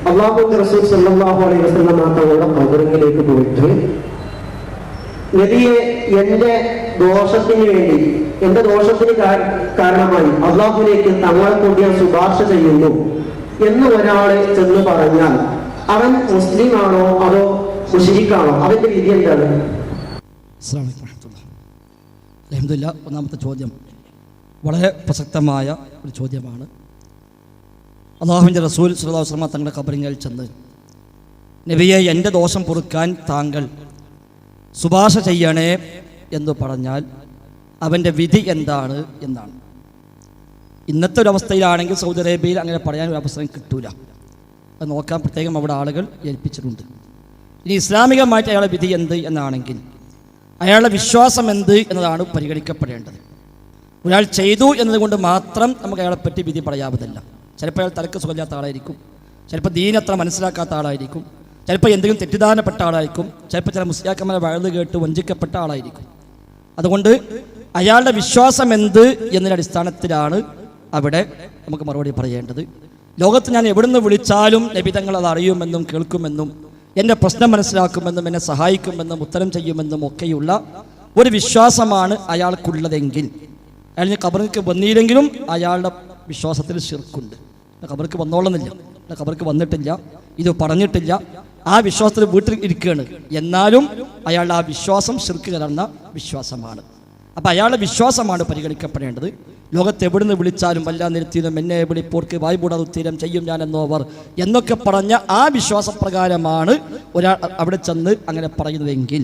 അല്ലാഹുവിന്റെ റസൂൽ സല്ലല്ലാഹു അലൈഹി വസല്ലം തങ്ങളുടെ ഖബറിലേക്ക് പോയിട്ട് നബിയെ എന്റെ ദോഷത്തിന് വേണ്ടി, എന്റെ ദോഷത്തിന് കാരണമായി അള്ളാഹുവിലേക്ക് തങ്ങളെ കൊണ്ട് ഞാൻ ശുപാർശ ചെയ്യുന്നു എന്ന് ഒരാള് ചെന്ന് പറഞ്ഞാൽ അവൻ മുസ്ലിം ആണോ അതോ മുശ്രിക്കാണോ? അവന്റെ വിധി എന്താണ്? അൽഹംദുലില്ലാഹ്. ഒന്നാമത്തെ ചോദ്യം വളരെ പ്രസക്തമായ ഒരു ചോദ്യമാണ്. അല്ലാഹുവിൻ്റെ റസൂൽ സ്വല്ലല്ലാഹു അലൈഹി വസല്ലം തങ്ങളുടെ ഖബറിൽ ചെന്ന് നബിയെ എൻ്റെ ദോഷം പൊറുക്കാൻ താങ്കൾ ശുപാർശ ചെയ്യണേ എന്ന് പറഞ്ഞാൽ അവൻ്റെ വിധി എന്താണ് എന്നാണ്. ഇന്നത്തെ ഒരു അവസ്ഥയിലാണെങ്കിൽ സൗദി അറേബ്യയിൽ അങ്ങനെ പറയാൻ ഒരു അവസരം കിട്ടൂല. അത് നോക്കാൻ പ്രത്യേകം അവിടെ ആളുകൾ ഏൽപ്പിച്ചിട്ടുണ്ട്. ഇനി ഇസ്ലാമികമായിട്ട് അയാളുടെ വിധി എന്ത് എന്നാണെങ്കിൽ അയാളുടെ വിശ്വാസം എന്ത് എന്നതാണ് പരിഗണിക്കപ്പെടേണ്ടത്. ഒരാൾ ചെയ്തു എന്നതുകൊണ്ട് മാത്രം നമുക്ക് അയാളെപ്പറ്റി വിധി പറയാവുന്നതല്ല. ചിലപ്പോൾ അയാൾ തലക്ക് സുഖമില്ലാത്ത ആളായിരിക്കും, ചിലപ്പോൾ ദീൻ അത്ര മനസ്സിലാക്കാത്ത ആളായിരിക്കും, ചിലപ്പോൾ എന്തെങ്കിലും തെറ്റിദ്ധാരണപ്പെട്ട ആളായിരിക്കും, ചിലപ്പോൾ ചില മുസ്ലിയാക്കന്മാരെ വഴുത് കേട്ട് വഞ്ചിക്കപ്പെട്ട ആളായിരിക്കും. അതുകൊണ്ട് അയാളുടെ വിശ്വാസം എന്ത് എന്നതിൻ്റെ അടിസ്ഥാനത്തിലാണ് അവിടെ നമുക്ക് മറുപടി പറയേണ്ടത്. ലോകത്ത് ഞാൻ എവിടെ നിന്ന് വിളിച്ചാലും നബി തങ്ങൾ അത് അറിയുമെന്നും കേൾക്കുമെന്നും എൻ്റെ പ്രശ്നം മനസ്സിലാക്കുമെന്നും എന്നെ സഹായിക്കുമെന്നും ഉത്തരം ചെയ്യുമെന്നും ഒക്കെയുള്ള ഒരു വിശ്വാസമാണ് അയാൾക്കുള്ളതെങ്കിൽ അയാൾ ഖബറിലേക്ക് വന്നില്ലെങ്കിലും അയാളുടെ വിശ്വാസത്തിൽ ശിർക്കുണ്ട്. ഖബറിലേക്ക് വന്നോളുന്നില്ല, ഖബറിലേക്ക് വന്നിട്ടില്ല, ഇത് പറഞ്ഞിട്ടില്ല, ആ വിശ്വാസത്തിൽ വീട്ടിൽ ഇരിക്കുകയാണ്, എന്നാലും അയാളുടെ ആ വിശ്വാസം ശിർക്ക് കലർന്ന വിശ്വാസമാണ്. അപ്പം അയാളുടെ വിശ്വാസമാണ് പരിഗണിക്കപ്പെടേണ്ടത്. ലോകത്ത് എവിടുന്ന് വിളിച്ചാലും വല്ലാ നിർത്തിയതും എന്നെ വിളിപ്പോർക്ക് വായ്പൂടാതെ ഉത്തരം ചെയ്യും ഞാൻ എന്നോവർ എന്നൊക്കെ പറഞ്ഞ ആ വിശ്വാസപ്രകാരമാണ് ഒരാൾ അവിടെ ചെന്ന് അങ്ങനെ പറയുന്നതെങ്കിൽ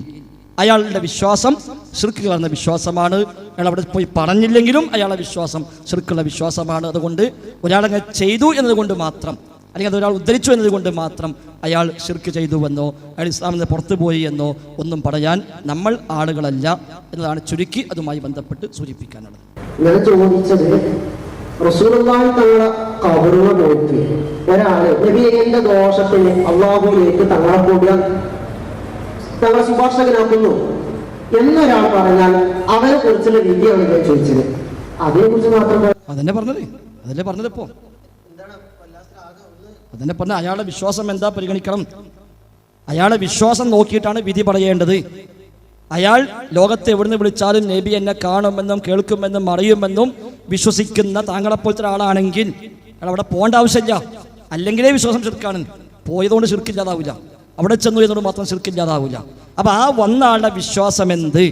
അയാളുടെ വിശ്വാസം ശിർക്ക് കലർന്ന വിശ്വാസമാണ്. അയാൾ അവിടെ പോയി പറഞ്ഞില്ലെങ്കിലും അയാളുടെ വിശ്വാസം ശിർക്കുള്ള വിശ്വാസമാണ്. അതുകൊണ്ട് ഒരാളങ്ങനെ ചെയ്തു എന്നതുകൊണ്ട് മാത്രം, അല്ലെങ്കിൽ അതൊരാൾ ഉദ്ധരിച്ചു എന്നതുകൊണ്ട് മാത്രം അയാൾ ശിർക്ക് ചെയ്തുവെന്നോ അയാൾ ഇസ്ലാമിൽ നിന്ന് പുറത്തു പോയി എന്നോ ഒന്നും പറയാൻ നമ്മൾ ആളുകളല്ല എന്നതാണ് ചുരുക്കി അതുമായി ബന്ധപ്പെട്ട് സൂചിപ്പിക്കാനുള്ളത്. ഞാൻ ചോദിച്ചത്, റസൂലുള്ളാഹി തങ്ങളെ ഖബറിനെ നോക്കി ഒരാള് നബിയുടെ ദോഷത്തിന് അള്ളാഹുവിലേക്ക് തങ്ങളെ കൊണ്ട് തങ്ങളെ ശുപാർശകനാക്കുന്നു എന്നൊരാൾ പറഞ്ഞാൽ അവനെ കുറിച്ചുള്ള വിധിയാണ് ഞാൻ ചോദിച്ചത്. അതേ കുറിച്ച് മാത്രം അതന്നെ പറഞ്ഞത് ഇപ്പോ അതന്നെ പറഞ്ഞ അയാളുടെ വിശ്വാസം എന്താ പരിഗണിക്കണം. അയാളുടെ വിശ്വാസം നോക്കിയിട്ടാണ് വിധി പറയേണ്ടത്. അയാൾ ലോകത്തെ എവിടുന്ന് വിളിച്ചാലും നബി എന്നെ കാണുമെന്നും കേൾക്കുമെന്നും അറിയുമെന്നും വിശ്വസിക്കുന്ന താങ്കളെപ്പോലത്തെ ഒരാളാണെങ്കിൽ അയാൾ അവിടെ പോകേണ്ട ആവശ്യമില്ല. അല്ലെങ്കിലേ വിശ്വാസം ശിർക്കാണ്. പോയതുകൊണ്ട് ശിർക്കില്ലാതാവില്ല, അവിടെ ചെന്നു എന്നോട് മാത്രം ശിർക്കില്ലാതാവില്ല. അപ്പം ആ വന്ന ആളുടെ വിശ്വാസം എന്ത്,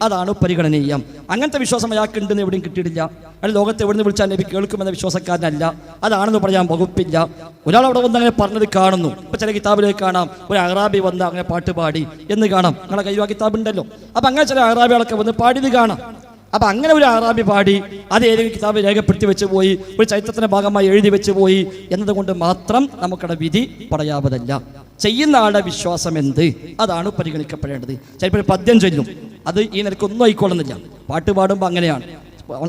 അതാണ് പരിഗണനീയം. അങ്ങനത്തെ വിശ്വാസം അയാൾക്ക് ഉണ്ടെന്ന് എവിടെയും കിട്ടിയിട്ടില്ല. അയാൾ ലോകത്ത് എവിടെ നിന്ന് വിളിച്ചാൽ നബി കേൾക്കുമെന്ന വിശ്വാസക്കാരനല്ല, അതാണെന്ന് പറയാൻ വകുപ്പില്ല. ഒരാൾ അവിടെ വന്ന് അങ്ങനെ പറഞ്ഞത് കാണുന്നു. ഇപ്പം ചില കിതാബിലേക്ക് കാണാം ഒരു അറാബി വന്ന് അങ്ങനെ പാട്ട് പാടി എന്ന് കാണാം. നിങ്ങളെ കയ്യിൽ കിതാബ് ഉണ്ടല്ലോ. അപ്പം അങ്ങനെ ചില അറാബികളൊക്കെ വന്ന് പാടിയത് കാണാം. അപ്പം അങ്ങനെ ഒരു അറാബി പാടി അത് ഏതെങ്കിലും കിതാബ് രേഖപ്പെടുത്തി വെച്ച് പോയി, ഒരു ചരിത്രത്തിന്റെ ഭാഗമായി എഴുതി വെച്ച് പോയി എന്നതുകൊണ്ട് മാത്രം നമുക്കവിടെ വിധി പറയാവതല്ല. ചെയ്യുന്ന ആളുടെ വിശ്വാസം എന്ത്, അതാണ് പരിഗണിക്കപ്പെടേണ്ടത്. ചിലപ്പോൾ ഒരു പദ്യം ചൊല്ലും, അത് ഈ നിലക്കൊന്നും ആയിക്കൊള്ളുന്നില്ല. പാട്ട് പാടുമ്പോൾ അങ്ങനെയാണ്.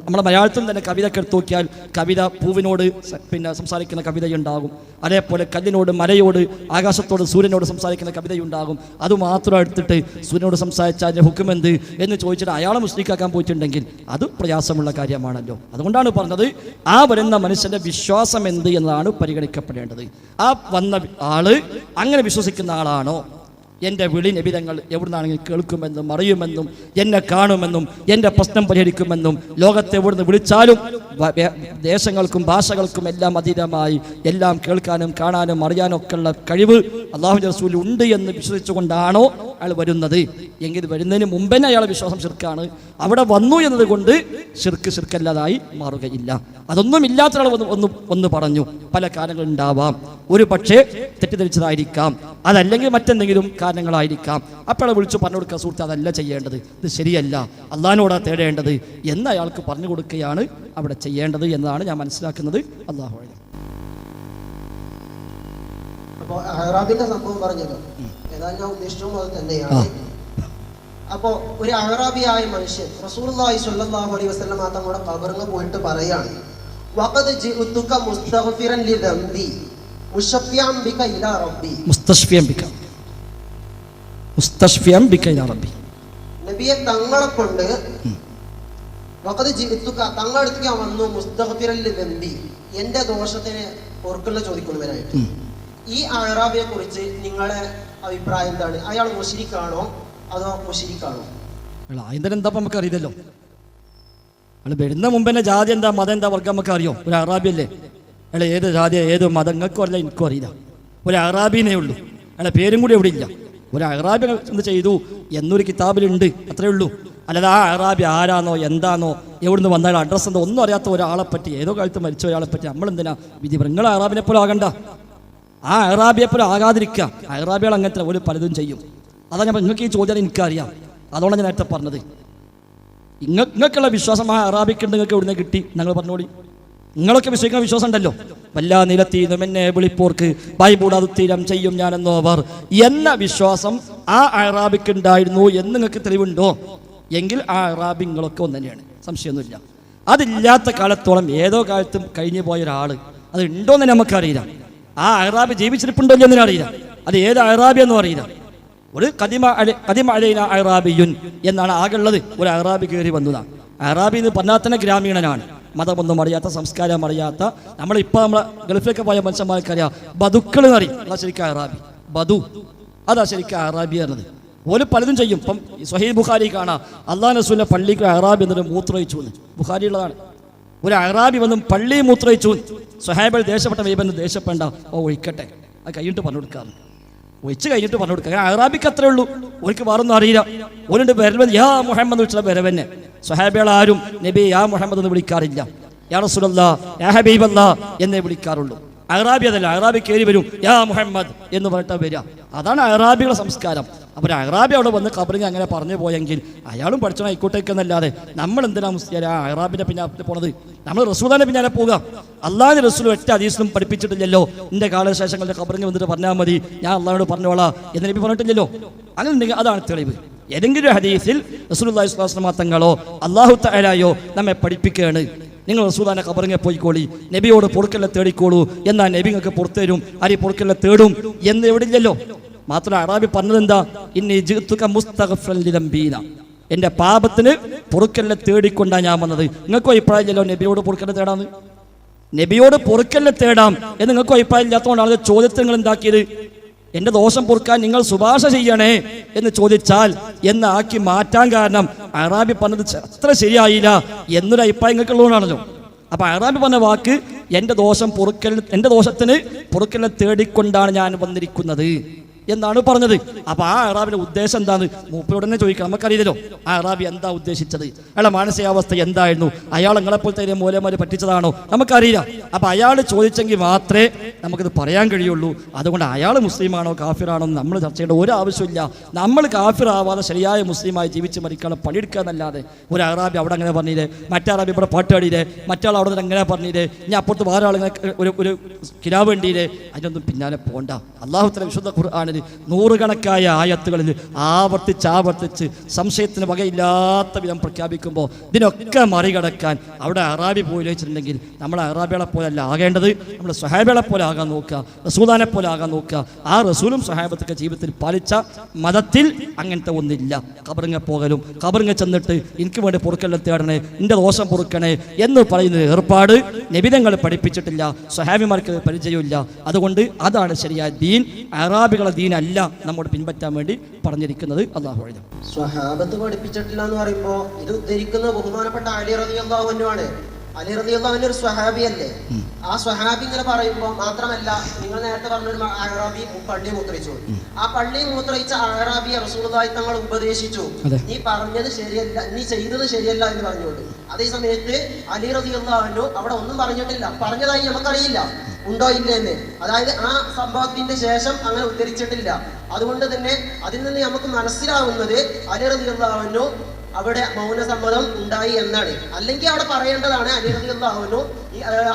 നമ്മുടെ മലയാളത്തിൽ തന്നെ കവിതയൊക്കെ എടുത്ത് നോക്കിയാൽ കവിത പൂവിനോട് സംസാരിക്കുന്ന കവിതയുണ്ടാകും, അതേപോലെ കല്ലിനോട് മലയോട് ആകാശത്തോട് സൂര്യനോട് സംസാരിക്കുന്ന കവിതയുണ്ടാകും. അതുമാത്രം എടുത്തിട്ട് സൂര്യനോട് സംസാരിച്ചാൽ അതിൻ്റെ ഹുക്കുമെന്ത് എന്ന് ചോദിച്ചിട്ട് അയാളെ മുസ്ലിക്കാക്കാൻ പോയിട്ടുണ്ടെങ്കിൽ അത് പ്രയാസമുള്ള കാര്യമാണല്ലോ. അതുകൊണ്ടാണ് പറഞ്ഞത് ആ വരുന്ന മനുഷ്യൻ്റെ വിശ്വാസം എന്ത് എന്നതാണ് പരിഗണിക്കപ്പെടേണ്ടത്. ആ വന്ന ആള് അങ്ങനെ വിശ്വസിക്കുന്ന ആളാണോ, എൻ്റെ വിളി നബി തങ്ങൾ എവിടുന്നാണെങ്കിലും കേൾക്കുമെന്നും അറിയുമെന്നും എന്നെ കാണുമെന്നും എൻ്റെ പ്രശ്നം പരിഹരിക്കുമെന്നും ലോകത്തെ എവിടുന്ന് വിളിച്ചാലും ദേശങ്ങൾക്കും ഭാഷകൾക്കും എല്ലാം അതീതമായി എല്ലാം കേൾക്കാനും കാണാനും അറിയാനും ഒക്കെയുള്ള കഴിവ് അല്ലാഹുവിൻ്റെ റസൂൽ ഉണ്ട് എന്ന് വിശ്വസിച്ചുകൊണ്ടാണോ അയാൾ വരുന്നത് എങ്കിൽ വരുന്നതിന് മുമ്പേ അയാളുടെ വിശ്വാസം ശിർക്കാണ്. അവിടെ വന്നു എന്നതുകൊണ്ട് ശിർക്കല്ലാതായി മാറുകയില്ല. അതൊന്നും ഇല്ലാത്ത ഒരാൾ ഒന്ന് പറഞ്ഞു, പല കാരണങ്ങളുണ്ടാവാം. ഒരു പക്ഷേ തെറ്റിദ്ധരിച്ചതായിരിക്കാം, അതല്ലെങ്കിൽ മറ്റെന്തെങ്കിലും കാരണങ്ങളായിരിക്കാം. അപ്പോൾ വിളിച്ചു പറഞ്ഞു കൊടുക്കുക, സുഹൃത്ത് അതല്ല ചെയ്യേണ്ടത്, ഇത് ശരിയല്ല, അള്ളാഹിനോടാ തേടേണ്ടത് എന്ന് അയാൾക്ക് പറഞ്ഞു കൊടുക്കുകയാണ് അവിടെ ചെയ്യേണ്ടത് എന്നതാണ് ഞാൻ മനസ്സിലാക്കുന്നത്. അല്ലാഹു അഅലം. അപ്പോൾ അഹ്റാബിന്റെ സംഭവം പറഞ്ഞല്ലോ, ഏതായാലും ഞാൻ ഉദ്ദേശിച്ചതും അത് തന്നെയാണ്. അപ്പോൾ ഒരു അഹ്റാബിയായ മനുഷ്യൻ റസൂലുള്ളാഹി സ്വല്ലല്ലാഹു അലൈഹി വസല്ലം തങ്ങളുടെ ഖബറിൽ പോയിട്ട് പറയാണ്, വഖദ് ജിഉതുക മുസ്തഗ്ഫിറൻ ലിദംബി മുശഫിയൻ ബിക ഇലാ റബ്ബി. മുസ്തശ്ഫിയൻ ബിക ഇലാ റബ്ബി. നബിയെ തങ്ങളെ കൊണ്ട് വഖദ് ജിഉതുക തങ്ങളുടെ അടുത്തേക്ക് വന്നു, മുസ്തഗ്ഫിറൻ ലിദംബി എൻ്റെ ദോഷത്തിന് പൊറുക്കൽ ചോദിക്കുന്നവനായിട്ട്. ഈ അഹ്റാബിയെ കുറിച്ച് നിങ്ങളുടെ അഭിപ്രായം എന്താണ്? അയാൾ മുശ്രിക്കാണോ അതോ മുശ്രിക്കാണോ? അതിന്റെ എന്താ നമുക്ക് അറിയില്ലല്ലോ. അയാൾ വരുന്ന മുമ്പ് തന്നെ ജാതി എന്താ മതം എന്താ വർഗം നമുക്ക് അറിയോ? ഒരു അറാബിയല്ലേ അയാൾ, ഏത് ജാതി ഏത് മതം നിങ്ങൾക്കും അറിയില്ല എനിക്കും അറിയില്ല. ഒരു അറാബിനെ ഉള്ളൂ, അയാളെ പേരും കൂടി എവിടെ ഇല്ല. ഒരു അറാബി എന്ത് ചെയ്തു എന്നൊരു കിതാബിലുണ്ട്, അത്രേ ഉള്ളൂ. അല്ലാതെ ആ അറാബി ആരാന്നോ എന്താണോ എവിടുന്ന് വന്ന അഡ്രസ്സ് എന്തോ ഒന്നും അറിയാത്ത ഒരാളെ പറ്റി, ഏതോ കാലത്ത് മരിച്ച ഒരാളെ പറ്റി നമ്മളെന്തിനാ വിധി പറയും? നിങ്ങൾ അറാബിനെ പോലെ ആകണ്ട, ആ അറാബിയെ പോലെ ആകാതിരിക്കുക. അറാബികൾ അങ്ങനത്തെ ഒരു പലതും ചെയ്യും. അതാ ഞാൻ നിങ്ങൾക്ക് ഈ ചോദ്യം എനിക്കറിയാം, അതുകൊണ്ടാണ് ഞാൻ നേരത്തെ പറഞ്ഞത്. നിങ്ങൾക്കുള്ള വിശ്വാസം ആ അറാബിക്കുണ്ട്, നിങ്ങൾക്ക് എവിടുന്ന് കിട്ടി? ഞങ്ങൾ പറഞ്ഞോളി. നിങ്ങളൊക്കെ വിശ്വസിക്കുന്ന വിശ്വാസം ഉണ്ടല്ലോ, വല്ലാ നിലത്തീന്നും എന്നെ വിളിപ്പോർക്ക് ബൈബൂടാതുത്തീരം ചെയ്യും ഞാനെന്നോവർ എന്ന വിശ്വാസം ആ അറാബിക്കുണ്ടായിരുന്നു എന്ന് നിങ്ങൾക്ക് തെളിവുണ്ടോ? എങ്കിൽ ആ അറാബി നിങ്ങളൊക്കെ ഒന്ന് തന്നെയാണ്, സംശയമൊന്നുമില്ല. അതില്ലാത്ത കാലത്തോളം ഏതോ കാലത്തും കഴിഞ്ഞു പോയ ഒരാൾ അത് ഉണ്ടോയെന്ന് നമുക്കറിയില്ല. ആ അറാബി ജീവിച്ചിരിപ്പുണ്ടോ എന്നതിനും അറിയില്ല. അത് ഏത് അറാബി എന്നും അറിയില്ല. ഒരു കദിമ അലൈന അറാബിയുൻ എന്നാണ് ആകെയുള്ളത്. ഒരു അറാബി കയറി വന്നതാണ്. അറാബി എന്ന് പറഞ്ഞാൽ തന്നെ ഗ്രാമീണനാണ്, മതമൊന്നും അറിയാത്ത, സംസ്കാരം അറിയാത്ത. നമ്മളിപ്പോൾ നമ്മളെ ഗൾഫിലൊക്കെ പോയ മനുഷ്യന്മാർക്കറിയാം ബദുക്കൾ എന്നറിയും. അതാ ശരിക്കും അറാബി, ബദു അതാ ശരിക്കും അറാബി എന്നത്. ഓല് പലതും ചെയ്യും. ഇപ്പം സ്വഹീഹ് ബുഖാരി കാണാം, അള്ളാഹു റസൂലിന്റെ പള്ളിക്ക് അറാബി എന്നിട്ട് മൂത്രയിച്ചു എന്ന് ബുഖാരിയുള്ളതാണ്. ഒരു അറാബി വന്നും പള്ളി മൂത്രയിച്ചു. സ്വഹാബികൾ ദേഷ്യപ്പെട്ട വെയ്ബെന്ന് ദേഷ്യപ്പെടേണ്ട, ഓ ഒഴിക്കട്ടെ, അത് കഴിഞ്ഞിട്ട് പറഞ്ഞു കൊടുക്കാറ്, ഒഴിച്ച് കഴിഞ്ഞിട്ട് പറഞ്ഞു കൊടുക്കുക. അറാബിക്ക് അത്രേ ഉള്ളൂ, ഒരിക്കൽ വേറൊന്നും അറിയില്ല. ഓലുണ്ട് വരവൻ യാ മുഹമ്മദ് വിളിച്ചുള്ള വരവന്നെ. സ്വഹാബികൾ ആരും നബി യാ മുഹമ്മദ് എന്ന് വിളിക്കാറില്ല, യാ റസൂലല്ലാ യാ ഹബീബല്ലാ എന്നേ വിളിക്കാറുള്ളൂ. അറാബി അതല്ല, അറാബി കയറി വരും യാ മുഹമ്മദ് എന്ന് പറഞ്ഞിട്ടാണ് വരിക. അതാണ് അറാബികളുടെ സംസ്കാരം. അപ്പോൾ അറാബി അവിടെ വന്ന് ഖബറിങ് അങ്ങനെ പറഞ്ഞു പോയെങ്കിൽ അയാളും പഠിച്ചോ ആയിക്കോട്ടേക്കെന്നല്ലാതെ നമ്മൾ എന്തിനാ മുസ്ലിം ആ അറാബിന്റെ പിന്നാലെ പോണത്? നമ്മൾ റസൂലിന്റെ പിന്നാലെ പോവുക. അള്ളാഹുവിന്റെ റസൂൽ ഒറ്റ ഹദീസിലും പഠിപ്പിച്ചിട്ടില്ലല്ലോ എൻ്റെ കാലശേഷങ്ങളുടെ ഖബറിങ് വന്നിട്ട് പറഞ്ഞാൽ മതി ഞാൻ അള്ളാഹുനോട് പറഞ്ഞോളാം എന്ന് നബി പറഞ്ഞിട്ടില്ലല്ലോ. അങ്ങനെ ഉണ്ടെങ്കിൽ അതാണ് തെളിവ്. ഏതെങ്കിലും ഹദീസിൽ റസൂലുള്ളാഹി സ്വല്ലല്ലാഹു അലൈഹി വസല്ലം തങ്ങളോ അല്ലാഹു തആലയോ നമ്മെ പഠിപ്പിക്കുകയാണ്, നിങ്ങൾ റസൂലിനെ ഖബറിനെ പോയിക്കോളി, നബിയോട് പൊറുക്കല്ല തേടിക്കോളൂ, എന്നാൽ നബി നിങ്ങൾക്ക് പുറത്തു തരും, ആര് പൊറുക്കല്ല തേടും എന്ന് എവിടില്ലല്ലോ. മാത്രമല്ല അറാബി പറഞ്ഞത് എന്താ? ഇന്നി ജിഅ്തുക മുസ്തഗ്ഫിറൻ ലിദംബീന, എൻ്റെ പാപത്തിന് പൊറുക്കല്ല തേടിക്കൊണ്ടാണ് ഞാൻ വന്നത്. നിങ്ങൾക്കും അഭിപ്രായമില്ലല്ലോ നബിയോട് പൊറുക്കല്ല തേടാന്ന്? നബിയോട് പൊറുക്കല്ല തേടാം എന്ന് നിങ്ങൾക്കും അഭിപ്രായം ഇല്ലാത്തതുകൊണ്ടാണ് ചോദ്യത്തിൽ നിങ്ങൾ എന്താക്കിയത്? എൻ്റെ ദോഷം പൊറുക്കാൻ നിങ്ങൾ ശുപാർശ ചെയ്യണേ എന്ന് ചോദിച്ചാൽ എന്നാക്കി മാറ്റാൻ കാരണം അറാബി പറഞ്ഞത് അത്ര ശരിയായില്ല എന്നൊരു അഭിപ്രായം നിങ്ങൾക്കുള്ളതുകൊണ്ടാണല്ലോ. അപ്പൊ അറാബി പറഞ്ഞ വാക്ക് എൻ്റെ ദോഷത്തിന് പൊറുക്കലിനെ തേടിക്കൊണ്ടാണ് ഞാൻ വന്നിരിക്കുന്നത് എന്നാണ് പറഞ്ഞത്. അപ്പൊ ആ അറാബിന്റെ ഉദ്ദേശം എന്താണ്? മൂപ്പരോട് തന്നെ ചോദിക്കാം, നമുക്കറിയില്ലല്ലോ ആ അറാബി എന്താ ഉദ്ദേശിച്ചത്, അയാളുടെ മാനസികാവസ്ഥ എന്തായിരുന്നു, അയാൾ നിങ്ങളെപ്പോലത്തെ മൂലമാര് പറ്റിച്ചതാണോ നമുക്കറിയില്ല. അപ്പൊ അയാൾ ചോദിച്ചെങ്കിൽ മാത്രമേ നമുക്കിത് പറയാൻ കഴിയുള്ളൂ. അതുകൊണ്ട് അയാൾ മുസ്ലിമാണോ കാഫിറാണോ എന്ന് നമ്മൾ ചർച്ച ചെയ്യേണ്ട ഒരു ആവശ്യമില്ല. നമ്മൾ കാഫിറാവാതെ ശരിയായ മുസ്ലിമായി ജീവിച്ച് മരിക്കണം, പണിയെടുക്കുക എന്നല്ലാതെ. ഒരു അറാബി അവിടെ അങ്ങനെ പറഞ്ഞില്ലേ, മറ്റേ അറാബി ഇവിടെ പാട്ട് പാടിയില്ലേ, മറ്റാൾ അവിടെ നിന്ന് അങ്ങനെ പറഞ്ഞില്ലേ, ഇനി അപ്പുറത്ത് വേറെ ആളിങ്ങനെ ഒരു കിനാവ് വേണ്ടിയില്ലേ, അതിനൊന്നും പിന്നാലെ പോണ്ട. അല്ലാഹു തആല വിശുദ്ധ ഖുർആനിൽ നൂറുകണക്കായ ആയത്തുകളിൽ ആവർത്തിച്ച് സംശയത്തിന് വകയില്ലാത്ത വിധം പ്രഖ്യാപിക്കുമ്പോൾ ഇതിനൊക്കെ മറികടക്കാൻ അവിടെ അറാബി പോയി വെച്ചിട്ടുണ്ടെങ്കിൽ നമ്മൾ അറാബികളെ പോലെ അല്ല ആകേണ്ടത്, നമ്മൾ സ്വഹാബികളെ പോലെ ആകാൻ നോക്കുക, റസൂലിനെ പോലെ ആകാൻ നോക്കുക. ആ റസൂലും സ്വഹാബത്തൊക്കെ ജീവിതത്തിൽ പാലിച്ച മതത്തിൽ അങ്ങനത്തെ ഒന്നില്ല. ഖബറിങ്ങ പോകലും ഖബറിങ്ങ ചെന്നിട്ട് എനിക്ക് വേണ്ടി പൊറുക്കല്ല തേടണേ, എൻ്റെ ദോഷം പൊറുക്കണേ എന്ന് പറയുന്ന ഏർപ്പാട് നബിതങ്ങൾ പഠിപ്പിച്ചിട്ടില്ല, സ്വഹാബിമാർക്ക് പരിചയമില്ല. അതുകൊണ്ട് അതാണ് ശരിയായ ദീൻ. അറാബികളെ ദീൻ അല്ല നമ്മോട് പിൻപറ്റാൻ വേണ്ടി പറഞ്ഞിരിക്കുന്നത്. അല്ലാഹു അഅലം. സ്വഹാബത്ത് പഠിപ്പിച്ചിട്ടില്ല എന്ന് പറയുമ്പോ ഇത് ഉദ്ധരിക്കുന്നത് ബഹുമാനപ്പെട്ട അലി റളിയല്ലാഹു അൻഹു ആണ്. അലി റളിയല്ലാഹു അൻഹു ഒരു സ്വഹാബിയല്ലേ? ആ സ്വഹാബി ഇങ്ങനെ പറയുമ്പോൾ മാത്രമല്ല, നിങ്ങൾ നേരത്തെ പറഞ്ഞൊരു അഅറാബി പള്ളി മൂത്രയിച്ചു. ആ പള്ളി മൂത്രയിച്ച അഅറാബിയെ റസൂലുള്ളാഹി തങ്ങൾ ഉപദേശിച്ചു, നീ പറഞ്ഞത് ശരിയല്ല, നീ ചെയ്തത് ശരിയല്ല എന്ന് പറഞ്ഞോളൂ. അതേ സമയത്ത് അലി റളിയല്ലാഹു അൻഹു അവിടെ ഒന്നും പറഞ്ഞിട്ടില്ല, പറഞ്ഞതായി നമുക്കറിയില്ല ഉണ്ടോ ഇല്ലെന്ന്. അതായത് ആ സംഭവത്തിന്റെ ശേഷം അങ്ങനെ ഉദ്ധരിച്ചിട്ടില്ല. അതുകൊണ്ട് തന്നെ അതിൽ നിന്ന് നമുക്ക് മനസ്സിലാവുന്നത് അലി റളിയല്ലാഹു അൻഹു അവിടെ മൗനസമ്മതം ഉണ്ടായി എന്നാണ്. അല്ലെങ്കിൽ അവിടെ പറയേണ്ടതാണ് അലി റളിയല്ലാഹു അൻഹു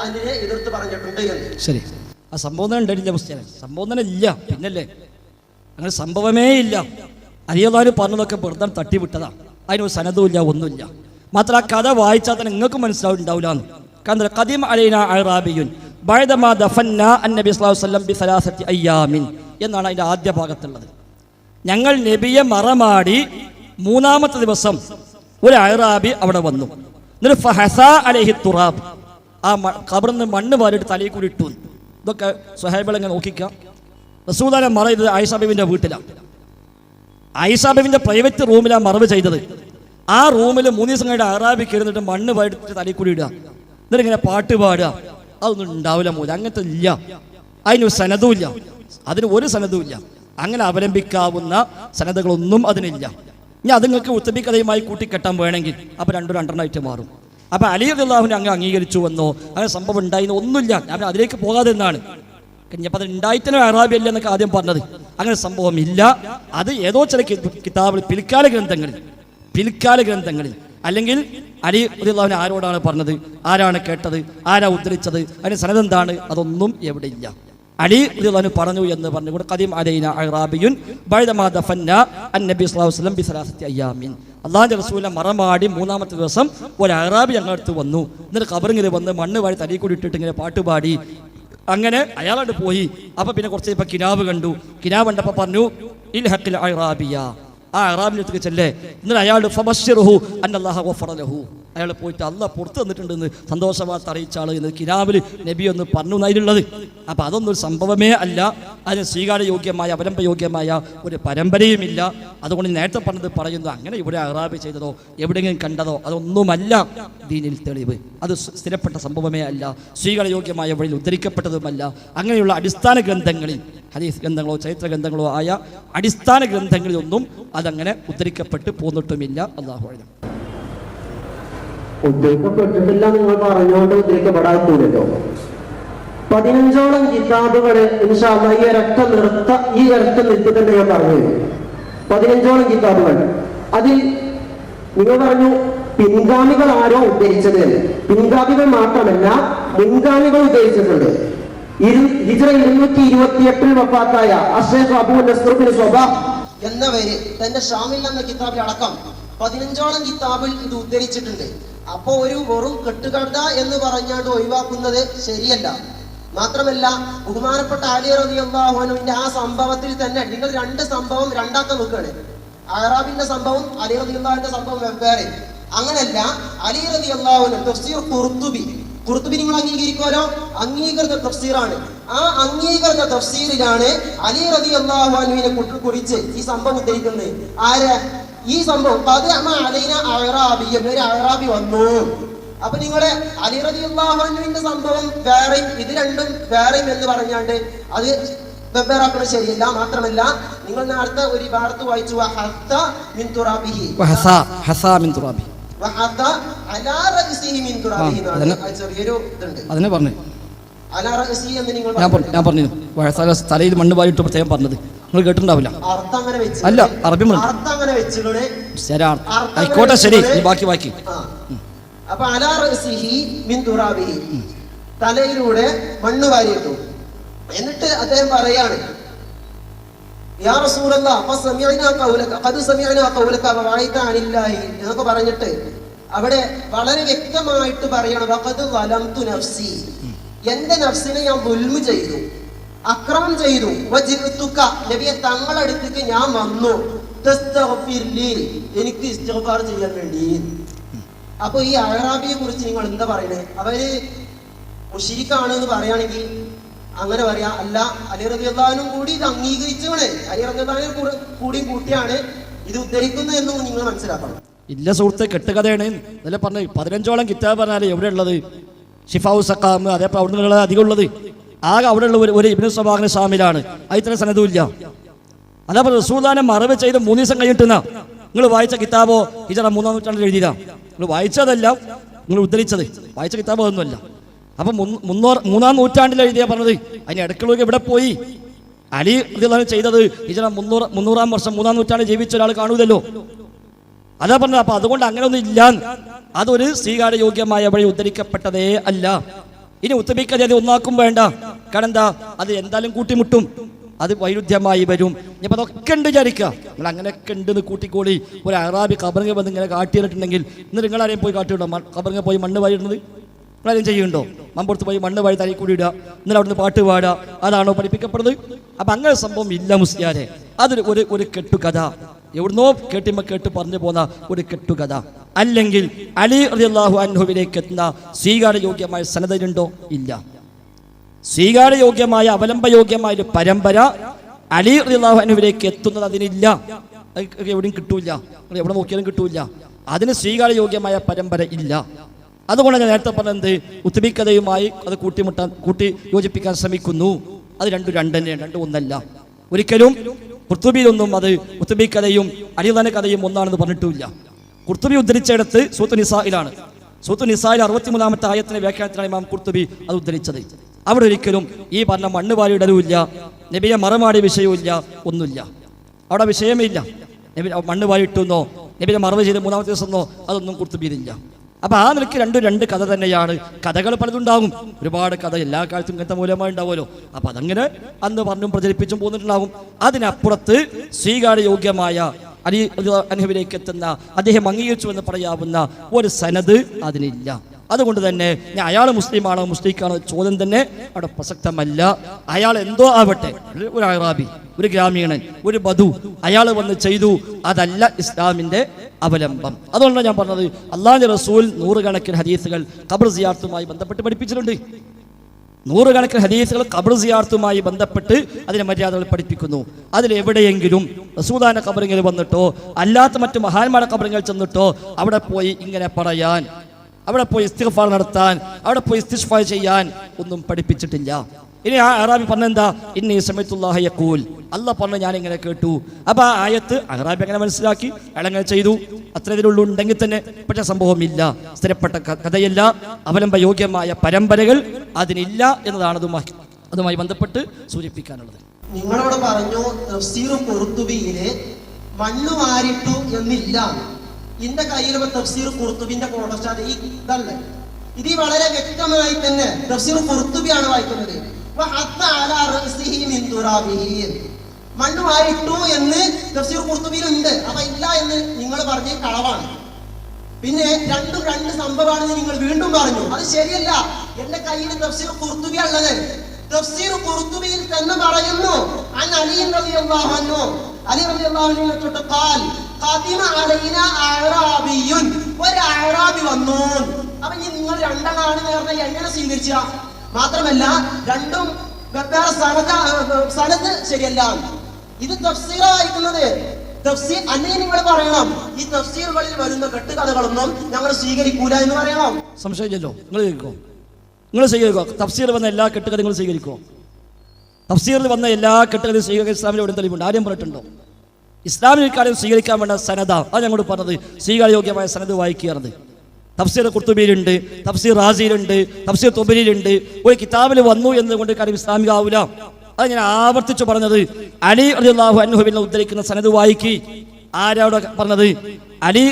അതിനെ എതിർത്ത് പറഞ്ഞിട്ടുണ്ട് എന്ന്. ശരി, ആ സംബോധന ഉണ്ടായില്ല മുസ്ലിം, സംബോധന ഇല്ല, പിന്നല്ലേ അങ്ങനെ സംഭവമേ ഇല്ല. അലി റളിയല്ലാഹു അൻഹു പറഞ്ഞതൊക്കെ വെറുതെ തട്ടിവിട്ടതാ, അതിനൊരു സനദും ഇല്ല, ഒന്നുമില്ല. മാത്രം ആ കഥ വായിച്ചാൽ തന്നെ നിങ്ങൾക്ക് മനസ്സിലാവുണ്ടാവില്ല. കാരണം ഖദീമ അലൈനാ അഅറാബിയുൻ ബഅദമാ ദഫന്നാ അന്നബി സ്വല്ലല്ലാഹു അലൈഹി വസല്ലം ബിസലാസത്തി അയ്യാമിൻ എന്നാണ് അതിൻ്റെ ആദ്യ ഭാഗത്തുള്ളത്. ഞങ്ങൾ നബിയെ മറമാടി മൂന്നാമത്തെ ദിവസം ഒരു അഅറാബി അവിടെ വന്നു. എന്നിട്ട് ഫഹസാ അലൈഹി തുറാബ്, ആ ഖബറിൽ നിന്ന് മണ്ണ് വാരിയിട്ട് തലയിൽ കൂടി ഇട്ടു. ഇതൊക്കെ സ്വഹാബികൾ ഇങ്ങനെ നോക്കിക്കാം, റസൂലുള്ളാഹിനെ മറവ് ചെയ്തത് ആയിഷ ബീവിന്റെ വീട്ടിലാണ്. ആയിഷ ബീവിന്റെ പ്രൈവറ്റ് റൂമിലാണ് മറവ് ചെയ്തത്. ആ റൂമിൽ 3 ദിവസം കഴിഞ്ഞ അറാബി കയറിന്നിട്ട് മണ്ണ് വടിച്ചിട്ട് തലയിൽ കൂടി ഇടുക, എന്നിട്ട് ഇങ്ങനെ പാട്ട് പാടുക. അതൊന്നും ഉണ്ടാവില്ല മൂല, അങ്ങനത്തെ ഇല്ല. അതിനൊരു സനതുമില്ല, അതിന് ഒരു സനതുമില്ല. അങ്ങനെ അവലംബിക്കാവുന്ന സനതകളൊന്നും അതിനില്ല. ഇനി അത് നിങ്ങൾക്ക് ഉത്തബിക്കഥയുമായി കൂട്ടിക്കെട്ടാൻ വേണമെങ്കിൽ അപ്പോൾ രണ്ടെണ്ണമായിട്ട് മാറും. അപ്പം അലി റളിയല്ലാഹുവിനെ അങ്ങ് അംഗീകരിച്ചു വന്നോ അങ്ങനെ സംഭവം ഉണ്ടായിരുന്നു ഒന്നുമില്ല. ഞാൻ അതിലേക്ക് പോകാതെ എന്നാണ്. ഇനിയപ്പോൾ അത് ഉണ്ടായിത്തന്നെ അറാബി അല്ല എന്നൊക്കെ ആദ്യം പറഞ്ഞത്. അങ്ങനെ സംഭവം ഇല്ല. അത് ഏതോ ചില കിതാബിൽ പിൽക്കാല ഗ്രന്ഥങ്ങളിൽ അല്ലെങ്കിൽ അലി റളിയല്ലാഹു ആരോടാണ് പറഞ്ഞത്, ആരാണ് കേട്ടത്, ആരാ ഉദ്ധരിച്ചത്, അതിന് സനതെന്താണ്, അതൊന്നും എവിടെ ഇല്ല. അലി റളിയല്ലാഹു പറഞ്ഞു എന്ന് പറഞ്ഞുകൊണ്ട് ഖദീം അലൈന അറാബിയുൻ ബഅദമാ ദഫന്ന അന്നബി സ്വല്ലല്ലാഹു അലൈഹി വസല്ലം ബിസലാസത്തി അയ്യാമിൻ. അള്ളാഹുവിന്റെ റസൂലിനെ മറമാടി 3-ാമത്തെ ദിവസം ഒരു അറാബി ഞങ്ങളുടെ അടുത്ത് വന്നു. എന്നിട്ട് ഖബറിങ്ങനെ വന്ന് മണ്ണ് വാരി തലയിൽ കൂടി ഇട്ടിട്ട് ഇങ്ങനെ പാട്ടുപാടി. അങ്ങനെ അയാളോട് പോയി. അപ്പൊ പിന്നെ കുറച്ച് ഇപ്പൊ കിനാബ് കണ്ടു. കിനാബ് കണ്ടപ്പോൾ പറഞ്ഞു ഇൽ ഹഖിൽ അറാബിയ, ആ അറാബിന്റെ അടുത്തേക്ക് ചെല്ലേ. എന്നിട്ട് അയാൾ ഫബശ്ശിറുഹു അന്നല്ലാഹ ഗഫറ ലഹു, അയാൾ പോയിട്ട് അള്ളാഹ് പുറത്ത് വന്നിട്ടുണ്ടെന്ന് സന്തോഷവാർത്ത അറിയിച്ചാൾ എന്ന് കിനാബിൽ നബി ഒന്ന് പറഞ്ഞു എന്നതിലുള്ളത്. അപ്പം അതൊന്നും ഒരു സംഭവമേ അല്ല. അതിന് സ്വീകാര്യയോഗ്യമായ അവലംബയോഗ്യമായ ഒരു പരമ്പരയുമില്ല. അതുകൊണ്ട് നേരത്തെ പറഞ്ഞത് പറയുന്നു, അങ്ങനെ ഇവിടെ അറാബി ചെയ്തതോ എവിടെയെങ്കിലും കണ്ടതോ അതൊന്നുമല്ല ദീനിൽ തെളിവ്. അത് സ്ഥിരപ്പെട്ട സംഭവമേ അല്ല, സ്വീകാര്യയോഗ്യമായ വഴിയിൽ ഉദ്ധരിക്കപ്പെട്ടതുമല്ല. അങ്ങനെയുള്ള അടിസ്ഥാന ഗ്രന്ഥങ്ങളിൽ, ഹദീസ് ഗ്രന്ഥങ്ങളോ ചരിത്ര ഗ്രന്ഥങ്ങളോ ആയ അടിസ്ഥാന ഗ്രന്ഥങ്ങളിലൊന്നും അതങ്ങനെ ഉദ്ധരിക്കപ്പെട്ട് പോന്നിട്ടുമില്ല. അല്ലാഹു അഅലം. ഉദ്ധരിക്കപ്പെട്ടിട്ടില്ല നിങ്ങൾ പറഞ്ഞുകൊണ്ട് ഉദ്ധരിക്കപ്പെടാത്തല്ലോ. 15ഓളം കിതാബുകള് ഇൻഷാ അല്ലാഹ് ഈ ഒരൊറ്റ നിർത്തി തന്നെ ഞാൻ പറഞ്ഞു. 15ഓളം കിതാബുകൾ. അതിൽ നിങ്ങൾ പറഞ്ഞു പിൻഗാമികൾ ആരോ ഉദ്ധരിച്ചത്. പിൻഗാമികൾ മാത്രമല്ല, മുൻഗാമികൾ ഉദ്ധരിച്ചിട്ടുണ്ട്. ഹിജ്റ 228 വഫാത്തായ അശ്ശേഖ് അബൂ നസ്ർ ബിൻ സ്വബാഹ് എന്നവര് തന്റെ ഷാമിൽ എന്ന കിതാബിൽ അടക്കം 15ഓളം കിതാബിൽ ഇത് ഉദ്ധരിച്ചിട്ടുണ്ട്. അപ്പോ ഒരു വെറും കെട്ടുകഥ എന്ന് പറഞ്ഞാണ്ട് ഒഴിവാക്കുന്നത് ശരിയല്ല. മാത്രമല്ല, ബഹുമാനപ്പെട്ട അലി റളിയല്ലാഹു അൻഹുവിന്റെ ആ സംഭവത്തിൽ തന്നെ നിങ്ങൾ 2 സംഭവം രണ്ടാക്കാൻ നോക്കുകയാണ്. അറാബിന്റെ സംഭവം, അലി റളിയല്ലാഹുവിന്റെ സംഭവം വെവ്വേറെ. അങ്ങനല്ല, അലി റളിയല്ലാഹു അൻഹു തഫ്സീർ ഖുർത്തുബി നിങ്ങൾ അംഗീകരിക്കുമല്ലോ, അംഗീകൃത തഫ്സീറാണ്. ആ അംഗീകൃത തഫ്സീറിലാണ് അലി റളിയല്ലാഹു അൻഹുവിനെ കുറിച്ച് ഈ സംഭവം ഉദ്ധരിക്കുന്നത്. ആര്? ഈ സംഭവം ഒരു അറാബി വന്നു. അപ്പൊ നിങ്ങളെ അലി റളിയല്ലാഹു അൻഹുവിന്റെ സംഭവം വേറെയും ഇത് രണ്ടും വേറെയും എന്ന് പറഞ്ഞാണ്ട് അത് വെവ്വേറാക്കുന്നത് ശരിയല്ല. മാത്രമല്ല, നിങ്ങൾ നേരത്തെ ഒരു വാർത്ത വായിച്ചു, ചെറിയൊരു ഇതുണ്ട്. ഞാൻ പറഞ്ഞു തലയിൽ മണ്ണ് വാരിട്ട് പ്രത്യേകം പറഞ്ഞത് നിങ്ങൾ കേട്ടിട്ടുണ്ടാവില്ല. അല്ല, അറബി ആയിക്കോട്ടെ, ശരി, ബാക്കി. അപ്പൊ അലാ റഅസിഹി മിൻ തുറാബിഹി, തലയിലൂടെ മണ്ണ് വാരിയിട്ടു. എന്നിട്ട് അദ്ദേഹം പറയാണ്, യാ റസൂലല്ലാഹ് ഫസമിഅനാ ഖൗലക ഖദ് സമിഅനാ ഖൗലക വഅയ്ത അനില്ലാഹി എന്നൊക്കെ പറഞ്ഞിട്ട് അവിടെ വളരെ വ്യക്തമായിട്ട് പറയണം, വഖദ് വലംതു നഫ്സി, എന്റെ നഫ്സിനെ ഞാൻ ദുൽമു ചെയ്തു, അക്രമം ചെയ്തു. വജിഅ്തുക, നബിയെ തങ്ങളടുത്തേക്ക് ഞാൻ വന്നു, തസ്തഗ്ഫിർ ലി, എനിക്ക് ഇസ്തിഗ്ഫാർ ചെയ്യാൻ വേണ്ടി. അപ്പൊ ഈ അറാബിയെ കുറിച്ച് നിങ്ങൾ എന്താ പറയുന്നത്? അവര് മുശ്രിക്കാണ് എന്ന് പറയുകയാണെങ്കിൽ അങ്ങനെ പറയാ. അല്ല, അലി റളിയല്ലാഹു കൂടി ഇത് അംഗീകരിച്ചാണ്, അലി റളിയല്ലാഹു കൂടിയും കൂട്ടിയാണ് ഇത് ഉദ്ധരിക്കുന്നത് എന്നും നിങ്ങൾ മനസ്സിലാക്കണം. ഇല്ല സുഹൃത്തെ, കെട്ടുകഥയാണ്. അതല്ലേ പറഞ്ഞത്. 15ഓളം കിതാബ് പറഞ്ഞാൽ എവിടെ ഉള്ളത്? ഷിഫാഉ സഖാം, അതേപോലെ അവിടെ നിന്നുള്ള അധികം ഉള്ളത് ആകെ അവിടെ ഉള്ള ഒരു ഇബ്നു സബാഹിന്റെ ഷാമിലാണ്. അതിന് സനദുമില്ല. അതേപോലെ റസൂലുള്ളാഹിനെ മറവ് ചെയ്ത് 3 ദിവസം കഴിഞ്ഞിട്ടുന്ന നിങ്ങൾ വായിച്ച കിതാബോ ഹിജ്റ 3-ാം നൂറ്റാണ്ടിൽ എഴുതിയതാ. നിങ്ങൾ വായിച്ചതല്ല, നിങ്ങൾ ഉദ്ധരിച്ചത്. വായിച്ച കിതാബ് ഒന്നുമല്ല. അപ്പൊ 3-ാം നൂറ്റാണ്ടിൽ എഴുതിയാ പറഞ്ഞത്. അതിന് ഇടയ്ക്കുള്ളവർക്ക് എവിടെ പോയി? അലി റളിയല്ലാഹു ചെയ്തത് ഹിജ്റ 300-ാം വർഷം 3-ാം നൂറ്റാണ്ടിൽ ജീവിച്ച ഒരാൾ കാണൂതല്ലോ. അതാ പറഞ്ഞത്. അപ്പൊ അതുകൊണ്ട് അങ്ങനെ ഒന്നും ഇല്ല. അതൊരു സ്വീകാര്യയോഗ്യമായ വഴി ഉദ്ധരിക്കപ്പെട്ടതേ അല്ല. ഇനി ഉത്തബിക്കഥ ഒന്നാക്കും വേണ്ട. കാരണം എന്താ, അത് എന്തായാലും കൂട്ടിമുട്ടും, അത് വൈരുദ്ധ്യമായി വരും. ഇനിയിപ്പോൾ അതൊക്കെ ഉണ്ട് വിചാരിക്കുക. നിങ്ങൾ അങ്ങനെയൊക്കെ ഉണ്ടെന്ന് കൂട്ടിക്കോളി. ഒരു അറാബി ഖബറിങ്ങ വന്ന് ഇങ്ങനെ കാട്ടിയിട്ടുണ്ടെങ്കിൽ ഇന്ന് നിങ്ങളാരെയും പോയി കാട്ടിയിടോ? ഖബറിങ്ങ പോയി മണ്ണ് വാരിടുന്നത് നിങ്ങളാരെയും ചെയ്യുന്നുണ്ടോ? മമ്പുറത്ത് പോയി മണ്ണ് വാരി തലയിൽ കൂടി ഇടുക, എന്നിട്ട് അവിടുന്ന് പാട്ട് പാടുക, അതാണോ പഠിപ്പിക്കപ്പെടുന്നത്? അപ്പം അങ്ങനെ സംഭവം ഇല്ല മുസ്ലിയാരെ. അതൊരു ഒരു കെട്ടുകഥ, എവിടുന്നോ കേട്ട് പറഞ്ഞു പോന്ന ഒരു കെട്ടുകഥ. അല്ലെങ്കിൽ അലി റളിയല്ലാഹു അൻഹുവിലേക്ക് എത്തുന്ന സ്വീകാര്യയോഗ്യമായ സനദുണ്ടോ? ഇല്ല. സ്വീകാര്യയോഗ്യമായ അവലംബയോഗ്യമായ ഒരു പരമ്പര അലി റളിയല്ലാഹു അൻഹുവിലേക്ക് എത്തുന്നത് അതിനില്ല. എവിടെയും കിട്ടൂല, എവിടെ നോക്കിയാലും കിട്ടൂല. അതിന് സ്വീകാര്യയോഗ്യമായ പരമ്പര ഇല്ല. അതുകൊണ്ട് ഞാൻ നേരത്തെ പറഞ്ഞത് ഉത്ബി കഥയുമായി അത് കൂട്ടി യോജിപ്പിക്കാൻ ശ്രമിക്കുന്നു. അത് രണ്ടും തന്നെയാണ്, രണ്ടും ഒന്നല്ല. ഒരിക്കലും ഖുർത്തുബിയിലൊന്നും അത് ഉത്ബി കഥയും അലിയുടെ കഥയും ഒന്നാണെന്ന് പറഞ്ഞിട്ടുമില്ല. ഖുർത്തുബി ഉദ്ധരിച്ചിടത്ത് സൂറത്തുൻ നിസായിലാണ്. സൂറത്തുൻ നിസായിൽ 63-ാമത്തെ ആയത്തിന്റെ വ്യാഖ്യാനത്തിലാണ് ഇമാം ഖുർത്തുബി അത് ഉദ്ധരിച്ചത്. അവിടെ ഒരിക്കലും ഈ പറഞ്ഞ മണ്ണ് വാരി ഇടലുമില്ല, നബിയെ മറമാടിയ വിഷയവുമില്ല, ഒന്നുമില്ല. അവിടെ വിഷയമേ ഇല്ല. നബി മണ്ണ് വാരി ഇട്ടുന്നോ നബിയെ മറവ് ചെയ്ത് 3-ാമത്തെ ദിവസമോ അതൊന്നും ഖുർത്തുബിയിലില്ല. അപ്പൊ ആ നിലയ്ക്ക് രണ്ട് കഥ തന്നെയാണ്. കഥകൾ പലതുണ്ടാകും, ഒരുപാട് കഥ എല്ലാ കാലത്തും ഇങ്ങനത്തെ മൂലമായി ഉണ്ടാവുമല്ലോ. അപ്പൊ അതങ്ങനെ അന്ന് പറഞ്ഞും പ്രചരിപ്പിച്ചും പോന്നിട്ടുണ്ടാകും. അതിനപ്പുറത്ത് സ്വീകാര്യയോഗ്യമായ അലി അൻഹുവിലേക്ക് എത്തുന്ന അദ്ദേഹം അംഗീകരിച്ചു എന്ന് പറയാവുന്ന ഒരു സനദ് അതിനില്ല. അതുകൊണ്ട് തന്നെ ഞാൻ അയാൾ മുസ്ലിമാണോ മുസ്ലിക്കാണോ ചോദ്യം തന്നെ അവിടെ പ്രസക്തമല്ല. അയാൾ എന്തോ ആവട്ടെ, ഒരു അറാബി, ഒരു ഗ്രാമീണൻ, ഒരു ബദു, അയാൾ വന്ന് ചെയ്തു, അതല്ല ഇസ്ലാമിന്റെ അവലംബം. അതുകൊണ്ടാണ് ഞാൻ പറഞ്ഞത് അല്ലാഹുവിന്റെ റസൂൽ 100 കണക്കിന് ഹദീസുകൾ ഖബർ സിയാറത്തുമായി ബന്ധപ്പെട്ട് പഠിപ്പിച്ചിട്ടുണ്ട്. 100 കണക്കിന് ഹദീസുകൾ ഖബർ സിയാറത്തുമായി ബന്ധപ്പെട്ട് അതിന്റെ മര്യാദകൾ പഠിപ്പിക്കുന്നു. അതിലെവിടെയെങ്കിലും റസൂലുള്ളാഹിന്റെ ഖബറിൽ വന്നിട്ടോ അല്ലാത്ത മറ്റു മഹാന്മാരുടെ ഖബറിൽ ചെന്നിട്ടോ അവിടെ പോയി ഇങ്ങനെ പറയാൻ, അവിടെ പോയി ഇസ്തിഗ്ഫാർ നടത്താൻ, അവിടെ പോയി ഇസ്തിഗ്ഫാർ ചെയ്യാൻ ഒന്നും പഠിപ്പിച്ചിട്ടില്ല. ഇനി ആ അറാബി പറഞ്ഞെന്താ, ഇന്നി സമയത്തുല്ലാഹ യഖൂൽ, അല്ലാഹ് പറഞ്ഞു ഞാൻ ഇങ്ങനെ കേട്ടു. അപ്പൊ ആ ആയത്ത് അറാബി അങ്ങനെ മനസ്സിലാക്കി അയാളങ്ങനെ ചെയ്തു, അത്ര ഇതിലുള്ളൂ ഉണ്ടെങ്കിൽ തന്നെ. പക്ഷെ സംഭവമില്ല, സ്ഥിരപ്പെട്ട കഥയല്ല, അവലംബ യോഗ്യമായ പരമ്പരകൾ അതിനില്ല എന്നതാണ് അതുമായി ബന്ധപ്പെട്ട് സൂചിപ്പിക്കാനുള്ളത്. നിങ്ങളോട് പറഞ്ഞു തഫ്സീർ ഖുർത്തുബിയിലെ മണ്ണ് വാരിട്ടു എന്നില്ല. ഇന്റെ കയ്യിലുള്ള തഫ്സീർ ഖുർത്തുബിന്റെ ഫോട്ടോസ്റ്റാറ്റ് ഈ ഇതല്ലേ, ഇത് വളരെ വ്യക്തമായി തന്നെ തഫ്സീർ ഖുർത്തുബിയാണ് വായിക്കുന്നത്. മണ്ണ് വാരിട്ടു എന്ന് തഫ്സീർ ഖുർത്തുബിയിലുണ്ട്. അപ്പൊ ഇല്ല എന്ന് നിങ്ങൾ പറഞ്ഞ കളവാണ്. പിന്നെ രണ്ട് സംഭവമാണെന്ന് നിങ്ങൾ വീണ്ടും പറഞ്ഞു, അത് ശരിയല്ല. എന്റെ കയ്യിൽ തഫ്സീർ ഖുർത്തുബിയാ ഉള്ളത്. തഫ്സീർ ഖുർത്തുബിയിൽ തന്നെ പറയുന്നു അൻ അലി റളിയല്ലാഹു അൻഹു, അലി റളിയല്ലാഹു അൻഹു തൊട്ട് ഖാൽ ഖാദിമ അലൈന അഅറാബിയുൻ, ഒരു അഅറാബി വന്നു. അപ്പൊ ഈ നിങ്ങൾ രണ്ടെണ്ണാണ് നേർന്ന എങ്ങനെ സ്വീകരിച്ച? മാത്രമല്ല രണ്ടും വെവ്വേറെ സനദ് ശരിയല്ല. ഇത് തഫ്സീറാ വായിക്കുന്നത്. തഫ്സീർ അല്ലേ നിങ്ങൾ പറയണം, ഈ തഫ്സീറുകളിൽ വരുന്ന കെട്ടുകഥകളൊന്നും ഞങ്ങൾ സ്വീകരിക്കൂല എന്ന് പറയണം. സംശയമില്ലല്ലോ, നിങ്ങൾ സ്വീകരിക്കോ? തഫ്സീർ വന്ന എല്ലാ കെട്ടുകഥ നിങ്ങൾ സ്വീകരിക്കോ? തഫ്സീറിൽ വന്ന എല്ലാ കെട്ടുകഥയും സ്വീകരിക്കാൻ ഇസ്ലാമിൽ എവിടെ തെളിവുണ്ട്? ആരും പറഞ്ഞിട്ടുണ്ടോ? ഇസ്ലാമിൽ കാര്യം സ്വീകരിക്കാൻ വേണ്ട സനദ, അത് ഞങ്ങളോട് പറഞ്ഞത് സ്വീകാര്യോഗ്യമായ സനദ് വായിക്കുകയാണത്. തഫ്സീർ ഖുർത്തുബിയിലുണ്ട്, തഫ്സീർ റാസിയിലുണ്ട്, തഫ്സീർ തുബരിയിലുണ്ട്. ഒരു കിതാബിൽ വന്നു എന്നതുകൊണ്ട് കാര്യം ഇസ്ലാമികാവൂല. അത് ഞാൻ ആവർത്തിച്ചു പറഞ്ഞത്. അലി റളിയല്ലാഹു അൻഹുവിനെ ഉദ്ധരിക്കുന്ന സനദ് വായിക്കി. ആരോട് പറഞ്ഞത്? അലി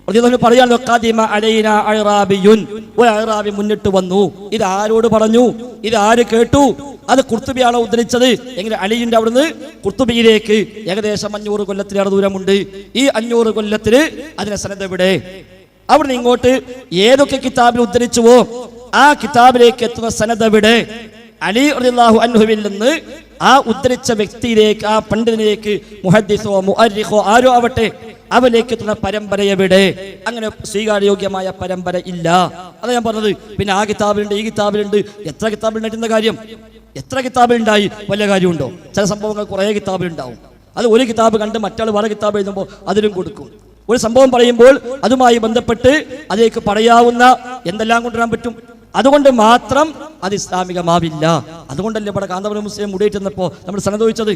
റളിയല്ലാഹു പറയാലോ, ഖാദിമ അലൈന അഅറാബിയുൻ, ഒരു അഅറാബി മുന്നിട്ട് വന്നു. ഇത് ആരോട് പറഞ്ഞു? ഇത് ആര് കേട്ടു? അത് ഖുർത്തുബിയാണോ ഉദ്ധരിച്ചത്? എങ്ങനെ അലിയുടെ അവിടുന്ന് ഖുർത്തുബിയിലേക്ക് ഏകദേശം 500 കൊല്ലത്തിലേറെ ദൂരമുണ്ട്. ഈ 500 കൊല്ലത്തിന് അതിനെ സനദ് എവിടെ? അവിടുന്ന് ഇങ്ങോട്ട് ഏതൊക്കെ കിതാബിൽ ഉദ്ധരിച്ചുവോ ആ കിതാബിലേക്ക് എത്തുന്ന സനദ് എവിടെ? അലി റളിയല്ലാഹു അൻഹുവിൽ നിന്ന് ആ ഉദ്ധരിച്ച വ്യക്തിയിലേക്ക്, ആ പണ്ഡിതനിലേക്ക്, മുഹദ്ദിസോ മുഅർരിഖോ ആരോ ആവട്ടെ, അവരിലേക്ക് എത്തുന്ന പരമ്പര എവിടെ? അങ്ങനെ സ്വീകാര്യോഗ്യമായ പരമ്പര ഇല്ല. അതാ ഞാൻ പറഞ്ഞത്. പിന്നെ ആ കിതാബിലുണ്ട്, ഈ കിതാബിലുണ്ട്, എത്ര കിതാബിലുണ്ടായിരുന്ന കാര്യം? എത്ര കിതാബിലുണ്ടായി വല്ല കാര്യമുണ്ടോ? ചില സംഭവങ്ങൾ കുറേ കിതാബിലുണ്ടാവും. അത് ഒരു കിതാബ് കണ്ട് മറ്റാൾ വേറെ കിതാബ് എഴുതുമ്പോൾ അതിലും കൊടുക്കും. ഒരു സംഭവം പറയുമ്പോൾ അതുമായി ബന്ധപ്പെട്ട് അതിലേക്ക് പറയാവുന്ന എന്തെല്ലാം കൊണ്ടുവരാൻ പറ്റും. അതുകൊണ്ട് മാത്രം അത് ഇസ്ലാമികമാവില്ല. അതുകൊണ്ടല്ലേ ഇവിടെ കാന്തപുരം മുസ്ലിം മുടിയിട്ടുന്നപ്പോൾ നമ്മൾ സനദ് ചോദിച്ചത്.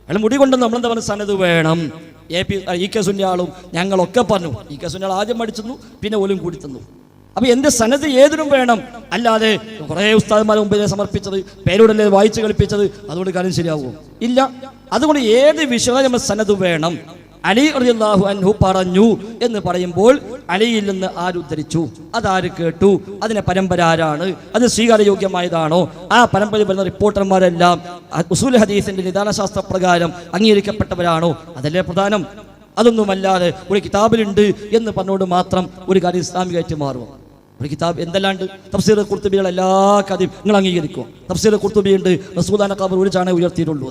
അയാൾ മുടി കൊണ്ടുവന്ന് നമ്മളെന്താ പറഞ്ഞ സനദ് വേണം. ഇ കെ സുന്യാളും ഞങ്ങളൊക്കെ പറഞ്ഞു. ഇ കെ സുന്യാൾ ആദ്യം പഠിച്ചു, പിന്നെ ഓലും കൂടി തന്നു. അപ്പൊ എന്റെ സനദ് ഏതിനും വേണം. അല്ലാതെ കുറെ ഉസ്താദന്മാരെ മുമ്പിൽ സമർപ്പിച്ചത്, പേരോടല്ലേ വായിച്ചു കളിപ്പിച്ചത്, അതുകൊണ്ട് കാര്യം ശരിയാവുമോ? ഇല്ല. അതുകൊണ്ട് ഏത് വിഷയം നമ്മൾ സനദ് വേണം. അലി റളിയല്ലാഹു അൻഹു പറഞ്ഞു എന്ന് പറയുമ്പോൾ അലിയിൽ നിന്ന് ആരുദ്ധരിച്ചു, അതാര് കേട്ടു, അതിനെ പരമ്പര ആരാണ്, അത് സ്വീകാര്യയോഗ്യമായതാണോ? ആ പരമ്പരയിൽ വരുന്ന റിപ്പോർട്ടർമാരെല്ലാം ഉസൂൽ ഹദീസിന്റെ നിദാനശാസ്ത്ര പ്രകാരം അംഗീകരിക്കപ്പെട്ടവരാണോ? അതല്ലേ പ്രധാനം. അതൊന്നുമല്ലാതെ ഒരു കിതാബിലുണ്ട് എന്ന് പറഞ്ഞുകൊണ്ട് മാത്രം ഒരു കാര്യം ഇസ്ലാമികമായിട്ട് മാറുമോ? ഒരു കിതാബ് എന്തെല്ലാണ്ട് തഫ്സീർ ഖുർത്തുബിയുടെ എല്ലാ കഥയും നിങ്ങൾ അംഗീകരിക്കുമോ? തഫ്സീർ ഖുർത്തുബിയുണ്ട് റസൂലുള്ളാഹിന്റെ ഖബർ ഒരു ചാണ ഉയർത്തിയിട്ടുള്ളൂ,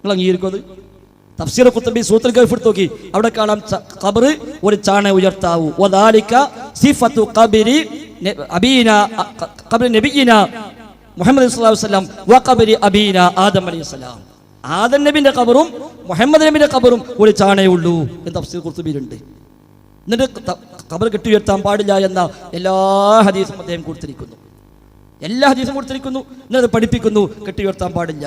നിങ്ങൾ അംഗീകരിക്കും? അത് തഫ്സീർ ഖുർത്തുബി സൂറത്തുൽ കഹ്ഫ് എടുത്ത് നോക്കി, അവിടെ കാണാം ഖബർ ഒരു ചാണ ഉയർത്താവൂ. വദാലിക സിഫത്തു ഖബരി അബീന ഖബർ നബിയിന മുഹമ്മദ് സ്വല്ലല്ലാഹു അലൈഹി വസല്ലം വഖബരി അബീന ആദം അലൈഹിസ്സലാം. ആദം നബിന്റെ ഖബറും മുഹമ്മദ് നബിന്റെ ഖബറും ഒരു ചാണേ ഉള്ളൂ എന്ന് തഫ്സീർ ഖുർത്തുബിയിലുണ്ട്. എന്നിട്ട് ഖബർ കെട്ടിയുയർത്താൻ പാടില്ല എന്ന എല്ലാ ഹദീസും അദ്ദേഹം കൊടുത്തിരിക്കുന്നു. എല്ലാ ഹദീസും കൊടുത്തിരിക്കുന്നു. എന്നിട്ട് പഠിപ്പിക്കുന്നു കെട്ടിയുയർത്താൻ പാടില്ല.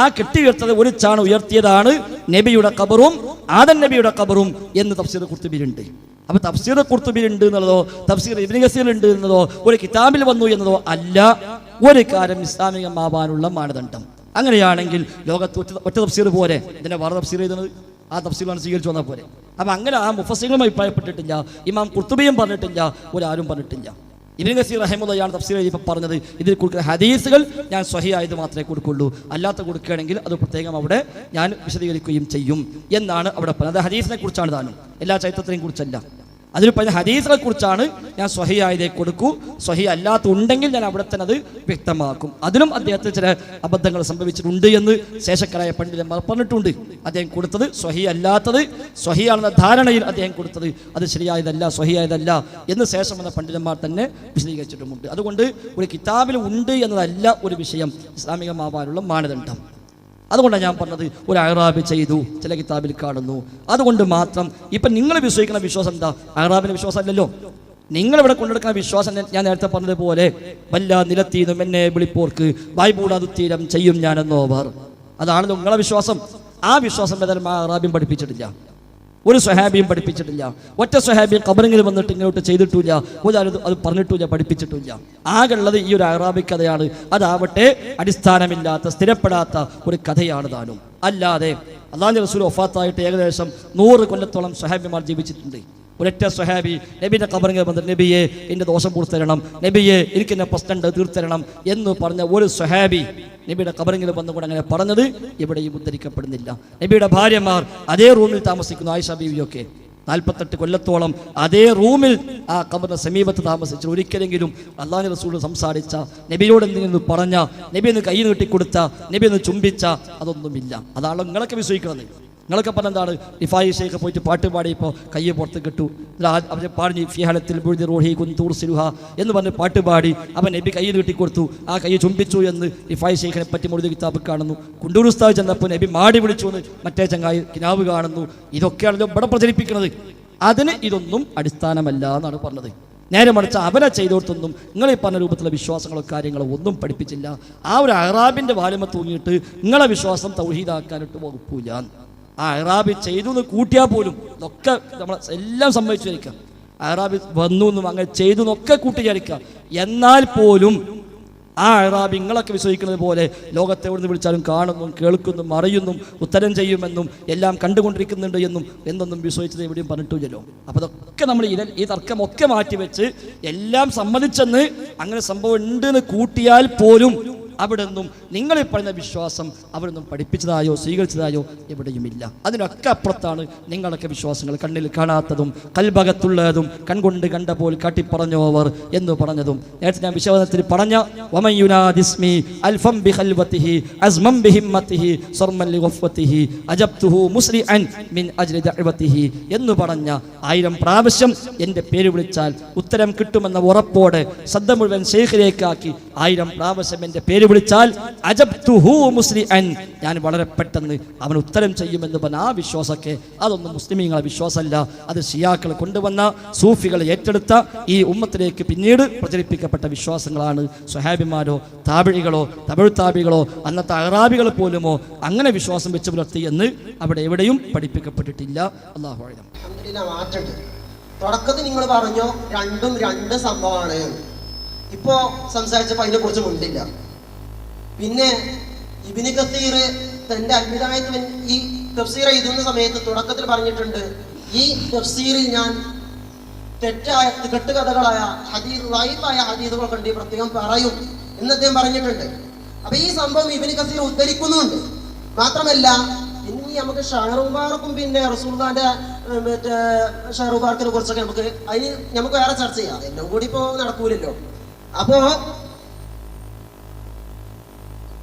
ആ കെട്ടിയുയർത്തത് ഒരു ചാണ് ഉയർത്തിയതാണ് നബിയുടെ ഖബറും ആദം നബിയുടെ ഖബറും എന്ന് തഫ്സീർ ഖുർത്തുബിയിലുണ്ട്. അപ്പൊ തഫ്സീർ ഖുർത്തുബിയിലുണ്ട് എന്നുള്ളതോ തഫ്സീർ ഇബ്നു കസീർ ഉണ്ട് എന്നതോ ഒരു കിതാബിൽ വന്നു എന്നതോ അല്ല ഒരു കാര്യം ഇസ്ലാമികമാവാനുള്ള മാനദണ്ഡം. അങ്ങനെയാണെങ്കിൽ ലോകത്ത് ഒറ്റ തഫ്സീർ പോരെ, ഇതിനെ വേറെ തഫ്സീർ എഴുതുന്നത് ആ തഫ്സീറാണ് സ്വീകരിച്ചു വന്നാൽ പോരെ. അപ്പൊ അങ്ങനെ ആ മുഫസ്സിറും അഭിപ്രായപ്പെട്ടിട്ടില്ല, ഇമാം ഖുർത്തുബിയും പറഞ്ഞിട്ടില്ല, ഒരാരും പറഞ്ഞിട്ടില്ല. ഇബ്നു കസീർ റഹിമഹുള്ളാഹു തഫ്സീർ എഴുതിയപ്പോൾ പറഞ്ഞത് ഇതിൽ കൊടുക്കുന്ന ഹദീസുകൾ ഞാൻ സ്വഹീഹായത് മാത്രമേ കൊടുക്കുള്ളൂ, അല്ലാത്ത കൊടുക്കുകയാണെങ്കിൽ അത് പ്രത്യേകം അവിടെ ഞാൻ വിശദീകരിക്കുകയും ചെയ്യും എന്നാണ് അവിടെ പറഞ്ഞത്. അത് ഹദീസിനെ കുറിച്ചാണ് താനും, എല്ലാ ചരിത്രത്തിനെയും കുറിച്ചല്ല. അതിൽ പറഞ്ഞ ഹദീസിനെ കുറിച്ചാണ് ഞാൻ സ്വഹീഹായതേ കൊടുക്കൂ, സ്വഹീഹ് അല്ലാത്ത ഉണ്ടെങ്കിൽ ഞാൻ അവിടെ തന്നെ അത് വ്യക്തമാക്കും. അതിലും അദ്ദേഹത്തിന് ചില അബദ്ധങ്ങൾ സംഭവിച്ചിട്ടുണ്ട് എന്ന് ശേഷക്കാരായ പണ്ഡിതന്മാർ പറഞ്ഞിട്ടുണ്ട്. അദ്ദേഹം കൊടുത്തത് സ്വഹീഹ് അല്ലാത്തത് സ്വഹീഹാണെന്ന ധാരണയിൽ അദ്ദേഹം കൊടുത്തത് അത് ശരിയായതല്ല, സ്വഹീഹായതല്ല എന്ന് ശേഷം വന്ന പണ്ഡിതന്മാർ തന്നെ വിശദീകരിച്ചിട്ടുമുണ്ട്. അതുകൊണ്ട് ഒരു കിതാബിൽ ഉണ്ട് എന്നതല്ല ഒരു വിഷയം ഇസ്ലാമികമാവാനുള്ള മാനദണ്ഡം. അതുകൊണ്ടാണ് ഞാൻ പറഞ്ഞത് ഒരു അഹ്റാബ് ചെയ്തു ചില കിതാബിൽ കാണുന്നു, അതുകൊണ്ട് മാത്രം. ഇപ്പം നിങ്ങൾ വിശ്വസിക്കുന്ന വിശ്വാസം എന്താ? അഹ്റാബിന്റെ വിശ്വാസം അല്ലല്ലോ. നിങ്ങളിവിടെ കൊണ്ടെടുക്കുന്ന വിശ്വാസം ഞാൻ നേരത്തെ പറഞ്ഞതുപോലെ വല്ല നിലത്തീന്നും എന്നെ വിളിപ്പോർക്ക് വായ്പൂടാതുത്തീരം ചെയ്യും ഞാനെന്നോവർ, അതാണല്ലോ നിങ്ങളെ വിശ്വാസം. ആ വിശ്വാസം ഏതായാലും ആ അഹ്റാബിയും പഠിപ്പിച്ചിട്ടില്ല, ഒരു സ്വഹാബിയും പഠിപ്പിച്ചിട്ടില്ല. ഒറ്റ സ്വഹാബി ഖബറിൽ വന്നിട്ട് ഇങ്ങോട്ട് ചെയ്തിട്ടില്ല, അത് പറഞ്ഞിട്ടില്ല, പഠിപ്പിച്ചിട്ടില്ല. ആകെയുള്ളത് ഈ ഒരു അഹ്റാബി കഥയാണ്. അതാവട്ടെ അടിസ്ഥാനമില്ലാത്ത സ്ഥിരപ്പെടാത്ത ഒരു കഥയാണ് താനും. അല്ലാതെ അല്ലാഹുവിന്റെ റസൂൽ വഫാത്തായിട്ട് ഏകദേശം 100 കൊല്ലത്തോളം സ്വഹാബിമാർ ജീവിച്ചിട്ടുണ്ട്. ഒരൊറ്റ സ്വഹാബി നബിയുടെ ഖബറിൽ വന്നിട്ട് നബിയെ എൻ്റെ ദോഷം പൂർത്തരണം, നബിയെ എനിക്ക് എന്നെ പ്രശ്നം തീർത്തരണം എന്ന് പറഞ്ഞ ഒരു സ്വഹാബി നബിയുടെ ഖബറിൽ വന്നുകൊണ്ട് അങ്ങനെ പറഞ്ഞത് എവിടെയും ഉദ്ധരിക്കപ്പെടുന്നില്ല. നബിയുടെ ഭാര്യമാർ അതേ റൂമിൽ താമസിക്കുന്നു. ആയിഷ ബീവിയൊക്കെ 48 കൊല്ലത്തോളം അതേ റൂമിൽ ആ ഖബറിന്റെ സമീപത്ത് താമസിച്ചു. ഒരിക്കലെങ്കിലും അല്ലാഹുവിന്റെ റസൂൽ സംസാരിച്ച, നബിയോട് എന്തെങ്കിലും പറഞ്ഞ, നബി ഒന്ന് കൈ നീട്ടിക്കൊടുത്ത, നബി ഒന്ന് ചുംബിച്ച, അതൊന്നുമില്ല. അതാണല്ലോ നിങ്ങളൊക്കെ വിശ്വസിക്കുന്നത്. നിങ്ങളൊക്കെ പറഞ്ഞെന്താണ് റിഫായി ഷെയ്ഖ് പോയിട്ട് പാട്ട് പാടിയപ്പോൾ കയ്യെ പുറത്ത് കിട്ടു, അവരെ പാടി ഫിഹാലത്തിൽ റോഹി കുന്തൂർ സിരുഹ എന്ന് പറഞ്ഞ് പാട്ട് പാടി അവൻ നബി കൈ നീട്ടിക്കൊടുത്തു, ആ കൈ ചുംബിച്ചു എന്ന് റിഫായി ഷെയ്ഖിനെ പറ്റി മുഴുവൻ കിതാബ് കാണുന്നു. കുണ്ടൂർ ഉസ്താദ് ചെന്നപ്പോൾ നബി മാടി വിളിച്ചു എന്ന് മറ്റേ ചങ്ങായി കിനാബ് കാണുന്നു. ഇതൊക്കെയാണല്ലോ ഇവിടെ പ്രചരിപ്പിക്കുന്നത്. അതിന് ഇതൊന്നും അടിസ്ഥാനമല്ല എന്നാണ് പറഞ്ഞത്. നേരെ മറിച്ച് അവരെ ചെയ്തോടത്തൊന്നും നിങ്ങൾ ഈ പറഞ്ഞ രൂപത്തിലുള്ള വിശ്വാസങ്ങളോ കാര്യങ്ങളോ ഒന്നും പഠിപ്പിച്ചില്ല. ആ ഒരു അഹ്റാബിന്റെ വാലുമ തൂങ്ങിയിട്ട് നിങ്ങളെ വിശ്വാസം തൗഹീദാക്കാനിട്ട് വകുപ്പില്ല. ആ അഹ്റാബി ചെയ്തു എന്ന് കൂട്ടിയാൽ പോലും ഇതൊക്കെ നമ്മൾ എല്ലാം സമ്മതിച്ചിരിക്കാം. അഹ്റാബി വന്നു എന്നും അങ്ങനെ ചെയ്തു എന്നൊക്കെ കൂട്ടിച്ചേരിക്കാം. എന്നാൽ പോലും ആ അഹ്റാബി നിങ്ങളൊക്കെ വിശ്വസിക്കുന്നത് പോലെ ലോകത്തെ എവിടെ നിന്ന് വിളിച്ചാലും കാണുന്നു, കേൾക്കുന്നു, അറിയുന്നു, ഉത്തരം ചെയ്യുമെന്നും എല്ലാം കണ്ടുകൊണ്ടിരിക്കുന്നുണ്ട് എന്നും എന്തൊന്നും വിശ്വസിച്ചത് എവിടെയും പറഞ്ഞിട്ടില്ലല്ലോ. അപ്പോൾ അതൊക്കെ നമ്മൾ ഈ തർക്കമൊക്കെ മാറ്റിവെച്ച് എല്ലാം സമ്മതിച്ചെന്ന് അങ്ങനെ സംഭവം ഉണ്ടെന്ന് കൂട്ടിയാൽ പോലും അവിടെ നിന്നും നിങ്ങളീ പറയുന്ന വിശ്വാസം അവരൊന്നും പഠിപ്പിച്ചതായോ സ്വീകരിച്ചതായോ എവിടെയുമില്ല. അതിനൊക്കെ അപ്പുറത്താണ് നിങ്ങളൊക്കെ വിശ്വാസങ്ങൾ. കണ്ണിൽ കാണാത്തതും കൽബകത്തുള്ളതും കൺകൊണ്ട് കണ്ട പോൽ കാട്ടിപ്പറഞ്ഞോവർ എന്ന് പറഞ്ഞതും നേരത്തെ ഞാൻ വിശദത്തിൽ പറഞ്ഞ എന്ന് പറഞ്ഞ 1000 പ്രാവശ്യം എൻ്റെ പേര് വിളിച്ചാൽ ഉത്തരം കിട്ടുമെന്ന ഉറപ്പോടെ ശ്രദ്ധ മുഴുവൻ ശൈഖിലേക്കാക്കി 1000 പ്രാവശ്യം എൻ്റെ പേര് വിളിച്ചാൽ അജബ്തുഹു മുസ്ലിഅൻ, ഞാൻ വളരെ പെട്ടെന്ന് അവൻ ഉത്തരം ചെയ്യുമെന്ന് പറഞ്ഞ ആ വിശ്വാസമൊക്കെ അതൊന്നും മുസ്ലിമീങ്ങളെ വിശ്വാസമല്ല. അത് ഷിയാക്കൾ കൊണ്ടുവന്ന സൂഫികൾ ഏറ്റെടുത്ത ഈ ഉമ്മത്തിലേക്ക് പിന്നീട് പ്രചരിപ്പിക്കപ്പെട്ട വിശ്വാസങ്ങളാണ്. സ്വഹാബിമാരോ താബിഴികളോ തമിഴ് താബികളോ അന്നത്തെ അഹ്റാബികൾ പോലുമോ അങ്ങനെ വിശ്വാസം വെച്ച് പുലർത്തി എന്ന് അവിടെ എവിടെയും പഠിപ്പിക്കപ്പെട്ടിട്ടില്ല. അല്ലാഹു അഅലം. തുടക്കത്തിൽ നിങ്ങൾ പറഞ്ഞോ രണ്ടും രണ്ട് സംഭവമാണ്. ഇപ്പോ സംസാരിച്ചപ്പോൾ അതിനെ കുറിച്ച് മുണ്ടില്ല. പിന്നെ ഇബ്നു കസീർ തന്റെ അൽബിദായത്ത് ഈ തഫ്സീർ എഴുതുന്ന സമയത്ത് തുടക്കത്തിൽ പറഞ്ഞിട്ടുണ്ട്, ഈ തഫ്സീറിൽ ഞാൻ തെറ്റായ കെട്ടുകഥകളായ ഹദീസ് ലൈഫായ ഹദീസുകൾ കണ്ട് പ്രത്യേകം പറയും എന്ന് അദ്ദേഹം പറഞ്ഞിട്ടുണ്ട്. അപ്പൊ ഈ സംഭവം ഇബ്നു കസീർ ഉദ്ധരിക്കുന്നുണ്ട്. മാത്രമല്ല ഇനി നമുക്ക് ഷഹറുബാർക്കും പിന്നെ റസൂലുള്ളാഹിന്റെ മറ്റേ ഷഹറുബാർക്കിനെ കുറിച്ചൊക്കെ നമുക്ക് വേറെ ചർച്ച ചെയ്യാം. എല്ലാം കൂടി ഇപ്പോ നടക്കൂലല്ലോ. അപ്പോ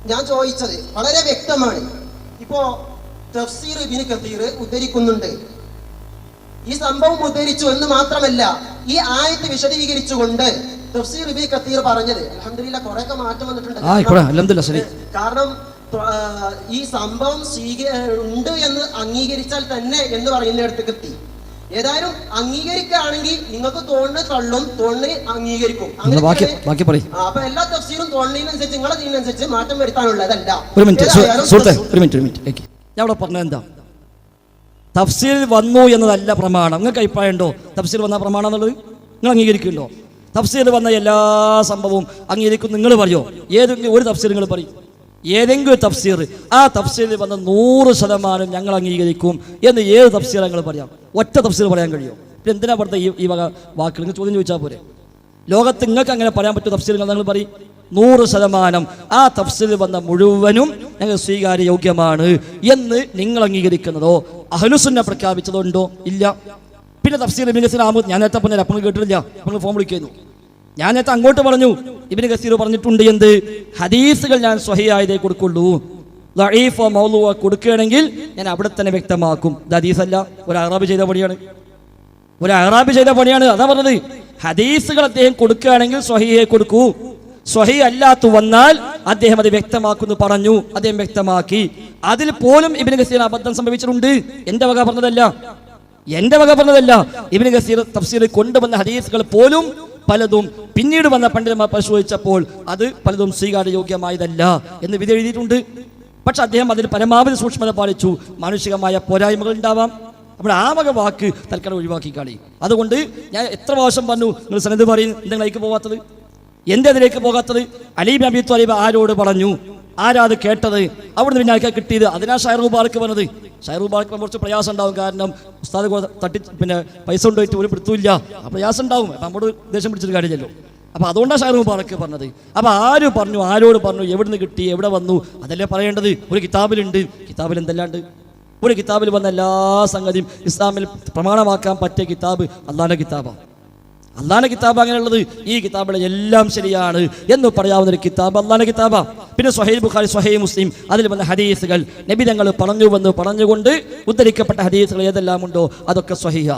ഞാൻ ചോദിച്ചത് വളരെ വ്യക്തമാണ്. ഇപ്പോ തഫ്സീർ ഇബ്നു കസീർ ഉദ്ധരിക്കുന്നുണ്ട്. ഈ സംഭവം ഉദ്ധരിച്ചു എന്ന് മാത്രമല്ല, ഈ ആയത്ത് വിശദീകരിച്ചുകൊണ്ട് തഫ്സീർ ഇബ്നു കത്തീർ പറഞ്ഞത് അൽഹംദുലില്ലാഹ് കുറെയൊക്കെ മാറ്റം വന്നിട്ടുണ്ട്. അൽഹംദുലില്ലാഹ് ശരി. കാരണം ഈ സംഭവം ഉണ്ട് എന്ന് അംഗീകരിച്ചാൽ തന്നെ എന്ന് പറയുന്നിടത്തേക്ക് എത്തി. ഏതായാലും അംഗീകരിക്കുകയാണെങ്കിൽ നിങ്ങൾക്ക് തോന്നുന്നത് തള്ളും, തോന്നുന്നത് അംഗീകരിക്കും. അപ്പൊ എല്ലാ തഫ്സീറും തോന്നുന്നതിനനുസരിച്ച് നിങ്ങളെ ഇതിനനുസരിച്ച് മാറ്റം വരുത്താനുള്ളതല്ല. ഒരു മിനിറ്റ് ഞാൻ ഇവിടെ പറഞ്ഞത് എന്താ, തഫ്സീർ വന്നു എന്നതല്ല പ്രമാണം. നിങ്ങൾക്ക് അഭിപ്രായം ഉണ്ടോ തഫ്സീർ വന്ന പ്രമാണം എന്നുള്ളത്? നിങ്ങൾ അംഗീകരിക്കുന്നുണ്ടോ? തഫ്സീർ വന്ന എല്ലാ സംഭവവും അംഗീകരിക്കും നിങ്ങൾ പറയോ? ഏതെങ്കിലും ഒരു തഫ്സീർ നിങ്ങൾ പറയും, ഏതെങ്കിലും തഫ്സീർ, ആ തഫ്സീറിൽ വന്ന 100% ഞങ്ങൾ അംഗീകരിക്കും എന്ന് ഏത് തഫ്സീർ ഞങ്ങൾ പറയാം? ഒറ്റ തഫ്സീർ പറയാൻ കഴിയും? പിന്നെ എന്തിനാ പറഞ്ഞ ഈ വക വാക്കുകൾ? നിങ്ങൾ ചോദ്യം ചോദിച്ചാൽ പോരെ. ലോകത്ത് നിങ്ങൾക്ക് അങ്ങനെ പറയാൻ പറ്റും തഫ്സീറുകൾ നിങ്ങൾ പറയും? 100% ആ തഫ്സീറിൽ വന്ന മുഴുവനും ഞങ്ങൾ സ്വീകാര്യ യോഗ്യമാണ് എന്ന് നിങ്ങൾ അംഗീകരിക്കുന്നതോ അഹ്ലുസുന്ന പ്രഖ്യാപിച്ചതോ ഉണ്ടോ? ഇല്ല. പിന്നെ തഫ്സീർ ഇബ്നു കസീർ ഞാൻ നേരത്തെ പറഞ്ഞില്ല, അപ്പോൾ കേട്ടിട്ടില്ല, അപ്പോൾ ഫോം വിളിക്കുന്നു. ഞാൻ നേരത്തെ അങ്ങോട്ട് പറഞ്ഞു, ഇബ്നു കസീർ പറഞ്ഞിട്ടുണ്ട് എന്ത്? ഹദീസുകൾ ഞാൻ സ്വഹീഹായതേ കൊടുക്കുള്ളൂ, ദഈഫോ മൗളൂഅോ കൊടുക്കുകയാണെങ്കിൽ ഞാൻ അവിടെ തന്നെ വ്യക്തമാക്കും. ഇത് ഹദീസല്ല, ഒരു അറാബി ചെയ്ത പണിയാണ്. അതാ പറഞ്ഞത്, ഹദീസുകൾ അദ്ദേഹം കൊടുക്കുകയാണെങ്കിൽ സ്വഹീഹേ കൊടുക്കൂ, സ്വഹീഹ് അല്ലാത്ത വന്നാൽ അദ്ദേഹം അത് വ്യക്തമാക്കുന്നു പറഞ്ഞു. അദ്ദേഹം വ്യക്തമാക്കി. അതിൽ പോലും ഇബ്നു കസീർ അബദ്ധം സംഭവിച്ചിട്ടുണ്ട്. എന്റെ വക പറഞ്ഞതല്ല. ഇബ്നു കസീർ തഫ്സീറിൽ കൊണ്ടുവന്ന ഹദീസുകൾ പോലും പലതും പിന്നീട് വന്ന പണ്ഡിതന്മാർ പരിശോധിച്ചപ്പോൾ അത് പലതും സ്വീകാര്യയോഗ്യമായതല്ല എന്ന് വിധി എഴുതിയിട്ടുണ്ട്. പക്ഷെ അദ്ദേഹം അതിൽ പരമാവധി സൂക്ഷ്മത പാലിച്ചു. മാനുഷികമായ പോരായ്മകൾ ഉണ്ടാവാം. നമ്മുടെ ആ വക വാക്ക് തൽക്കാലം ഒഴിവാക്കി കളി. അതുകൊണ്ട് ഞാൻ എത്ര പ്രാവശ്യം പറഞ്ഞു, നിങ്ങൾ സനദ് പറയും, എന്തെങ്കിലും അതിലേക്ക് പോകാത്തത്? എന്റെ അതിലേക്ക് പോകാത്തത്? അലി ഇബ്നു അബീ ത്വാലിബ് ആരോട് പറഞ്ഞു? ആരാത് കേട്ടത്? അവിടുന്ന് പിന്നെ ആൾക്കാർ കിട്ടിയത്. അതിനാ ഷൈർ മുബാറക്ക് പറഞ്ഞത്. ഷൈർ മുബാറക്ക് കുറച്ച് പ്രയാസം ഉണ്ടാവും. കാരണം ഉസ്താദ് തട്ടി പൈസ കൊണ്ടുപോയിട്ട് ഒരു പിടുത്തമില്ല, ആ പ്രയാസം ഉണ്ടാവും. അപ്പം നമ്മോട് ദേഷ്യം പിടിച്ചൊരു കാര്യമല്ലോ. അപ്പം അതുകൊണ്ടാണ് ഷൈർ മുബാറക്ക് പറഞ്ഞത്. അപ്പം ആരോട് പറഞ്ഞു, എവിടുന്ന് കിട്ടി, എവിടെ വന്നു, അതല്ലേ പറയേണ്ടത്. ഒരു കിതാബിലുണ്ട്. കിതാബിൽ എന്തെല്ലാണ്ട്? ഒരു കിതാബിൽ വന്ന എല്ലാ സംഗതിയും ഇസ്ലാമിൽ പ്രമാണമാക്കാൻ പറ്റിയ കിതാബ് അള്ളാന്റെ കിതാബാണ്. അള്ളാന്റെ കിതാബ് അങ്ങനെയുള്ളത്. ഈ കിതാബിലെ എല്ലാം ശരിയാണ് എന്ന് പറയാവുന്ന ഒരു കിതാബ് അള്ളാന്റെ കിതാബാ. പിന്നെ സ്വഹീഹ് ബുഖാരി, സ്വഹീഹ് മുസ്ലിം, അതിൽ വന്ന ഹദീസുകൾ നബി തങ്ങൾ പറഞ്ഞുവെന്ന് പറഞ്ഞുകൊണ്ട് ഉദ്ധരിക്കപ്പെട്ട ഹദീസുകൾ ഏതെല്ലാം ഉണ്ടോ അതൊക്കെ സ്വഹീഹ.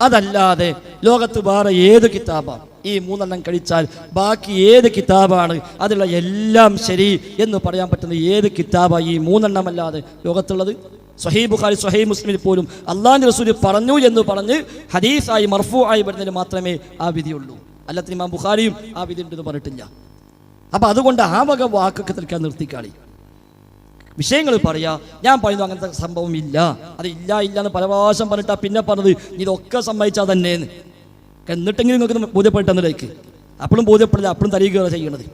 അതല്ലാതെ ലോകത്ത് വേറെ ഏത് കിതാബാണ്? ഈ 3 കഴിച്ചാൽ ബാക്കി ഏത് കിതാബാണ് അതിലുള്ള എല്ലാം ശരി എന്ന് പറയാൻ പറ്റുന്ന ഏത് കിതാബാണ് ഈ 3 അല്ലാതെ ലോകത്തുള്ളത്? സ്വഹീഹ് ബുഖാരി, സ്വഹീഹ് മുസ്ലിമിൽ പോലും അള്ളാഹുവിന്റെ റസൂൽ പറഞ്ഞു എന്ന് പറഞ്ഞ് ഹദീസായി മർഫൂആയി വരുന്നതിന് മാത്രമേ ആ വിധിയുള്ളൂ. അല്ലാതെ ഇമാം ബുഖാരിയും ആ വിധി ഉണ്ടെന്ന് പറഞ്ഞിട്ടില്ല. അപ്പൊ അതുകൊണ്ട് ആ വക വാക്കൊക്കെ തൽക്കാൻ നിർത്തിക്കാളി. വിഷയങ്ങൾ പറയാ. ഞാൻ പറയുന്നു അങ്ങനത്തെ സംഭവം ഇല്ല, അത് ഇല്ല എന്ന് പല പ്രാവശ്യം പറഞ്ഞിട്ടാ പിന്നെ പറഞ്ഞത് ഇതൊക്കെ സമ്മതിച്ചാൽ തന്നെയെന്ന്. എന്നിട്ടെങ്കിലും നിങ്ങൾക്ക് ബോധ്യപ്പെട്ടതിലേക്ക് അപ്പോഴും ബോധ്യപ്പെടില്ല, അപ്പോഴും തരികയാണ് ചെയ്യണത്.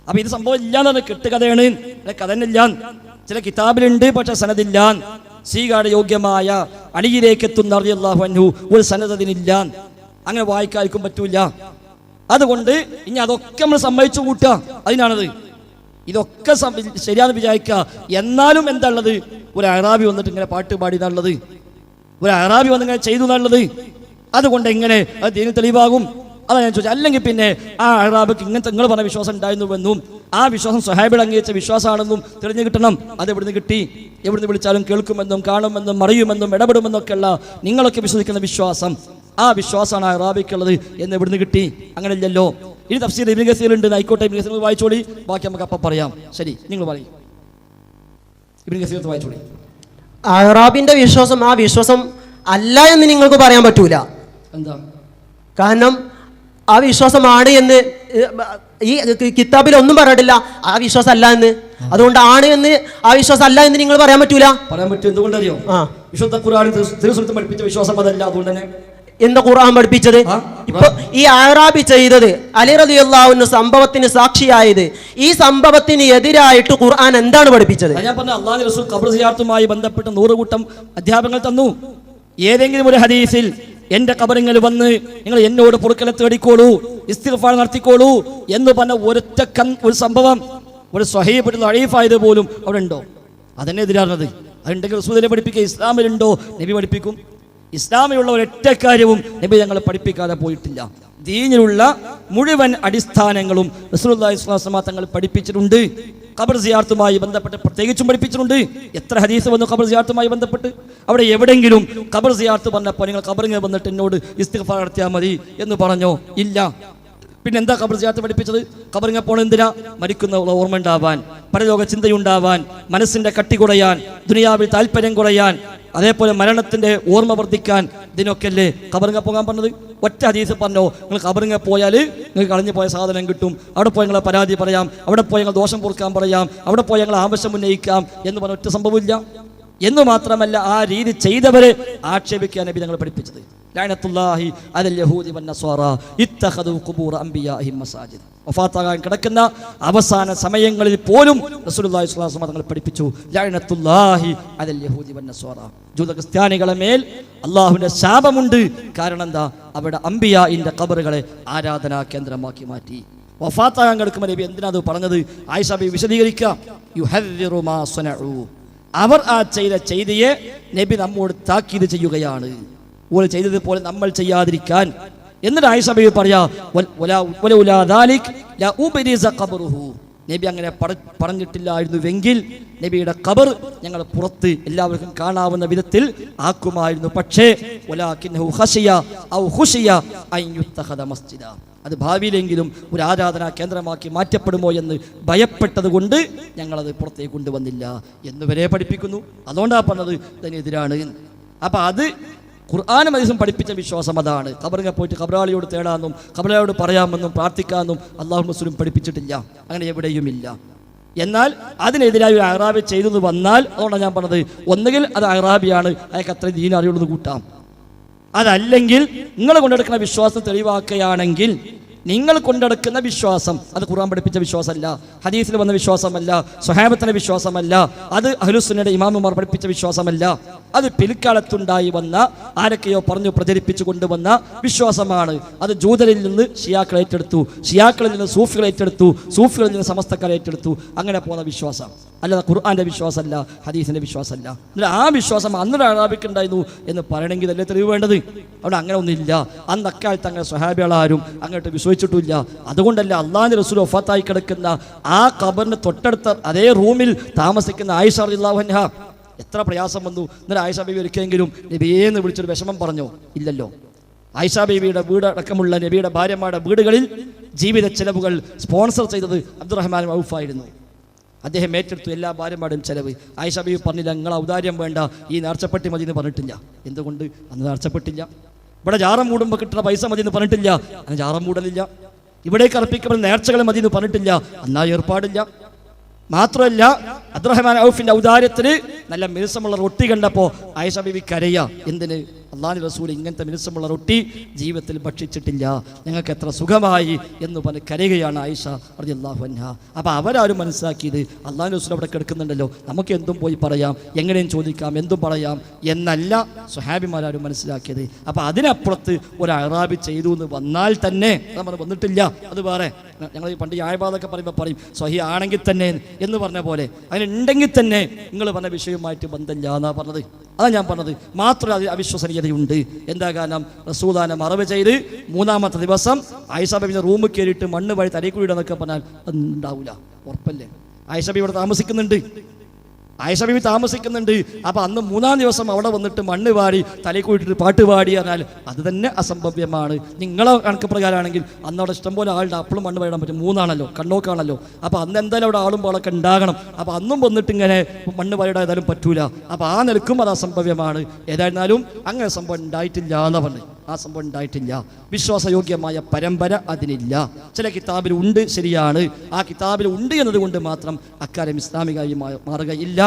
അപ്പൊ ഇത് സംഭവം ഇല്ലാന്ന് പറഞ്ഞ കെട്ടുകഥയാണ്. കഥ തന്നെയില്ല, ചില കിതാബിലുണ്ട്, പക്ഷെ സനദില്ല. സ്വീകാര്യ യോഗ്യമായ അലിയിലേക്ക് എത്തുന്ന റളിയല്ലാഹു അൻഹു ഒരു സനദിനില്ല. അങ്ങനെ വായിക്കാർക്കും പറ്റൂല. അതുകൊണ്ട് ഇനി അതൊക്കെ നമ്മൾ സമ്മതിച്ചു കൂട്ടുക. അതിനാണത് ഇതൊക്കെ ശരിയാന്ന് വിചാരിക്കുക. എന്നാലും എന്താ ഉള്ളത്? ഒരു അറാബി വന്നിട്ട് ഇങ്ങനെ പാട്ട് പാടിയതാണുള്ളത്, ഒരു അറാബി വന്നിങ്ങനെ ചെയ്തു എന്നുള്ളത്. അതുകൊണ്ട് എങ്ങനെ അത് ദീനിൽ തെളിവാകും? അതാണ് ഞാൻ ചോദിച്ചത്. അല്ലെങ്കിൽ പിന്നെ ആ അറാബിക്ക് ഇങ്ങനത്തെ നിങ്ങൾ പറഞ്ഞ വിശ്വാസം ഉണ്ടായിരുന്നുവെന്നും ആ വിശ്വാസം സ്വഹാബികൾ അംഗീകരിച്ച വിശ്വാസമാണെന്നും തെളിഞ്ഞു കിട്ടണം. അത് എവിടുന്ന് കിട്ടി? എവിടുന്ന് വിളിച്ചാലും കേൾക്കുമെന്നും കാണുമെന്നും അറിയുമെന്നും ഇടപെടുമെന്നൊക്കെയുള്ള നിങ്ങളൊക്കെ വിശ്വസിക്കുന്ന വിശ്വാസം, ആ വിശ്വാസമാണ് അറാബിക്കുള്ളത് എന്ന് എവിടുന്ന് കിട്ടി? അങ്ങനെ ഇല്ലല്ലോ. ഇനി തഫ്സീർ ഇബ്നു കസീർ ഉണ്ട്, ആയിക്കോട്ടെ, ഇബ്നു കസീർ വായിച്ചോളി, ബാക്കി നമുക്ക് അപ്പം പറയാം. ശരി, നിങ്ങൾ പറയും. ഇബ്നു കസീർ വായിച്ചോളി. അറാബിന്റെ വിശ്വാസം ആ വിശ്വാസം അല്ല എന്ന് നിങ്ങൾക്ക് പറയാൻ പറ്റൂല. എന്താ കാരണം ആ വിശ്വാസമാണ് എന്ന് ഈ കിതാബിൽ ഒന്നും പറഞ്ഞിട്ടില്ല ആ വിശ്വാസം അല്ല എന്ന്. അതുകൊണ്ട് ആണ് എന്ന് ആ വിശ്വാസം അല്ല എന്ന് നിങ്ങൾ പറയാൻ പറ്റൂല. പറയാൻ പറ്റും. എന്തുകൊണ്ടറിയോ? വിശുദ്ധ ഖുർആനിൽ തിരുസുന്നത്ത് പഠിപ്പിച്ച വിശ്വാസം അതല്ല. അതുകൊണ്ട് തന്നെ എന്താ ഖുർആൻ പഠിപ്പിച്ചത്? ഇപ്പൊ ഈ അറാബി ചെയ്തത്, അലി റളിയല്ലാഹു അൻഹു സംഭവത്തിന് സാക്ഷിയായത്, ഈ സംഭവത്തിന് എതിരായിട്ട് ഖുർആൻ എന്താണ് പഠിപ്പിച്ചത്? ഞാൻ പറഞ്ഞ അല്ലാഹുവിന്റെ റസൂൽ ഖബർ സിയാറത്തുമായി ബന്ധപ്പെട്ട് 100 കൂട്ടം അധ്യാപനങ്ങൾ തന്നു. ഏതെങ്കിലും ഒരു ഹദീസിൽ എന്റെ ഖബറിങ്ങൾ വന്ന് നിങ്ങൾ എന്നോട് പൊറുക്കൽ തേടിക്കോളൂ, ഇസ്തിഗ്ഫാർ നടത്തിക്കോളൂ എന്ന് പറഞ്ഞ ഒരു സംഭവം, ഒരു സ്വഹീഹ് ദഈഫായത് പോലും അവിടെ ഉണ്ടോ? അതന്നെ എതിരാണത്. അതുണ്ടെങ്കിൽ റസൂലിനെ പഠിപ്പിക്കുക. ഇസ്ലാമിലുണ്ടോ? നബി പഠിപ്പിക്കും. ഇസ്ലാമിലുള്ള ഒരൊറ്റ കാര്യവും നബി ഞങ്ങൾ പഠിപ്പിക്കാതെ പോയിട്ടില്ല. ദീനിലുള്ള മുഴുവൻ അടിസ്ഥാനങ്ങളും റസൂലുള്ളാഹി സ്വല്ലല്ലാഹു അലൈഹി വസല്ലം തങ്ങൾ പഠിപ്പിച്ചിട്ടുണ്ട്. ഖബർ സിയാറത്തുമായി ബന്ധപ്പെട്ട് പ്രത്യേകിച്ചും പഠിപ്പിച്ചിട്ടുണ്ട്. എത്ര ഹദീസ് വന്നു ഖബർ സിയാറത്തുമായി ബന്ധപ്പെട്ട്? അവിടെ എവിടെയെങ്കിലും ഖബർ സിയാറത്ത് പറഞ്ഞപ്പോൾ നിങ്ങൾ ഖബറിൽ വന്നിട്ട് എന്നോട് ഇസ്തിഗ്ഫാർ നടത്തിയാൽ മതി എന്ന് പറഞ്ഞോ? ഇല്ല. പിന്നെ എന്താ ഖബർ സിയാറത്ത് പഠിപ്പിച്ചത്? ഖബറിങ്ങ പോണ എന്തിനാ? മരിക്കുന്ന ഓർമ്മ ഉണ്ടാവാൻ, പരലോക ചിന്തയുണ്ടാവാൻ, മനസ്സിന്റെ കട്ടി കുറയാൻ, ദുനിയാവിൽ താല്പര്യം കുറയാൻ, അതേപോലെ മരണത്തിന്റെ ഓർമ്മ വർദ്ധിക്കാൻ, ഇതിനൊക്കെ അല്ലേ ഖബറിങ്ങ പോകാൻ പറഞ്ഞത്? ഒറ്റ ഹദീസ് പറഞ്ഞോ, നിങ്ങൾ ഖബറിങ്ങ പോയാൽ നിങ്ങൾക്ക് കളഞ്ഞു പോയ സാധനം കിട്ടും, അവിടെ പോയി ഞങ്ങളെ പരാതി പറയാം, അവിടെ പോയി ഞങ്ങൾ ദോഷം പൊറുക്കാൻ പറയാം, അവിടെ പോയി ഞങ്ങൾ ആവശ്യം ഉന്നയിക്കാം എന്ന് പറഞ്ഞ ഒറ്റ സംഭവമില്ല. എന്ന് മാത്രമല്ല, ആ രീതി ചെയ്തവരെ ആക്ഷേപിക്കാൻ നബി ഞങ്ങൾ പഠിപ്പിച്ചത്. ലഅനത്തുല്ലാഹി അലൽ യഹൂദി വന്നസ്വാറ ഇത്തഖദു ഖുബൂറ അംബിയാഇഹിം മസാജിദ്. വഫാത്താകാൻ കിടക്കുന്ന അവസാന സമയങ്ങളിൽ പോലും റസൂലുള്ളാഹി സ്വല്ലല്ലാഹു അലൈഹി വസല്ലം തങ്ങൾ പഠിപ്പിച്ചു, ലഅനത്തുല്ലാഹി അലൽ യഹൂദി വന്നസ്വാറ. ജൂത ക്രിസ്ത്യാനികളെ മേൽ അല്ലാഹുവിന്റെ ശാപമുണ്ട്. കാരണം എന്താ? അവിടെ അംബിയാഇന്റെ ഖബറുകളെ ആരാധനാ കേന്ദ്രമാക്കി മാറ്റി. വഫാത്താകാൻ കിടക്കുമ്പോൾ നബി എന്തിനാ അത് പറഞ്ഞത്? ആയിഷ ബി വിശദീകരിക്കുക, യുഹദ്ദിറു മാ സനഉ. അവർ ആ ചെയ്തിയെ നബി നമ്മോട് താക്കീത് ചെയ്യുകയാണ്, ഓൾ ചെയ്തതുപോലെ നമ്മൾ ചെയ്യാതിരിക്കാൻ. എന്നിട്ട് ആയിഷ ബീവി പറയാ, നബി അങ്ങനെ പറഞ്ഞിട്ടില്ലായിരുന്നുവെങ്കിൽ നബിയുടെ ഖബർ ഞങ്ങൾ പുറത്ത് എല്ലാവർക്കും കാണാവുന്ന വിധത്തിൽ ആക്കുമായിരുന്നു. പക്ഷേ അത് ഭാവിയിലെങ്കിലും ഒരു ആരാധനാ കേന്ദ്രമാക്കി മാറ്റപ്പെടുമോ എന്ന് ഭയപ്പെട്ടത് കൊണ്ട് ഞങ്ങളത് പുറത്തേക്ക് കൊണ്ടുവന്നില്ല എന്നുവരെ പഠിപ്പിക്കുന്നു. അതുകൊണ്ടാണ് പറഞ്ഞത് ഇതിനെതിരാണ്. അപ്പൊ അത് ഖുർആനും ഹദീസും പഠിപ്പിച്ച വിശ്വാസം അതാണ്. ഖബറിൽ പോയിട്ട് ഖബറാളിയോട് തേടാമെന്നും ഖബറാളിയോട് പറയാമെന്നും പ്രാർത്ഥിക്കാമെന്നും അല്ലാഹു റസൂലും പഠിപ്പിച്ചിട്ടില്ല, അങ്ങനെ എവിടെയുമില്ല. എന്നാൽ അതിനെതിരായി ഒരു അഹ്റാബി ചെയ്തു വന്നാൽ, അതുകൊണ്ടാണ് ഞാൻ പറഞ്ഞത്, ഒന്നുകിൽ അത് അഹ്റാബിയാണ്, അയാൾക്ക് അത്രയും ദീൻ അറിയുള്ളത് കൂട്ടാം. അതല്ലെങ്കിൽ നിങ്ങൾ കൊണ്ടെടുക്കുന്ന വിശ്വാസം തെളിവാക്കുകയാണെങ്കിൽ, നിങ്ങൾ കൊണ്ടെടുക്കുന്ന വിശ്വാസം അത് ഖുർആൻ പഠിപ്പിച്ച വിശ്വാസമല്ല, ഹദീസിൽ വന്ന വിശ്വാസമല്ല, സ്വഹാബത്തിന്റെ വിശ്വാസമല്ല, അത് അഹ്ലുസുന്നയുടെ ഇമാമുമാർ പഠിപ്പിച്ച വിശ്വാസമല്ല, അത് പിൽക്കാലത്തുണ്ടായി വന്ന ആരൊക്കെയോ പറഞ്ഞു പ്രചരിപ്പിച്ചു കൊണ്ടുവന്ന വിശ്വാസമാണ്. അത് ജൂതരിൽ നിന്ന് ഷിയാക്കൾ ഏറ്റെടുത്തു, ഷിയാക്കളിൽ നിന്ന് സൂഫികൾ ഏറ്റെടുത്തു, സൂഫികളിൽ നിന്ന് സമസ്തക്കാർ ഏറ്റെടുത്തു, അങ്ങനെ പോകുന്ന വിശ്വാസം. അല്ലാതെ ഖുർആന്റെ വിശ്വാസമല്ല, ഹദീസിന്റെ വിശ്വാസമല്ല. എന്നിട്ട് ആ വിശ്വാസം അന്നൊരു അറാബിക്കുണ്ടായിരുന്നു എന്ന് പറയണമെങ്കിൽ അല്ലേ തെളിവ് വേണ്ടത്? അവിടെ അങ്ങനെ ഒന്നുമില്ല. അന്ന് അക്കാലത്ത് അങ്ങനെ സ്വഹാബികളാരും അങ്ങോട്ട് വിശ്വസിച്ചിട്ടില്ല. അതുകൊണ്ടല്ല അള്ളാഹുവിന്റെ റസൂൽ വഫാത്തായി കിടക്കുന്ന ആ ഖബറിന് തൊട്ടടുത്ത അതേ റൂമിൽ താമസിക്കുന്ന ആയിഷ റളിയല്ലാഹു അൻഹ എത്ര പ്രയാസം വന്നു. എന്നിട്ട് ആയിഷ ബീവി ഒരിക്കലെങ്കിലും നബിയേന്ന് വിളിച്ചൊരു വിഷമം പറഞ്ഞോ? ഇല്ലല്ലോ. ആയിഷ ബീവിയുടെ വീട് അടക്കമുള്ള നബിയുടെ ഭാര്യമാരുടെ വീടുകളിൽ ജീവിത ചെലവുകൾ സ്പോൺസർ ചെയ്തത് അബ്ദുറഹ്മാൻ ഔഫ് ആയിരുന്നു. അദ്ദേഹം ഏറ്റെടുത്തു എല്ലാ ഭാര്യമാരുടെയും ചെലവ്. ആയിഷ ബീവി പറഞ്ഞില്ല, നിങ്ങൾ ഔദാര്യം വേണ്ട, ഈ നേർച്ചപ്പെട്ടി മതി എന്ന് പറഞ്ഞിട്ടില്ല. എന്തുകൊണ്ട്? അന്ന് നേർച്ചപ്പെട്ടില്ല. ഇവിടെ ജാറം മൂടുമ്പോൾ കിട്ടുന്ന പൈസ മതി എന്ന് പറഞ്ഞിട്ടില്ല, അന്ന് ജാറം മൂടലില്ല. ഇവിടേക്ക് അർപ്പിക്കപ്പെടുന്ന നേർച്ചകൾ മതി എന്ന് പറഞ്ഞിട്ടില്ല, അന്നാ ഏർപ്പാടില്ല. മാത്രമല്ല, അബ്ദുറഹ്മാൻ ഔഫിന്റെ ഔദാര്യത്തിന് നല്ല മിനുസമുള്ള റൊട്ടി കണ്ടപ്പോൾ ആയിഷ ബീവി കരയാ. എന്തിന്? അള്ളാഹുവിന്റെ റസൂൽ ഇങ്ങനത്തെ മിനുസമുള്ള റൊട്ടി ജീവിതത്തിൽ ഭക്ഷിച്ചിട്ടില്ല, ഞങ്ങൾക്ക് എത്ര സുഖമായി എന്ന് പറഞ്ഞ് കരയുകയാണ് ആയിഷ റളിയല്ലാഹു അൻഹ. അപ്പൊ അവരാരും മനസ്സിലാക്കിയത് അള്ളാഹുവിന്റെ റസൂൽ അവിടെ കിടക്കുന്നുണ്ടല്ലോ, നമുക്ക് എന്തും പോയി പറയാം, എങ്ങനെയും ചോദിക്കാം, എന്തും പറയാം എന്നല്ല സ്വഹാബിമാരും മനസ്സിലാക്കിയത്. അപ്പൊ അതിനപ്പുറത്ത് ഒരു അറാബി ചെയ്തു എന്ന് വന്നാൽ തന്നെ നമ്മൾ വന്നിട്ടില്ല, അത് വേറെ. ഞങ്ങൾ പണ്ട് ആയബാദൊക്കെ പറയുമ്പോൾ പറയും സ്വഹീഹ് ആണെങ്കിൽ തന്നെ എന്ന് പറഞ്ഞ പോലെ, അതിനുണ്ടെങ്കിൽ തന്നെ നിങ്ങൾ പറഞ്ഞ വിഷയവുമായിട്ട് ബന്ധമില്ല എന്നാ പറഞ്ഞത്. അതാണ് ഞാൻ പറഞ്ഞത്. മാത്രമല്ല അത് അവിശ്വസനീയതയുണ്ട്. എന്താ കാരണം? റസൂലാനെ മറവ് ചെയ്ത് മൂന്നാമത്തെ ദിവസം ആയിഷ ബീവിയുടെ റൂമിൽ കയറിയിട്ട് മണ്ണ് വഴി തലയിൽക്കൂടിയിടാന്നൊക്കെ പറഞ്ഞാൽ അത് ഉണ്ടാവില്ല, ഉറപ്പല്ലേ? ആയിഷ ബീവി ഇവിടെ താമസിക്കുന്നുണ്ട്, ആയിഷ ബീവി താമസിക്കുന്നുണ്ട്. അപ്പൊ അന്ന് മൂന്നാം ദിവസം അവിടെ വന്നിട്ട് മണ്ണ് വാരി തലയിൽ കൂട്ടിട്ട് പാട്ട് പാടി പറഞ്ഞാൽ അത് തന്നെ അസംഭവ്യമാണ്. നിങ്ങളെ കണക്ക് പ്രകാരമാണെങ്കിൽ അന്ന് അവിടെ ഇഷ്ടംപോലെ ആളുടെ അപ്പോഴും മണ്ണ് വായിടാൻ പറ്റും, മൂന്നാണല്ലോ, കണ്ണോക്കാണല്ലോ. അപ്പൊ അന്ന് എന്തായാലും അവിടെ ആളും പോളൊക്കെ ഉണ്ടാകണം. അപ്പൊ അന്നും വന്നിട്ട് ഇങ്ങനെ മണ്ണ് വാരിടാൻ ഏതായാലും പറ്റൂല. അപ്പൊ ആ നിലക്കും അത് അസംഭവ്യമാണ്. ഏതായിരുന്നാലും അങ്ങനെ സംഭവം ഉണ്ടായിട്ടില്ല എന്ന് പറഞ്ഞു. ആ സംഭവം ഉണ്ടായിട്ടില്ല. വിശ്വാസയോഗ്യമായ പരമ്പര അതിനില്ല. ചില കിതാബിൽ ഉണ്ട്, ശരിയാണ്, ആ കിതാബിൽ ഉണ്ട് എന്നതുകൊണ്ട് മാത്രം അക്കാര്യം ഇസ്ലാമികമായി മാറുകയില്ല.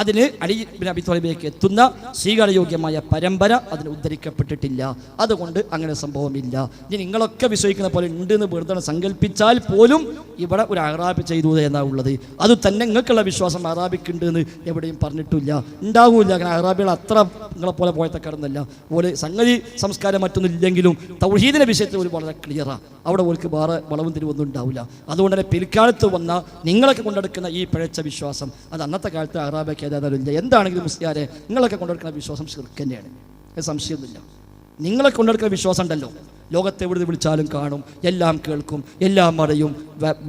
അതിന് അലി ഇബ്നു അബീ ത്വാലിബിലേക്ക് എത്തുന്ന സ്വീകാര്യയോഗ്യമായ പരമ്പര അതിന് ഉദ്ധരിക്കപ്പെട്ടിട്ടില്ല. അതുകൊണ്ട് അങ്ങനെ സംഭവമില്ല. ഇനി നിങ്ങളൊക്കെ വിശ്വസിക്കുന്ന പോലെ ഉണ്ട് എന്ന് വെറുതെ സങ്കല്പിച്ചാൽ പോലും ഇവിടെ ഒരു അറാബി ചെയ്തു എന്നാണ് ഉള്ളത്. അത് തന്നെ നിങ്ങൾക്കുള്ള വിശ്വാസം അറാബിക്കുണ്ട് എന്ന് എവിടെയും പറഞ്ഞിട്ടില്ല, ഉണ്ടാവില്ല. അങ്ങനെ അറാബികൾ അത്ര നിങ്ങളെപ്പോലെ പോയത്തെ കടന്നല്ല. പോലെ സംഗതി സംസ്കാരം മറ്റൊന്നും ഇല്ലെങ്കിലും തൗഹീദിന്റെ വിഷയത്തിൽ ഒരു വളരെ ക്ലിയറാണ്. അവിടെ ഓർക്ക് വേറെ വളവും തിരിവൊന്നും ഉണ്ടാവില്ല. അതുകൊണ്ട് തന്നെ പിൽക്കാലത്ത് വന്ന നിങ്ങളൊക്കെ കൊണ്ടെടുക്കുന്ന ഈ പിഴച്ച വിശ്വാസം അത് അന്നത്തെ കാലത്ത് അറാബിക്ക് ഏതായാലും എന്താണെങ്കിലും മുസ്ലിയാരെ നിങ്ങളൊക്കെ കൊണ്ടെടുക്കുന്ന വിശ്വാസം ശിർക്ക് തന്നെയാണ്, സംശയമൊന്നുമില്ല. നിങ്ങളെ കൊണ്ടെടുക്കുന്ന വിശ്വാസം ഉണ്ടല്ലോ, ലോകത്തെവിടെ വിളിച്ചാലും കാണും, എല്ലാം കേൾക്കും, എല്ലാം അറിയും.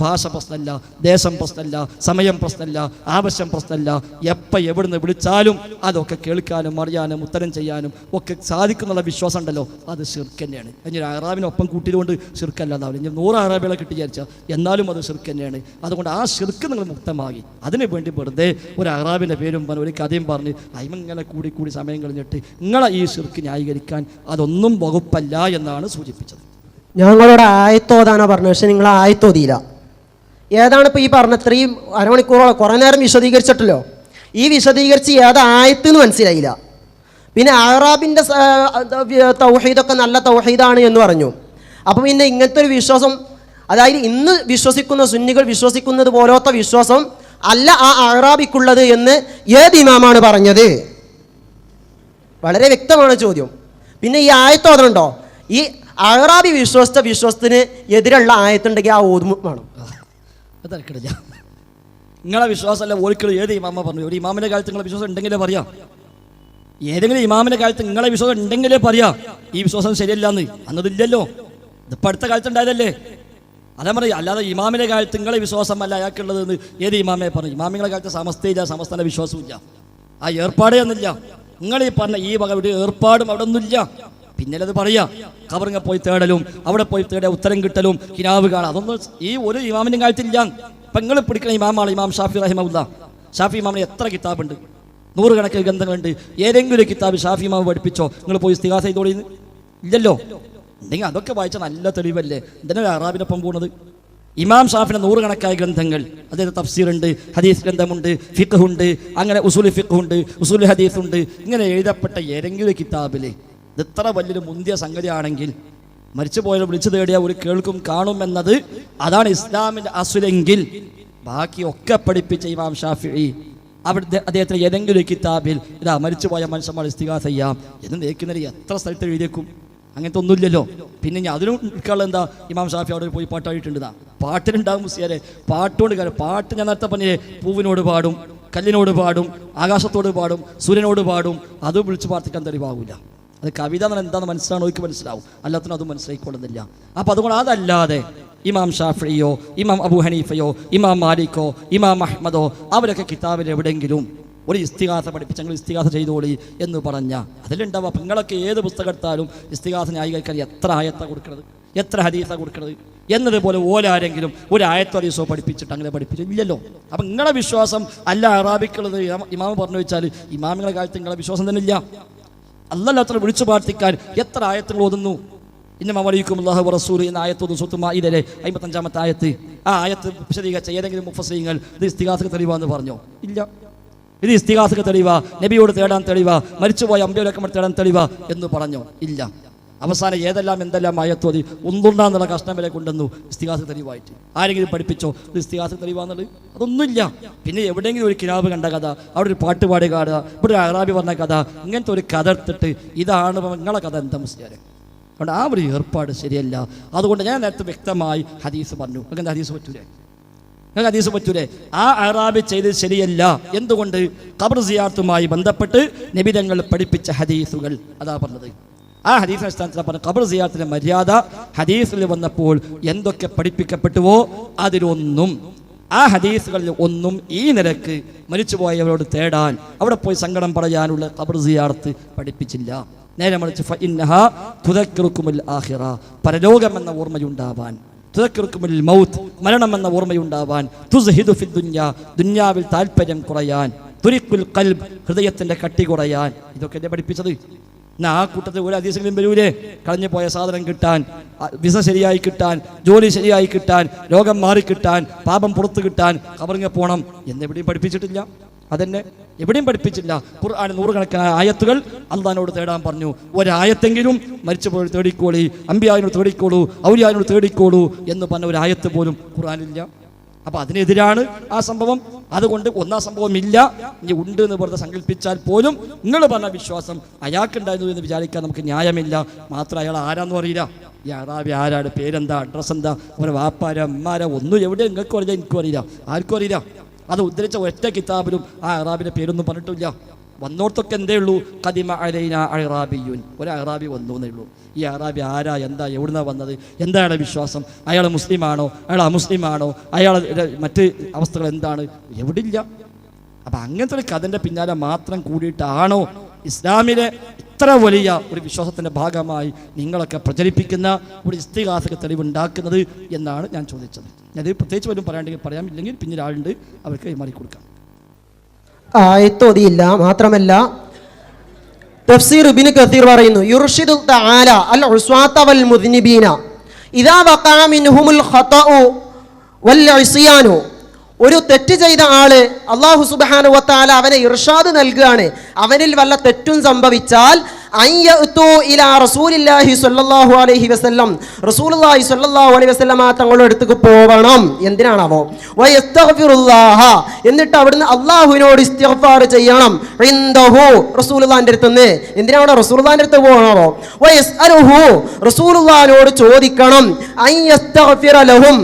ഭാഷ പ്രശ്നമല്ല, ദേശം പ്രശ്നമല്ല, സമയം പ്രശ്നമല്ല, ആവശ്യം പ്രശ്നമല്ല. എപ്പോൾ എവിടുന്ന് വിളിച്ചാലും അതൊക്കെ കേൾക്കാനും അറിയാനും ഉത്തരം ചെയ്യാനും ഒക്കെ സാധിക്കുന്നുള്ള വിശ്വാസം ഉണ്ടല്ലോ, അത് ശിർക്ക് തന്നെയാണ്. ഇനി അറാബിനൊപ്പം കൂട്ടിയതുകൊണ്ട് ശിർക്കല്ലാതാവില്ല. ഇനി 100 അറാബികളെ കിട്ടി വിചാരിച്ചാൽ എന്നാലും അത് ശിർക്ക് തന്നെയാണ്. അതുകൊണ്ട് ആ ശിർക്ക് നിങ്ങൾ മുക്തമാക്കി. അതിനു വേണ്ടി വെറുതെ ഒരു അറാബിൻ്റെ പേരും പറഞ്ഞ് ഒരു കഥയും പറഞ്ഞ് അയിമങ്ങനെ കൂടി സമയം കഴിഞ്ഞിട്ട് നിങ്ങളെ ഈ ശിർക്ക് ന്യായീകരിക്കാൻ അതൊന്നും വകുപ്പല്ല എന്നാണ് സൂചിപ്പിച്ചത്. ഞങ്ങളോട് ആയത്തോതാനാ പറഞ്ഞത്, പക്ഷെ നിങ്ങൾ ആയത്തോതിയില്ല. ഏതാണ് ഇപ്പോൾ ഈ പറഞ്ഞ ഇത്രയും അരമണിക്കൂറോളം കുറേ നേരം വിശദീകരിച്ചിട്ടല്ലോ, ഈ വിശദീകരിച്ച് ഏത് ആയത്തെന്ന് മനസ്സിലായില്ല. പിന്നെ അറാബിൻ്റെ തൗഹീദൊക്കെ നല്ല തൗഹീദാണ് എന്ന് പറഞ്ഞു. അപ്പോൾ പിന്നെ ഇങ്ങനത്തെ ഒരു വിശ്വാസം, അതായത് ഇന്ന് വിശ്വസിക്കുന്ന സുന്നികൾ വിശ്വസിക്കുന്നത് പോലത്തെ വിശ്വാസം അല്ല ആ അറാബിക്കുള്ളത് എന്ന് ഏത് ഇമാമാണ് പറഞ്ഞത്? വളരെ വ്യക്തമാണ് ചോദ്യം. പിന്നെ ഈ ആയത്തോതനുണ്ടോ? ഈ അറാബി വിശ്വസിച്ച വിശ്വാസത്തിന് എതിരുള്ള ആയത്തുണ്ടെങ്കിൽ ആ ഓതും വേണം. അതല്ല, നിങ്ങളെ വിശ്വാസമല്ല ഓർക്കള് ഏത് ഇമാമ പറഞ്ഞു? ഒരു ഇമാമിൻ്റെ കാലത്ത് നിങ്ങളെ വിശ്വാസം ഉണ്ടെങ്കിലേ പറയാം. ഏതെങ്കിലും ഇമാമിൻ്റെ കാലത്ത് നിങ്ങളെ വിശ്വാസം ഉണ്ടെങ്കിലേ പറയാം ഈ വിശ്വാസം ശരിയല്ലാന്ന്. അന്നതില്ലല്ലോ, ഇതിപ്പോൾ അടുത്ത കാലത്ത് ഉണ്ടായതല്ലേ. അതാ പറയും, അല്ലാതെ ഇമാമിൻ്റെ കാലത്ത് നിങ്ങളെ വിശ്വാസമല്ല അയാൾക്കുള്ളതെന്ന് ഏത് ഇമാമെ പറഞ്ഞു? ഇമാമിങ്ങളുടെ കാലത്ത് സമസ്തയില്ല, സമസ്തയുടെ വിശ്വാസമില്ല, ആ ഏർപ്പാടേ ഒന്നുമില്ല. നിങ്ങൾ ഈ പറഞ്ഞ ഈ വക ഒരു ഏർപ്പാടും അവിടെ ഒന്നുമില്ല. പിന്നീട് അത് പറയാം, ഖബറിങ്ങ പോയി തേടലും അവിടെ പോയി തേടിയ ഉത്തരം കിട്ടലും കിനാവ് കാണാം, അതൊന്നും ഈ ഒരു ഇമാമിൻ്റെ കാലത്തില്ല. ഇപ്പം നിങ്ങൾ പിടിക്കുന്ന ഇമാമാണ് ഇമാം ഷാഫി റഹിമഹുല്ല. ഷാഫി ഇമാമിന് എത്ര കിതാബുണ്ട്? 100 കണക്കിന് ഗ്രന്ഥങ്ങളുണ്ട്. ഏതെങ്കിലും ഒരു കിതാബ് ഷാഫി ഇമാം പഠിപ്പിച്ചോ? നിങ്ങൾ പോയി ഇസ്തിഗാസ ചെയ്തോളി? ഇല്ലല്ലോ. ഉണ്ടെങ്കിൽ അതൊക്കെ വായിച്ച നല്ല തെളിവല്ലേ? എന്തിനാണ് അറാബിനൊപ്പം പോകുന്നത്? ഇമാം ഷാഫിൻ്റെ 100 കണക്കായ ഗ്രന്ഥങ്ങൾ, അതായത് തഫ്സീറുണ്ട്, ഹദീസ് ഗ്രന്ഥമുണ്ട്, ഫിഖ് ഉണ്ട്, അങ്ങനെ ഉസൂൽ ഫിഖ് ഉണ്ട്, ഉസൂൽ ഹദീസ് ഉണ്ട്. ഇങ്ങനെ എഴുതപ്പെട്ട ഏതെങ്കിലും കിതാബിൽ ഇത് ഇത്ര വലിയൊരു മുന്തിയ സംഗതിയാണെങ്കിൽ മരിച്ചു പോയാൽ വിളിച്ചു തേടിയ ഒരു കേൾക്കും കാണും എന്നത് അതാണ് ഇസ്ലാമിൻ്റെ അസുലെങ്കിൽ ബാക്കിയൊക്കെ പഠിപ്പിച്ച ഇമാം ഷാഫിഈ അവിടെ അദ്ദേഹത്തിന് ഏതെങ്കിലും ഒരു കിതാബിൽ ഇതാ മരിച്ചുപോയ മനുഷ്യന്മാർ ഇസ്തിഗാസ ചെയ്യാം എന്ന് നേക്കുന്നതിന് എത്ര സ്ഥലത്ത് എഴുതിയേക്കും? അങ്ങനത്തെ ഒന്നുമില്ലല്ലോ. പിന്നെ ഞാൻ അതിനും നിൽക്കാനുള്ള എന്താ, ഇമാം ഷാഫി അവിടെ പോയി പാട്ടായിട്ടുണ്ടാ? പാട്ടിനുണ്ടാകും മുസ്ലിയാരെ, പാട്ടുകൊണ്ട് കാര്യം. പാട്ട് ഞാൻ നേരത്തെ പറഞ്ഞേ, പൂവിനോട് പാടും, കല്ലിനോട് പാടും, ആകാശത്തോട് പാടും, സൂര്യനോട് പാടും. അത് വിളിച്ച് പ്രാർത്ഥിക്കാൻ തെളിവാകില്ല. അത് കവിത എന്ന് എന്താണെന്ന് മനസ്സിലാണോ? എനിക്ക് മനസ്സിലാവും, അല്ലാത്തതിനും അത് മനസ്സിലായിക്കൊള്ളുന്നില്ല. അപ്പോൾ അതുകൊണ്ട് അതല്ലാതെ ഇമാം ഷാഫിയോ ഇമാം അബൂ ഹനീഫയോ ഇമാം മാലിക്കോ ഇമാം അഹ്മദോ അവരൊക്കെ കിതാബിൽ എവിടെയെങ്കിലും ഒരു ഇസ്തിഗാസ പഠിപ്പിച്ച് ഞങ്ങൾ ഇസ്തിഗാസ ചെയ്തോളി എന്ന് പറഞ്ഞാൽ അതിലുണ്ടാവുക. അപ്പം നിങ്ങളൊക്കെ ഏത് പുസ്തകം എടുത്താലും ഇസ്തിഗാസ ന്യായീകരിക്കാൻ എത്ര ആയത്താണ് കൊടുക്കുന്നത്, എത്ര ഹദീസാണ് കൊടുക്കുന്നത് എന്നതുപോലെ ഓലാരെങ്കിലും ഒരു ആയത്തോ ഹദീസോ പഠിപ്പിച്ചിട്ട് അങ്ങനെ പഠിപ്പിച്ചില്ലല്ലോ. അപ്പം നിങ്ങളുടെ വിശ്വാസം അല്ല അറാബിക്കുള്ളത് ഇമാം പറഞ്ഞു വെച്ചാൽ ഇമാമിങ്ങളുടെ കാലത്ത് നിങ്ങളുടെ വിശ്വാസം തന്നെ ഇല്ല. അല്ലാത്ത വിളിച്ചു പ്രാർത്ഥിക്കാൻ എത്ര ആയത്തുകൾ ഓതുന്നു? ഇന്നമാ വലൈക്കും അല്ലാഹു വറസൂലു എന്ന ആയത്തോതും സൂറത്ത് മാഇദയിലെ 55-ാമത്തെ ആയത്ത്. ആ ആയത്ത് വിശദീകരിച്ച ഏതെങ്കിലും മുഫസ്സിരീങ്ങൾ ഇത് ഇസ്തിഗാസക്ക് തെളിവാന്ന് പറഞ്ഞോ? ഇല്ല. ഇത് ഇസ്തിഗാസക്ക് തെളിവാ, നബിയോട് തേടാൻ തെളിവാ, മരിച്ചുപോയ അമ്പിയോലൊക്കെ തേടാൻ തെളിവാ എന്ന് പറഞ്ഞോ? ഇല്ല. അവസാനം ഏതെല്ലാം എന്തെല്ലാം ആയത്തോതി ഒന്നുണ്ടാന്നുള്ള കഷ്ണം വരെ കൊണ്ടുവന്നു ഇസ്തിഗാസ തെളിവായിട്ട്. ആരെങ്കിലും പഠിപ്പിച്ചോ ഇത് ഇസ്തിഗാസ തെളിവാന്നുള്ളത്? അതൊന്നുമില്ല. പിന്നെ എവിടെയെങ്കിലും ഒരു കിനാബ് കണ്ട കഥ, അവിടെ ഒരു പാട്ടുപാടി കഥ, ഇവിടെ ഒരു അറാബി പറഞ്ഞ കഥ, ഇങ്ങനത്തെ ഒരു കഥ എടുത്തിട്ട് ഇതാണ് നിങ്ങളെ കഥ എന്താ മുസ്ലിയാരെ? അതുകൊണ്ട് ആ ഒരു ഏർപ്പാട് ശരിയല്ല. അതുകൊണ്ട് ഞാൻ നേരത്തെ വ്യക്തമായി ഹദീസ് പറഞ്ഞു. നിങ്ങൾക്ക് ഹദീസ് പറ്റൂലേ? നിങ്ങൾക്ക് ഹദീസ് പറ്റൂലേ? ആ അറാബി ചെയ്തത് ശരിയല്ല. എന്തുകൊണ്ട്? ഖബർ സിയാറത്തുമായി ബന്ധപ്പെട്ട് നബി തങ്ങൾ പഠിപ്പിച്ച ഹദീസുകൾ അതാ പറഞ്ഞത്. ആ ഹദീസിന്റെ അടിസ്ഥാനത്തിൽ പറഞ്ഞ ഖബർ സിയാറത്തിന്റെ മര്യാദ ഹദീസിൽ വന്നപ്പോൾ എന്തൊക്കെ പഠിപ്പിക്കപ്പെട്ടുവോ അതിലൊന്നും, ആ ഹദീസുകളിൽ ഒന്നും ഈ നിലക്ക് മരിച്ചുപോയവരോട് തേടാൻ, അവിടെ പോയി സങ്കടം പറയാനുള്ള ഖബർ സിയാറത്ത് പഠിപ്പിച്ചില്ല. നേരെ മറിച്ച് ഫഇന്നഹാ തുദക്കിറുക്കുമുൽ ആഖിറ, പരലോകം എന്ന ഓർമ്മയുണ്ടാവാൻ, തുദക്കിറുക്കുമുൽ മൗത്ത്, മരണം എന്ന ഓർമ്മയുണ്ടാവാൻ, തുസ്ഹിദു ഫി ദുനിയ, ദുനിയാവിൽ താല്പര്യം കുറയാൻ, തുരിഖുൽ ഖൽബ്, ഹൃദയത്തിന്റെ കട്ടി കുറയാൻ. ഇതൊക്കെ എന്നെ പഠിപ്പിച്ചത്. എന്നാ ആ കൂട്ടത്തിൽ ഒരു ഹദീസിലും വരൂലേ കളഞ്ഞു പോയ സാധനം കിട്ടാൻ, വിസ ശരിയായി കിട്ടാൻ, ജോലി ശരിയായി കിട്ടാൻ, രോഗം മാറിക്കിട്ടാൻ, പാപം പുറത്തു കിട്ടാൻ ഖബറിങ്ങ പോകണം എന്നെവിടെയും പഠിപ്പിച്ചിട്ടില്ല. അതെന്നെ എവിടെയും പഠിപ്പിച്ചില്ല. ഖുർആനിൽ 100 കണക്കായ ആയത്തുകൾ അള്ളാഹിനോട് തേടാൻ പറഞ്ഞു. ഒരായത്തെങ്കിലും മരിച്ചുപോയി തേടിക്കോളി, അമ്പിയാവിനോട് തേടിക്കോളൂ, ഔലിയാവിനോട് തേടിക്കോളൂ എന്ന് പറഞ്ഞ ഒരു ആയത്ത് പോലും ഖുർആനിലില്ല. അപ്പം അതിനെതിരാണ് ആ സംഭവം. അതുകൊണ്ട് ഒന്നാം സംഭവം ഇല്ല, ഇനി ഉണ്ട് എന്ന് വെറുതെ സങ്കല്പിച്ചാൽ പോലും നിങ്ങൾ പറഞ്ഞ വിശ്വാസം അയാൾക്കുണ്ടായിരുന്നു എന്ന് വിചാരിക്കാൻ നമുക്ക് ന്യായമില്ല. മാത്രം അയാൾ ആരാന്ന് അറിയില്ല. ഈ അറാബി ആരാണ്, പേരെന്താ, അഡ്രസ് എന്താ, അവരെ വാപ്പാര അമ്മാര ഒന്നും എവിടെ നിങ്ങൾക്കും അറിയില്ല, എനിക്കും അറിയില്ല, ആർക്കും അറിയില്ല. അത് ഉദ്ധരിച്ച ഒറ്റ കിതാബിലും ആ അറാബിൻ്റെ പേരൊന്നും പറഞ്ഞിട്ടില്ല. വന്നോർത്തൊക്കെ എന്തേ ഉള്ളൂ, ഖദിമ അലൈന അഅറാബിയുൻ, ഒരു അറാബി വന്നു എന്നേ ഉള്ളൂ. ഈ അറാബി ആരാ, എന്താ, എവിടുന്നാ വന്നത്, എന്താ അയാളുടെ വിശ്വാസം, അയാൾ മുസ്ലിമാണോ, അയാൾ അമുസ്ലിമാണോ, അയാളുടെ മറ്റ് അവസ്ഥകൾ എന്താണ്, എവിടില്ല. അപ്പം അങ്ങനത്തെ ഒരു കഥൻ്റെ പിന്നാലെ മാത്രം കൂടിയിട്ടാണോ ഇസ്ലാമിലെ ഇത്ര വലിയ ഒരു വിശ്വാസത്തിൻ്റെ ഭാഗമായി നിങ്ങളൊക്കെ പ്രചരിപ്പിക്കുന്ന ഒരു ഇസ്തിഗാസക്ക് തെളിവുണ്ടാക്കുന്നത് എന്നാണ് ഞാൻ ചോദിച്ചത്. ഞാനത് പ്രത്യേകിച്ച് വല്ലതും പറയാണ്ടെങ്കിൽ പറയാം, ഇല്ലെങ്കിൽ പിന്നീട് ആളുണ്ട്, അവർക്ക് കൈമാറി കൊടുക്കാം. ആയത്തോതിയില്ല. മാത്രമല്ല തഫ്സീർ ഇബ്നു കസീർ പറയുന്നു, യുർഷിദു തആല അൽ ഉസ്വാത വൽ മുദ്നിബീന ഇദാ വഖഅ മിൻഹുൽ ഖതഉ വൽ ഇസ്യാനു. ഒരു തെറ്റ് ചെയ്ത ആള് അല്ലാഹു സുബ്ഹാനഹു വ തആല അവനെ ഇർഷാദ് നൽകുകയാണ്. അവനിൽ വല്ല തെറ്റും സംഭവിച്ചാൽ അയ്യഅതു ഇലാ റസൂലില്ലാഹി സ്വല്ലല്ലാഹു അലൈഹി വസല്ലം, റസൂലുള്ളാഹി സ്വല്ലല്ലാഹു അലൈഹി വസല്ലമ തങ്ങളുടെ അടുത്തേക്ക് പോകണം. എന്തിനാണാവോ? വയസ്തഗ്ഫിറുല്ലാഹ, എന്നിട്ട് അവിടുന്ന് അല്ലാഹുവിനോട് ഇസ്തിഗ്ഫാർ ചെയ്യണം. ഇൻദഹു, റസൂലുള്ളാഹിന്റെ അടുത്ത്. എന്തിനാണ് റസൂലുള്ളാഹിന്റെ അടുത്ത് പോകണമോ? വയസ്അലുഹു, റസൂലുള്ളാഹിനോട് ചോദിക്കണം. അയ്യസ്തഗ്ഫിറ ലഹും,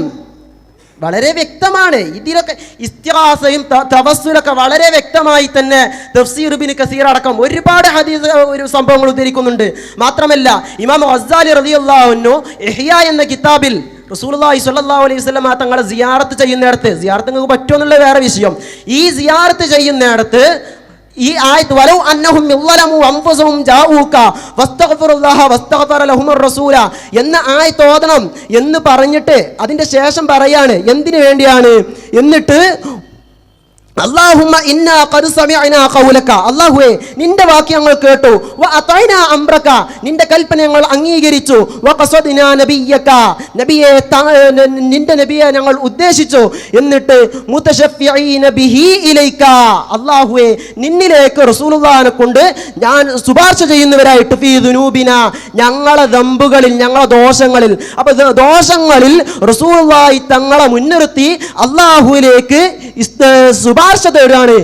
വളരെ വ്യക്തമാണ്. ഇതിലൊക്കെ ഇസ്തിഗാസയും തവസ്സുലൊക്കെ വളരെ വ്യക്തമായി തന്നെ തഫ്സീർ ഇബ്നു കസീർ അടക്കം ഒരുപാട് ഹദീസ് ഒരു സംഭവങ്ങൾ ഉദ്ധരിക്കുന്നുണ്ട്. മാത്രമല്ല ഇമാം ഗസ്സാലി റളിയല്ലാഹു അൻഹു ഇഹ്യാ എന്ന കിതാബിൽ റസൂലുള്ളാഹി സ്വല്ലല്ലാഹു അലൈഹി വസല്ലം തങ്ങളെ സിയാറത്ത് ചെയ്യുന്നിടത്ത്, സിയാറത്ത് നിങ്ങൾക്ക് പറ്റുമോ എന്നുള്ള വേറെ വിഷയം, ഈ സിയാറത്ത് ചെയ്യുന്നിടത്ത് ഈ ആയത്ത് വലൗ അന്നഹും യളമു അൻഫുസഹും ജാഊക വസ്തഗ്ഫിറുല്ലാഹ വസ്തഗ്ഫറ ലഹുർ റസൂല എന്ന ആയത്ത് ഓതണം എന്ന് പറഞ്ഞിട്ട് അതിന്റെ ശേഷം പറയാണ് എന്തിനു വേണ്ടിയാണ്. എന്നിട്ട് അല്ലാഹുമ്മ ഇന്നാ ഖദ് സമിഅനാ ഖൗലക, അല്ലാഹുവേ നിന്റെ വാക്ക് ഞങ്ങൾ കേട്ടു, വ അതൈനാ അംറക നിന്റെ കൽപ്പന ഞങ്ങൾ അംഗീകരിച്ചു, വ ഖസദ്നാ നബിയക നബിയെ നിന്റെ നബിയെ ഞങ്ങൾ ഉദ്ദേശിച്ചു. എന്നിട്ട് മുതശഫിഈന ബിഹി ഇലൈക, അല്ലാഹുവേ നിന്നിലേക്ക് റസൂലുള്ളാഹിനെ കൊണ്ട് ഞാൻ ശുപാർശ ചെയ്യുന്നവരായിട്ട് ഫീ ദുനൂബിന ഞങ്ങളെ ദമ്പുകളിൽ, ഞങ്ങളെ ദോഷങ്ങളിൽ. അപ്പോൾ ദോഷങ്ങളിൽ റസൂലുള്ളാഹി തങ്ങളെ മുൻനിർത്തി അല്ലാഹുവിലേക്ക് ശുപാർശ തേടാണ്,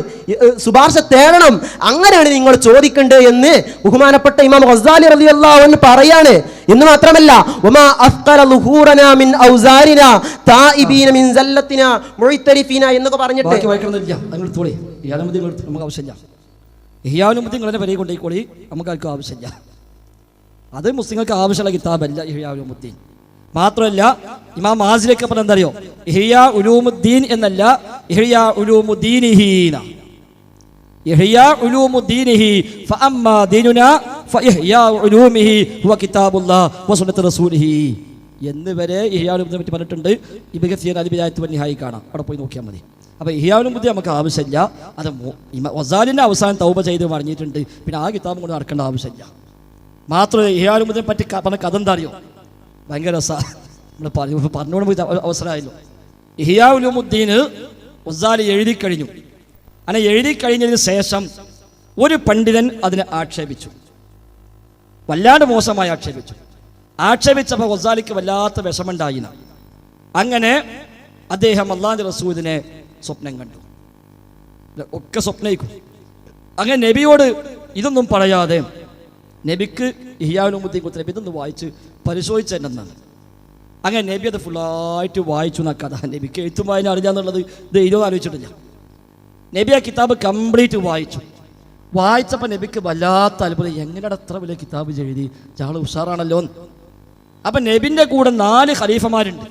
ശുപാർശ തേടണം. അങ്ങനെയാണ് നിങ്ങൾ ചോദിക്കേണ്ടത് എന്ന് ബഹുമാനപ്പെട്ട ഇമാം ഗസ്സാലി റളിയല്ലാഹു അൻഹു പറയാണ്. എന്ന് മാത്രമല്ല വമാ അസ്ഖല ളുഹൂറനാ മിൻ ഔസാരിനാ തായിബീന മിൻ സല്ലത്തിനാ മുഅ്തരിഫീന എന്നൊക്കെ പറഞ്ഞിട്ട് ബാക്കി വായിക്കണമെന്നില്ല. നിങ്ങൾ തോളി ഇയാളും നമുക്ക് ആവശ്യമില്ല. ഇഹ്യാഉൽ മുദ്ദീൻ നിങ്ങളുടെ പേരെ കൊണ്ടുപോയിക്കോളി, നമുക്ക് ആർക്കും ആവശ്യമില്ല. അത് മുസ്ലിങ്ങൾക്ക് ആവശ്യമുള്ള കിതാബല്ല ഇഹ്യാഉൽ മുദ്ദീൻ. മാത്രമല്ല ഇമാം മാസിലേക്ക് പറഞ്ഞ എന്താ അറിയോ, ഇഹ്യാ ഉലൂമുദ്ദീൻ എന്നല്ല, ഇഹ്യാ ഉലൂമുദ്ദീനിഹീന, ഇഹ്യാ ഉലൂമുദ്ദീനിഹി ഫഅമ്മാ ദീനുനാ ഫഇഹ്യാ ഉലൂമിഹി ഹുവ കിതാബുല്ലാഹ് വസുന്നത്തു റസൂലിഹി എന്ന് വരെ ഇഹ്യാ ഉലൂമുദ്ദീനെ പറ്റി പറഞ്ഞിട്ടുണ്ട്. ഇബ്നു കസീർ അൽ ബിദായത്ത് വന്നിഹായി കാണാം, അവിടെ പോയി നോക്കിയാൽ മതി. അപ്പോൾ ഇഹ്യാ ഉലൂമുദ്ദീൻ നമുക്ക് ആവശ്യമില്ല. അത് ഗസ്സാലിന്റെ അവസാനം തൗബ ചെയ്ത് മടങ്ങിയിട്ടുണ്ട്, പിന്നെ ആ കിതാബും കൊണ്ട് നടക്കേണ്ട ആവശ്യമില്ല. മാത്രമല്ല ഇഹ്യാ ഉലൂമുദ്ദീനെ പറ്റി പറഞ്ഞ കഥ എന്താ അറിയോ, ഭയങ്കര രസമാണ്. നമ്മൾ പറഞ്ഞുകൊണ്ട് അവസരമായല്ലോ. ഇഹ്യാ ഉലൂമുദ്ദീൻ ഗസ്സാലി എഴുതി കഴിഞ്ഞു. അങ്ങനെ എഴുതി കഴിഞ്ഞതിന് ശേഷം ഒരു പണ്ഡിതൻ അതിനെ ആക്ഷേപിച്ചു, വല്ലാണ്ട് മോശമായി ആക്ഷേപിച്ചു. ആക്ഷേപിച്ചപ്പോൾ ഗസ്സാലിക്ക് വല്ലാത്ത വിഷമുണ്ടായില്ല. അങ്ങനെ അദ്ദേഹം അല്ലാഹുവിന്റെ റസൂലിനെ സ്വപ്നം കണ്ടു. ഒക്കെ സ്വപ്നയിക്കും. അങ്ങനെ നബിയോട് ഇതൊന്നും പറയാതെ നബിക്ക് ഇഹ്യാ ഉലൂമുദ്ദീൻ കൊടുത്ത നബി ഇതൊന്ന് വായിച്ച് പരിശോധിച്ചെന്നാണ്. അങ്ങനെ നബി അത് ഫുള്ളായിട്ട് വായിച്ചു എന്ന കഥ. നബിക്ക് എഴുത്തും വായന അറിയാന്നുള്ളത് ഇത് ഇതൊന്നും ആലോചിച്ചിട്ടില്ല. നബി ആ കിതാബ് കംപ്ലീറ്റ് വായിച്ചു. വായിച്ചപ്പോൾ നബിക്ക് വല്ലാത്ത അത്ഭുതം, എങ്ങനെയാണ് അത്ര വലിയ കിതാബ് എഴുതി, ചാള് ഉഷാറാണല്ലോ. അപ്പം നബിൻ്റെ കൂടെ 4 ഖലീഫമാരുണ്ട്.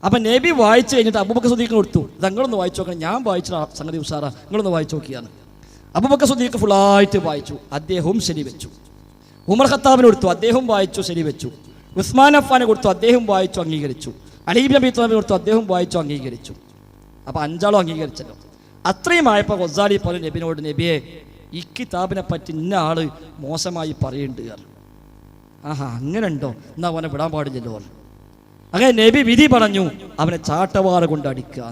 അപ്പം നബി വായിച്ചു കഴിഞ്ഞിട്ട് അബൂബക്കർ സിദ്ദീഖിന് കൊടുത്തു, നിങ്ങളൊന്ന് വായിച്ചു നോക്കണം, ഞാൻ വായിച്ച സംഗതി ഉഷാറാ, നിങ്ങളൊന്ന് വായിച്ചു നോക്കിയാണ്. അബൂബക്കർ സിദ്ദീഖ് ഫുള്ളായിട്ട് വായിച്ചു, അദ്ദേഹവും ശരിവെച്ചു. ഉമർ ഖത്താബിന് കൊടുത്തു, അദ്ദേഹം വായിച്ചു ശരിവെച്ചു. ഉസ്മാൻ അഫ്ഫാനെ കൊടുത്തു, അദ്ദേഹം വായിച്ചു അംഗീകരിച്ചു. അലി ഇബ്നു അബീ ത്വാലിബിനെ കൊടുത്തു, അദ്ദേഹം വായിച്ചു അംഗീകരിച്ചു. അപ്പോൾ 5 ആളും അംഗീകരിച്ചല്ലോ. അത്രയും ആയപ്പോൾ ഗസ്സാലി പറഞ്ഞു നബിനോട്, നബിയെ ഈ കിതാബിനെ പറ്റി ഇന്ന ആള് മോശമായി പറയുന്നുണ്ട്. ആഹാ അങ്ങനെ ഉണ്ടോ, എന്നാ അവനെ വിടാൻ പാടില്ലല്ലോ. അങ്ങനെ നബി വിധി പറഞ്ഞു, അവനെ ചാട്ടവാറ കൊണ്ട് അടിക്കുക,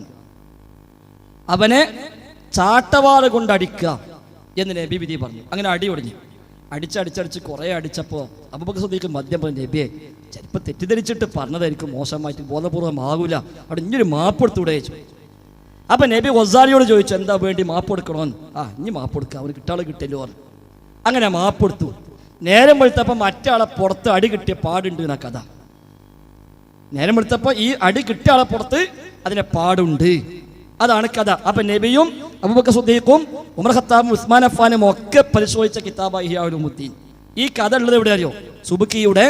അവനെ ചാട്ടവാറ കൊണ്ട് അടിക്കുക എന്ന് നബി വിധി പറഞ്ഞു. അങ്ങനെ അടി ഒടിഞ്ഞു. അടിച്ചടിച്ചടിച്ച് കുറേ അടിച്ചപ്പോൾ അബൂബക്കർ സിദ്ദീഖ് മദ്യം പറഞ്ഞു, നബിയെ ചിലപ്പോൾ തെറ്റിദ്ധരിച്ചിട്ട് പറഞ്ഞതായിരിക്കും, മോശമായിട്ട് ബോധപൂർവ്വം ആകൂല, അവിടെ ഇനിയൊരു മാപ്പ് കൊടുത്തൂടെ ചോദിച്ചു. അപ്പം നബി ഗസ്സാലിയോട് ചോദിച്ചു, എന്താ വേണ്ടി മാപ്പ് കൊടുക്കണമെന്ന്. ഇനി മാപ്പ് കൊടുക്കുക, അവന് കിട്ടാളെ കിട്ടില്ലോ. അങ്ങനെ മാപ്പ് കൊടുത്തു. നേരം വെളുത്തപ്പോൾ മറ്റാളെ പുറത്ത് അടി കിട്ടിയ പാടുണ്ട് എന്ന കഥ. നേരം വെളുത്തപ്പോൾ ഈ അടി കിട്ടിയ ആളെ പുറത്ത് അതിനെ പാടുണ്ട്, അതാണ് കഥ. അപ്പം നബിയും അബൂബക്കർ സിദ്ദീഖും ഉമർ ഖത്താബും ഉസ്മാൻ അഫ്ഫാനും ഒക്കെ പരിശോധിച്ച കിതാബാണ് ഇഹ്യാ ഉലൂമുദ്ദീൻ. ഈ കഥ ഉള്ളത് എവിടെ അറിയോ? സുബ്കിയുടെ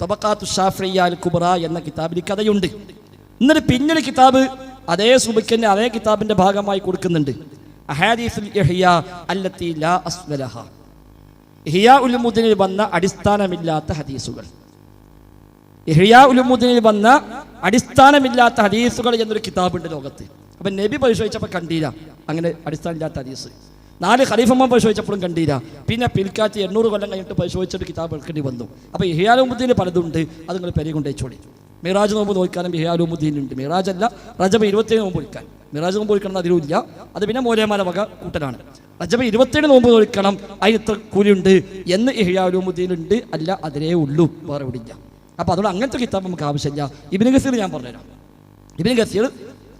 തബഖാത്തു ശാഫിഇയ്യ അൽ കുബ്ര എന്ന കിതാബിൽ ഈ കഥയുണ്ട്. എന്നിട്ട് പിന്നീട് കിതാബ് അതേ സുബ്കിന്റെ അതേ കിതാബിന്റെ ഭാഗമായി കൊടുക്കുന്നുണ്ട്. അഹാദീസുൽ ഇഹ്യാ അല്ലത്തി ലാ അസ്ലലഹ, ഇഹ്യാ ഉലൂമുദ്ദീനിൽ വന്ന അടിസ്ഥാനമില്ലാത്ത ഹദീസുകൾ. ഇഹ്യാ ഉലൂമുദ്ദീനിൽ വന്ന അടിസ്ഥാനമില്ലാത്ത ഹദീസുകൾ എന്നൊരു കിതാബുണ്ട് ലോകത്ത്. അപ്പൊ നബി പരിശോധിച്ചപ്പോൾ കണ്ടില്ല അങ്ങനെ അടിസ്ഥാനമില്ലാത്ത ഹദീസ്. 4 ഖലീഫമാർ പരിശോധിച്ചപ്പോഴും കണ്ടില്ല. പിന്നെ പിൽക്കാറ്റ് 800 കൊല്ലം കഴിഞ്ഞിട്ട് പരിശോധിച്ചിട്ട് കിതാബ് എടുക്കേണ്ടി വന്നു. അപ്പോൾ ഇഹ്യാ ഉലൂമുദ്ദീനിൽ പലതുണ്ട്, അത് നിങ്ങൾ പെരി കൊണ്ടുവച്ചോളി. മിറാജ് നോമ്പ് നോക്കാനും ഇഹ്യാ ഉലൂമുദ്ദീനുണ്ട്. മിറാജ് അല്ല, റജബ് 27 നോമ്പ് നോക്കാൻ. മിറാജ് നോമ്പ് നോക്കണം അതിലുമില്ല, അത് പിന്നെ മോലേമാല വക കൂട്ടലാണ്. റജബ് 27 നോമ്പ് നോക്കണം, അതിന് ഇത്ര കൂലിയുണ്ട് എന്ന് ഇഹ്യാ ഉലൂമുദ്ദീനുണ്ട്. അല്ല, അതിലേ ഉള്ളൂ, വേറെ എവിടെ ഇല്ല. അപ്പോൾ അതുകൊണ്ട് അങ്ങനത്തെ കിതാബ് നമുക്ക് ആവശ്യമില്ല. ഇബ്നു കസീർ ഞാൻ പറഞ്ഞുതരാം. ഇബ്നു കസീർ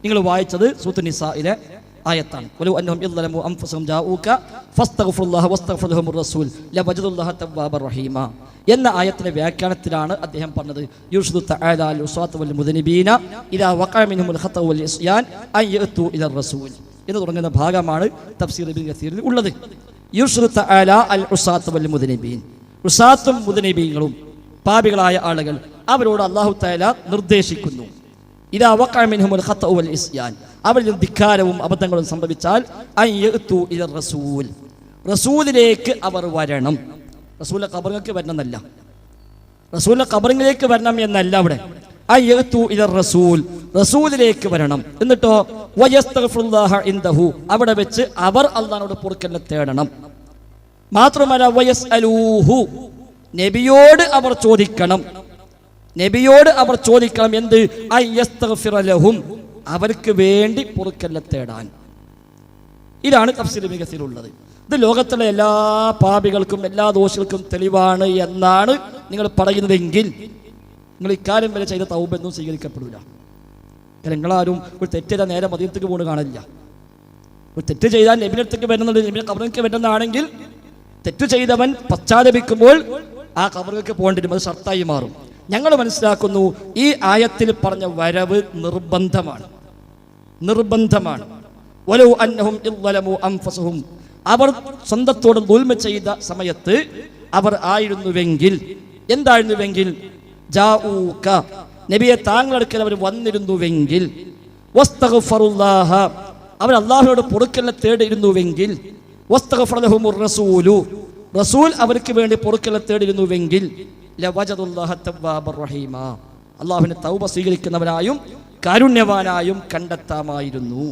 നിങ്ങൾ വായിച്ചത് സൂറത്തുൻ നിസായിലെ ആയത്താണ്. വലൗ അന്നഹും യദ്ലമു അൻഫുസഹും ജാഊക ഫസ്തഗ്ഫിറുല്ലാഹ വസ്തഗ്ഫറ ലഹുമുർ റസൂൽ ലവജദുല്ലാഹ തവ്വാബർ റഹീമ എന്ന ആയത്തിന്റെ വ്യാഖ്യാനത്തിലാണ് അദ്ദേഹം പറഞ്ഞത് യുർഷിദു തആല അൽ ഉസാത വൽ മുദ്നിബീന ഇദാ വഖഅ മിൻഹുൽ ഖതഉ വൽ ഇസ്യാൻ അൻ യഅതു ഇല റസൂൽ എന്ന് തുടങ്ങുന്ന ഭാഗമാണ് തഫ്സീർ ഇബ്നു കസീറിൽ ഉള്ളത്. യുർഷിദു തആല അൽ ഉസാത വൽ മുദ്നിബീൻ, ഉസാത്തും മുദ്നിബീങ്ങളും പാപികളായ ആളുകൾ, അവരോട് അല്ലാഹു തആല നിർദ്ദേശിക്കുന്നു. ഇദാ വഖഅ മിൻഹുൽ ഖതഉ വൽ ഇസ്യാൻ, അവരിൽ ധിക്കാരവും അബദ്ധങ്ങളും സംഭവിച്ചാൽ അൻ യഅതു ഇല റസൂൽ, റസൂലിലേക്ക് അവർ വരണം. റസൂലിന്റെ ഖബറിലേക്ക് വരണം എന്നല്ല, റസൂലിന്റെ ഖബറിലേക്ക് വരണം എന്നല്ല അവിടെ. അൻ യഅതു ഇല റസൂൽ, റസൂലിലേക്ക് വരണം. എന്നിട്ടോ വയസ്തഗ്ഫിറുല്ലാഹ ഇൻദഹു, അവിടെ വെച്ച് അവർ അല്ലാഹുവോട് പൊറുക്കലിനെ തേടണം. മാത്രമല്ല വയസ്അലൂഹു, നബിയോട് അവർ ചോദിക്കണം. നബിയോട് അവർ ചോദിക്കണം എന്ത്? അൻ യസ്തഗ്ഫിറ ലഹും, അവർക്ക് വേണ്ടി പൊറുക്കലിനെ തേടാൻ. ഇതാണ് തഫ്സീർ ഇബ്നു കസീർ ഉള്ളത്. ഇത് ലോകത്തുള്ള എല്ലാ പാപികൾക്കും എല്ലാ ദോഷികൾക്കും തെളിവാണ് എന്നാണ് നിങ്ങൾ പറയുന്നതെങ്കിൽ നിങ്ങൾ ഇക്കാര്യം വരെ ചെയ്ത തൗബയൊന്നും സ്വീകരിക്കപ്പെടില്ല. കാരണം നിങ്ങളാരും ഒരു തെറ്റ് ചെയ്താൽ നേരെ മദീനത്തേക്ക് പോകണം കാണില്ല. ഒരു തെറ്റ് ചെയ്താൽ നബിയുടെ അടുത്തേക്ക് വരുന്നത്, നബിയുടെ ഖബറിലേക്ക് വരുന്നതാണെങ്കിൽ തെറ്റ് ചെയ്തവൻ പശ്ചാത്തപിക്കുമ്പോൾ ആ ഖബറിലേക്ക് പോകേണ്ടി വരും, അത് ഷർത്തായി മാറും. ഞങ്ങൾ മനസ്സിലാക്കുന്നു ഈ ആയത്തിൽ പറഞ്ഞ വരവ് നിർബന്ധമാണ്, നിർബന്ധമാണ്. വലൗ അന്നഹും ഇദ്ലമു അൻഫുസഹും, അവർ സ്വന്തത്തോട് ദുൽമ ചെയ്ത സമയത്ത് അവർ ആയിരുന്നുവെങ്കിൽ, എന്തായിരുന്നുവെങ്കിൽ ജാഊക, നബിയെ താങ്കളടുക്കൽ അവർ വന്നിരുന്നുവെങ്കിൽ, വസ്തഗ്ഫറുല്ലാഹ, അവർ അല്ലാഹുവോട് പൊറുക്കലിനെ തേടിയിരുന്നുവെങ്കിൽ, വസ്തഗ്ഫറ ലഹുമുർ റസൂലു, റസൂൽ അവർക്ക് വേണ്ടി പൊറുക്കലിനെ തേടിയിരുന്നുവെങ്കിൽ, ലവജദുല്ലാഹ തവ്വാബർ റഹീമ, അല്ലാഹുവിനെ തൗബ സ്വീകരിക്കുന്നവനായും കാരുണ്യവാനായും കണ്ടെത്താമായിരുന്നു.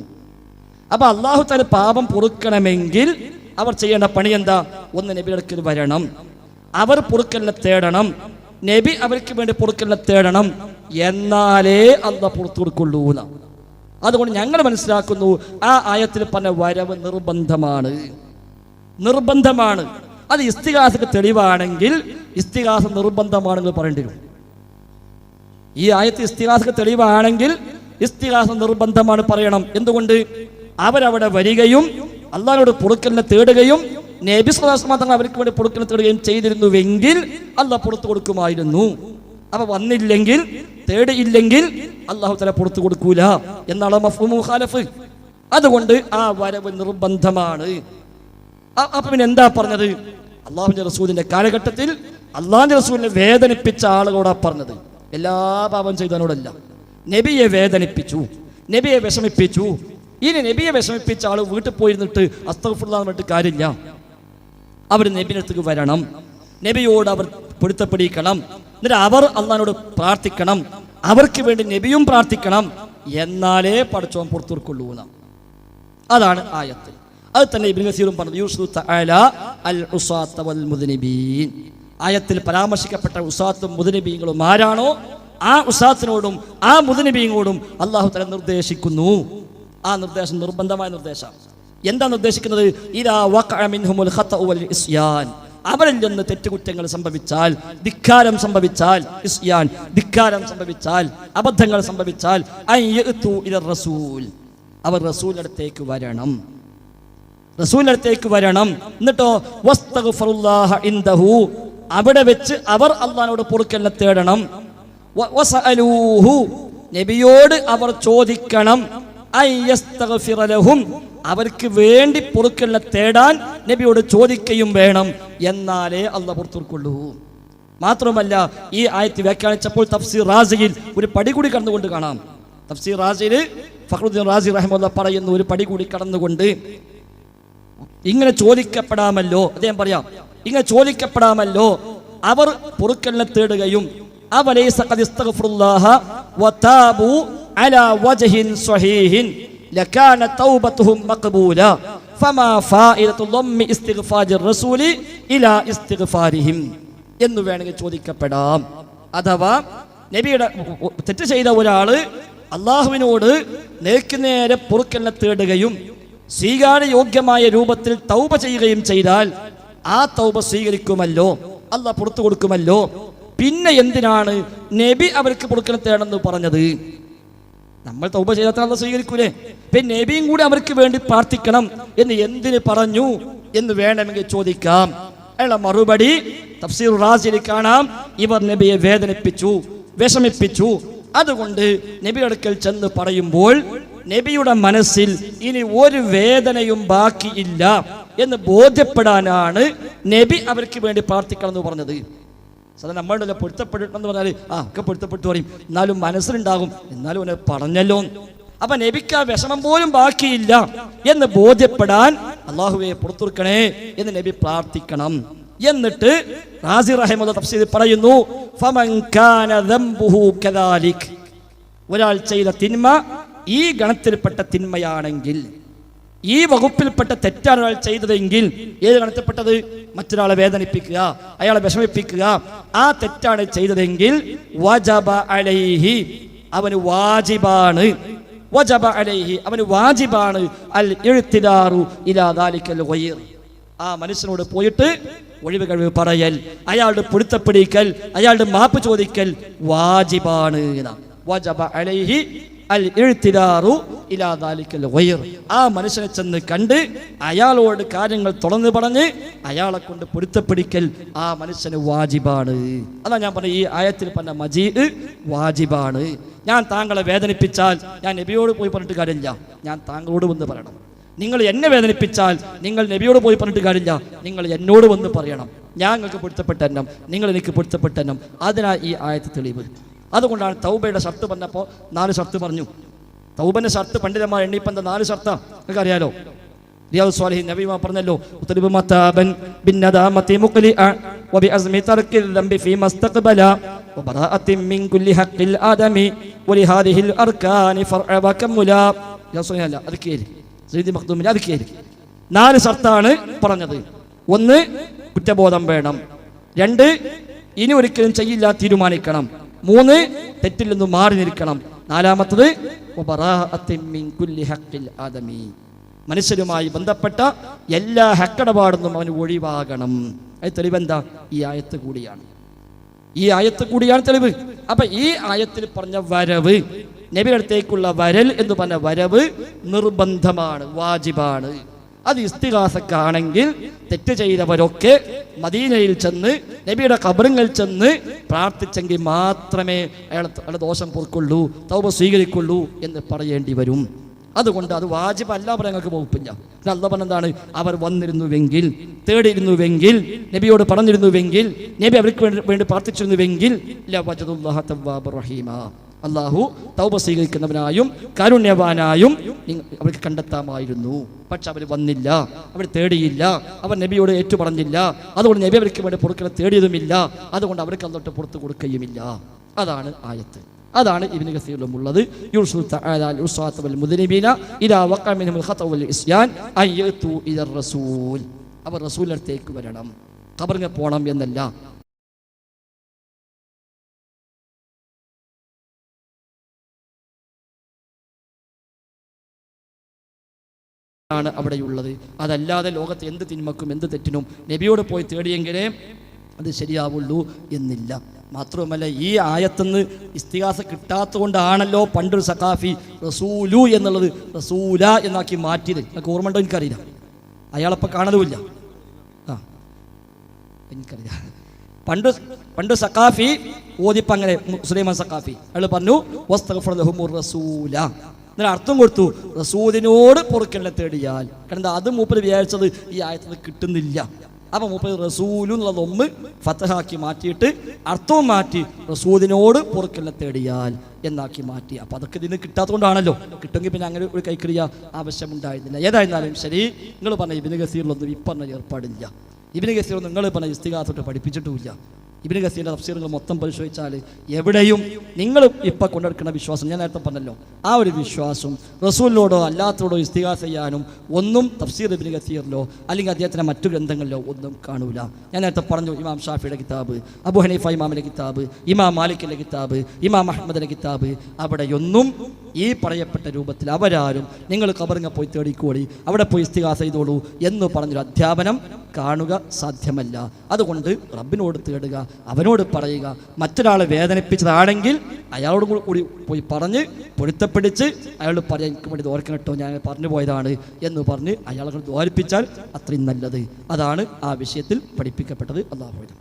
അപ്പൊ അല്ലാഹു തആല പാപം പൊറുക്കണമെങ്കിൽ അവർ ചെയ്യേണ്ട പണി എന്താ? ഒന്ന്, നബിയുടെ അടുക്കൽ വരണം, അവർ പൊറുക്കലിനെ തേടണം, നബി അവർക്ക് വേണ്ടി പൊറുക്കലിനെ തേടണം, എന്നാലേ അല്ലാഹു പുറത്തു കൊടുക്കുള്ളൂ. അതുകൊണ്ട് ഞങ്ങൾ മനസ്സിലാക്കുന്നു ആ ആയത്തിൽ പറഞ്ഞ വരവ് നിർബന്ധമാണ്, നിർബന്ധമാണ്. അത് ഇസ്തിഗാസക്ക് തെളിവാണെങ്കിൽ ഇസ്തിഗാസ നിർബന്ധമാണെന്ന് പറയേണ്ടി വരും. ഈ ആയത്ത് ഇസ്തിഗാസക്ക് തെളിവാണെങ്കിൽ ഇസ്തിഗാസ നിർബന്ധമാണ് പറയണം. എന്തുകൊണ്ട്? അവരവിടെ വരികയും അല്ലാഹുവോട് പൊറുക്കലിനെ തേടുകയും നബി സ്വല്ലല്ലാഹു അലൈഹി വസല്ലം അവർക്ക് വേണ്ടി പൊറുക്കലിനെ തേടുകയും ചെയ്തിരുന്നുവെങ്കിൽ അല്ലാഹു പുറത്തു കൊടുക്കുമായിരുന്നു. അപ്പൊ വന്നില്ലെങ്കിൽ, തേടിയില്ലെങ്കിൽ അല്ലാഹു തആല പുറത്തു കൊടുക്കൂല എന്നാണ് മഫ്ഹൂം മുഖാലഫ്. അതുകൊണ്ട് ആ വരവ് നിർബന്ധമാണ്. അപ്പൊ പിന്നെ എന്താ പറഞ്ഞത്? അല്ലാഹുവിന്റെ റസൂലിന്റെ കാലഘട്ടത്തിൽ അല്ലാഹുവിന്റെ റസൂലിനെ വേദനിപ്പിച്ച ആളുകളോടാ പറഞ്ഞത്. എല്ലാ പാപം ചെയ്തവനോടല്ല. നബിയെ വേദനിപ്പിച്ചു, നബിയെ വിഷമിപ്പിച്ചു. ഇനി നബിയെ വിഷമിപ്പിച്ച ആൾ വീട്ടിൽ പോയിരുന്നിട്ട് അസ്തഗ്ഫിറുല്ലാഹ് പറഞ്ഞിട്ട് കാര്യമില്ല. അവർ നബിയുടെ അടുത്തേക്ക് വരണം, നബിയോട് അവർ പൊരുത്തപ്പെടിക്കണം, എന്നിട്ട് അവർ അല്ലാഹുവിനോട് പ്രാർത്ഥിക്കണം, അവർക്ക് വേണ്ടി നബിയും പ്രാർത്ഥിക്കണം, എന്നാലേ പടച്ചോൻ പുറത്തു കൊടുക്കുള്ളൂ. അതാണ് ആയത്ത്. അത് തന്നെ ഇബ്നു കസീറും പറഞ്ഞു, യുർഷിദു തആല അൽ ഉസാത വൽ മുദ്നിബീൻ. ആയത്തിൽ പരാമർശിക്കപ്പെട്ട ഉസാത്തും മുദ്നിബീങ്ങളും ആരാണോ ആ ഉസാത്തിനോടും ആ മുദ്നിബീങ്ങളോടും അല്ലാഹു തആല നിർദ്ദേശിക്കുന്നു. ആ നിർദ്ദേശം നിർബന്ധമായ നിർദ്ദേശം. എന്താ നിർദ്ദേശിക്കുന്നത്? ഇദാ വഖഅ മിൻഹുൽ ഖതഉ വൽ ഇസ്യാൻ, അവരിൽ നിന്ന് തെറ്റുകുറ്റങ്ങൾ സംഭവിച്ചാൽ, ധിക്കാരം സംഭവിച്ചാൽ, ഇസ്യാൻ ധിക്കാരം സംഭവിച്ചാൽ, അബദ്ധങ്ങൾ സംഭവിച്ചാൽ, അൻ യഅതു ഇല റസൂൽ, അവർ റസൂലിന്റെ അടുത്തേക്ക് വരണം, റസൂലിന്റെ അടുത്തേക്ക് വരണം. എന്നിട്ടോ വസ്തഗ്ഫിറുല്ലാഹ ഇൻദഹു, അവിടെ വെച്ച് അവർ അല്ലാഹുവോട് പൊറുക്കലിനെ തേടണം. വസഅലൂഹു, നബിയോട് അവർ ചോദിക്കണം. അൻ യസ്തഗ്ഫിറ ലഹും, അവർക്ക് വേണ്ടി പൊറുക്കലിനെ തേടാൻ നബിയോട് ചോദിക്കുകയും വേണം, എന്നാലേ അള്ളാഹ് പുറത്തുകൊള്ളൂ. മാത്രമല്ല ഈ ആയത്ത് വ്യാഖ്യാനിച്ചപ്പോൾ തഫ്സീർ റാസിയിൽ ഒരു പടി കൂടി കടന്നുകൊണ്ട് കാണാം. തഫ്സീർ റാസിയിൽ ഫഖ്റുദ്ദീൻ റാസി റഹിമഹുല്ലാഹ് പറയുന്ന ഒരു പടി കൂടി കടന്നുകൊണ്ട് ഇങ്ങനെ ചോദിക്കപ്പെടാമല്ലോ, അദ്ദേഹം പറയാം, ഇങ്ങനെ ചോദിക്കപ്പെടാമല്ലോ, അവർ പൊറുക്കലിനെ തേടുകയും അവലൈസ ഖദ് ഇസ്തഗ്ഫിറുല്ലാഹ വതാബു അലാ വജ്ഹിൻ സ്വഹീഹിൻ ലകാന തൗബതുഹും മഖ്ബൂല ഫമാ ഫായിദതു ദമ്മി ഇസ്തിഗ്ഫാരിർ റസൂലി ഇലാ ഇസ്തിഗ്ഫാരിഹിം എന്ന് വേണമെങ്കിൽ ചോദിക്കപ്പെടാം. അഥവാ നബിയുടെ തെറ്റ് ചെയ്ത ഒരാള് അള്ളാഹുവിനോട് നേർക്കുനേരെ പൊറുക്കലിനെ തേടുകയും സ്വീകാര്യയോഗ്യമായ രൂപത്തിൽ തൗബ ചെയ്യുകയും ചെയ്താൽ ആ തൗബ സ്വീകരിക്കുമല്ലോ, അള്ളാഹ് പുറത്തു കൊടുക്കുമല്ലോ. പിന്നെ എന്തിനാണ് നബി അവർക്ക് പൊറുക്കലിനെ തേടണമെന്ന് പറഞ്ഞത്? നമ്മൾ തൗബ ചെയ്താൽ അള്ളാഹ് സ്വീകരിക്കൂലേ? പിന്നെ നബിയും കൂടി അവർക്ക് വേണ്ടി പ്രാർത്ഥിക്കണം എന്ന് എന്തിന് പറഞ്ഞു എന്ന് വേണമെങ്കിൽ ചോദിക്കാം. അയാളെ മറുപടി തഫ്സീർ റാസിയിൽ കാണാം, ഇവർ നബിയെ വേദനിപ്പിച്ചു, വിഷമിപ്പിച്ചു. അതുകൊണ്ട് നബിയുടെ അടുക്കൽ ചെന്ന് പറയുമ്പോൾ നബിയുടെ മനസ്സിൽ ഇനി ഒരു വേദനയും ബാക്കിയില്ല എന്ന് ബോധ്യപ്പെടാനാണ് നബി അവർക്ക് വേണ്ടി പ്രാർത്ഥിക്കണം എന്ന് പറഞ്ഞത്. സാധാരണ നമ്മളുടെ പൊരുത്തപ്പെടണമെന്ന് പറഞ്ഞാൽ ഒക്കെ പൊരുത്തപ്പെട്ടു പറയും, എന്നാലും മനസ്സിലുണ്ടാകും, എന്നാലും അവനെ പറഞ്ഞല്ലോ. അപ്പൊ നബിക്ക് ആ വിഷമം പോലും ബാക്കിയില്ല എന്ന് ബോധ്യപ്പെടാൻ അള്ളാഹുവെ പുറത്തുകൊടുക്കണേ എന്ന് നബി പ്രാർത്ഥിക്കണം. എന്നിട്ട് റാസി റഹിമഹുല്ലാഹ് തഫ്സീറിൽ പറയുന്നു, ഫമൻ കാന ദംബുഹു കദാലിക്, ഒരാൾ ചെയ്ത തിന്മ ഈ ഗണത്തിൽപ്പെട്ട തിന്മയാണെങ്കിൽ, ഈ വകുപ്പിൽപ്പെട്ട തെറ്റാണ് ഒരാൾ ചെയ്തതെങ്കിൽ, ഏത് ഗണത്തിൽപ്പെട്ടത്? മറ്റൊരാളെ വേദനിപ്പിക്കുക, അയാളെ വിഷമിപ്പിക്കുക, ആ തെറ്റാണ് ചെയ്തതെങ്കിൽ വജബ അലൈഹി, അവന് വാജിബാണ്, വജബ അലൈഹി, അവന് വാജിബാണ് അൽ ഇഴ്തിദാറു ഇലാ ദാലികൽ ഗൈർ, ആ മനുഷ്യനോട് പോയിട്ട് ഒഴിവ് കഴിവ് പറയൽ, അയാളുടെ പൊരുത്തപ്പെടിക്കൽ, അയാളുടെ മാപ്പ് ചോദിക്കൽ വാജിബാണ്. വജബ അലൈഹി അൽ ഇഴ്തിദാറു ഇലാ ദാലികൽ ഗൈർ, ആ മനുഷ്യനെ ചെന്ന് കണ്ട് അയാളോട് കാര്യങ്ങൾ തുറന്നു പറഞ്ഞ് അയാളെ കൊണ്ട് പൊരുത്തപ്പെടിക്കൽ ആ മനുഷ്യന് വാജിബാണ്. അതാ ഞാൻ പറഞ്ഞ ഈ ആയത്തിൽ പറഞ്ഞ മജീദ് വാജിബാണ്. ഞാൻ താങ്കളെ വേദനിപ്പിച്ചാൽ ഞാൻ നബിയോട് പോയി പറഞ്ഞിട്ട് കാര്യമില്ല, ഞാൻ താങ്കളോട് വന്ന് പറയണം. നിങ്ങൾ എന്നെ വേദനിപ്പിച്ചാൽ നിങ്ങൾ നബിയോട് പോയി പറഞ്ഞിട്ട് കാര്യമില്ല, നിങ്ങൾ എന്നോട് വന്ന് പറയണം. ഞാൻ നിങ്ങൾക്ക് പൊരുത്തപ്പെട്ടെണ്ണം, നിങ്ങൾ എനിക്ക് പൊരുത്തപ്പെട്ടെണ്ണം. അതിനാ ഈ ആയത്ത് തെളിവ്. അതുകൊണ്ടാണ് തൗബയുടെ ഷർത്ത് പറഞ്ഞപ്പോൾ 4 ഷർത്ത് പറഞ്ഞു. തൗബന്റെ ഷർത്ത് പണ്ഡിതന്മാർ എണ്ണിപ്പന്ത 4 ഷർത്താ, നിങ്ങൾക്ക് അറിയാലോ. റിയാദുസ് സ്വാലിഹീൻ നബിമാ പറഞ്ഞല്ലോ, ഉത്ലിബു മതാബൻ ബിന്നദാമതി മുഖ്ലിഅ വബിഅസ്മി തർക്കിൽ ദംബി ഫീ മസ്തഖബല വബറാഅത്തിൻ മിൻ കുല്ലി ഹഖ്ഖിൽ ആദമി വലിഹാദിഹിൽ അർകാനി ഫർഅ വകമുല. യസ്വല്ല അദ്കീരി സയ്യിദി മഖ്ദൂമിൽ അദ്കീരി 4 ഷർത്താണ് പറഞ്ഞത്. 1 കുറ്റബോധം വേണം, 2 ഇനി ഒരിക്കലും ചെയ്യില്ല തീരുമാനിക്കണം, 3 തെറ്റിൽ നിന്ന് മാറി നിൽക്കണം, 4-മത്തത് മനുഷ്യരുമായി ബന്ധപ്പെട്ട എല്ലാ ഹക്കടപാടുന്നും അവന് ഒഴിവാകണം. അത് തെളിവെന്താ? ഈ ആയത്ത് കൂടിയാണ്, ഈ ആയത്ത് കൂടിയാണ് തെളിവ്. അപ്പൊ ഈ ആയത്തിൽ പറഞ്ഞ വരവ്, നബിയുടെ അടുത്തേക്കുള്ള വരൽ എന്ന് പറഞ്ഞ വരവ് നിർബന്ധമാണ്, വാജിബാണ്. അത് ഇസ്തിഗാസക്കാണെങ്കിൽ തെറ്റ് ചെയ്തവരൊക്കെ മദീനയിൽ ചെന്ന് നബിയുടെ ഖബറിൽ ചെന്ന് പ്രാർത്ഥിച്ചെങ്കിൽ മാത്രമേ അയാളുടെ ദോഷം പൊറുക്കുള്ളൂ, തൗബ സ്വീകരിക്കുള്ളൂ എന്ന് പറയേണ്ടി വരും. അതുകൊണ്ട് അത് വാജിബല്ല, ഞങ്ങൾക്ക് വകുപ്പില്ല. അല്ലാഹു പറഞ്ഞതാണ്, അവർ വന്നിരുന്നുവെങ്കിൽ, തേടിയിരുന്നുവെങ്കിൽ, നബിയോട് പറഞ്ഞിരുന്നുവെങ്കിൽ, നബി അവർക്ക് വേണ്ടി പ്രാർത്ഥിച്ചിരുന്നുവെങ്കിൽ ലവജദുല്ലാഹ തവ്വാബുർ റഹീമ, അള്ളാഹു തൗബ സ്വീകരിക്കുന്നവനായും കാരുണ്യവാനായും അവർക്ക് കണ്ടെത്താമായിരുന്നു. പക്ഷെ അവർ വന്നില്ല, അവർ തേടിയില്ല, അവർ നബിയോട് ഏറ്റുപറഞ്ഞില്ല. അതുകൊണ്ട് നബി അവർക്ക് വേണ്ടി പൊറുക്കലിനെ തേടിയതുമില്ല, അതുകൊണ്ട് അവർക്ക് അന്നോട്ട് പുറത്തു കൊടുക്കുകയുമില്ല. അതാണ് ആയത്ത്. അതാണ് ഇബ്നു കസീറിലും ഉള്ളത്. യുർസിലു തആല ഉസ്വാത വൽ മുദ്നിബീന ഇദാ വഖഅ മിൻഹുൽ ഖതഉ വൽ ഇസ്യാൻ അയ്യതു ഇല റസൂൽ, അവർ റസൂലിന്റെ അടുത്തേക്ക് വരണം, ഖബറിൽ പോകണം എന്നല്ല. ആണ് അവിടെയുള്ളത്. അതല്ലാതെ ലോകത്ത് എന്ത് തിന്മക്കും എന്ത് തെറ്റിനും നബിയോട് പോയി തേടിയെങ്കിലേ അത് ശരിയാവുള്ളൂ എന്നില്ല. മാത്രവുമല്ല, ഈ ആയത്തുനിന്ന് ഇസ്തിഗാസ കിട്ടാത്തതുകൊണ്ടാണല്ലോ പണ്ടൊരു സഖാഫി റസൂലു എന്നുള്ളത് റസൂല എന്നാക്കി മാറ്റിയത്. എനിക്ക് ഓർമ്മ ഉണ്ടോ എനിക്കറിയില്ല, അയാളപ്പോൾ കാണലുമില്ല. എനിക്കറിയില്ല. പണ്ട് സഖാഫി ഓതിപ്പ അങ്ങനെ സുലൈമാൻ സഖാഫി അയാൾ പറഞ്ഞു വസ്തഗ്ഫിർ ലഹുമുർ റസൂല, എന്നിട്ട് അർത്ഥം കൊടുത്തു, റസൂലിനോട് പൊറുക്കലിനെ തേടിയാൽ. കാരണം അത് മൂപ്പര് വിചാരിച്ചത് ഈ ആയത്തിൽ കിട്ടുന്നില്ല. അപ്പം മൂപ്പര് റസൂലു എന്നുള്ളത് ഒന്ന് ഫത്തഹാക്കി മാറ്റിയിട്ട് അർത്ഥവും മാറ്റി റസൂലിനോട് പൊറുക്കലിനെ തേടിയാൽ എന്നാക്കി മാറ്റി. അപ്പം അതൊക്കെ ഇതിന് കിട്ടാത്തതുകൊണ്ടാണല്ലോ. കിട്ടുമെങ്കിൽ പിന്നെ അങ്ങനെ ഒരു കൈക്രിയ ആവശ്യമുണ്ടായിരുന്നില്ല. ഏതായിരുന്നാലും ശരി, നിങ്ങൾ പറഞ്ഞ ഇബ്നു കസീറിലൊന്നും ഈ പറഞ്ഞ ഏർപ്പാടില്ല. ഇബ്നു കസീർ നിങ്ങൾ പറഞ്ഞ ഇസ്തിഗാസത്ത് പഠിപ്പിച്ചിട്ടുമില്ല. ഇബ്നു കസീറിന്റെ തഫ്സീറുകൾ മൊത്തം പരിശോധിച്ചാൽ എവിടെയും നിങ്ങൾ ഇപ്പം കൊണ്ടെടുക്കുന്ന വിശ്വാസം, ഞാൻ നേരത്തെ പറഞ്ഞല്ലോ, ആ ഒരു വിശ്വാസം റസൂലിനോടോ അല്ലാത്തതോടോ ഇസ്തിഗാസ ചെയ്യാനും ഒന്നും തഫ്സീർ ഇബ്നു കസീറിലോ അല്ലെങ്കിൽ അദ്ദേഹത്തിൻ്റെ മറ്റു ഗ്രന്ഥങ്ങളിലോ ഒന്നും കാണൂല. ഞാൻ നേരത്തെ പറഞ്ഞു, ഇമാം ഷാഫിയുടെ കിതാബ്, അബു ഹനീഫ ഇമാമിൻ്റെ കിതാബ്, ഇമാം മാലിക്കിൻ്റെ കിതാബ്, ഇമാം അഹ്മദിൻ്റെ കിതാബ്, അവിടെയൊന്നും ഈ പറയപ്പെട്ട രൂപത്തിൽ അവരാരും നിങ്ങൾ ഖബറിങ്ങ പോയി തേടിക്കോളി, അവിടെ പോയി ഇസ്തിഗാസ ചെയ്തോളൂ എന്ന് പറഞ്ഞൊരു അധ്യാപനം കാണുക സാധ്യമല്ല. അതുകൊണ്ട് റബ്ബിനോട് തേടുക, അവനോട് പറയുക. മറ്റൊരാളെ വേദനിപ്പിച്ചതാണെങ്കിൽ അയാളോട് കൂടി പോയി പറഞ്ഞ് പൊരുത്തപ്പിടിച്ച് അയാളോട് പറയാൻ എനിക്ക് വേണ്ടി ദോർക്കണം കേട്ടോ, ഞാൻ പറഞ്ഞു പോയതാണ് എന്ന് പറഞ്ഞ് അയാളെ ദ്വാരിപ്പിച്ചാൽ അത്രയും നല്ലത്. അതാണ് ആ വിഷയത്തിൽ പഠിപ്പിക്കപ്പെട്ടത്. അല്ലാഹു അക്ബർ.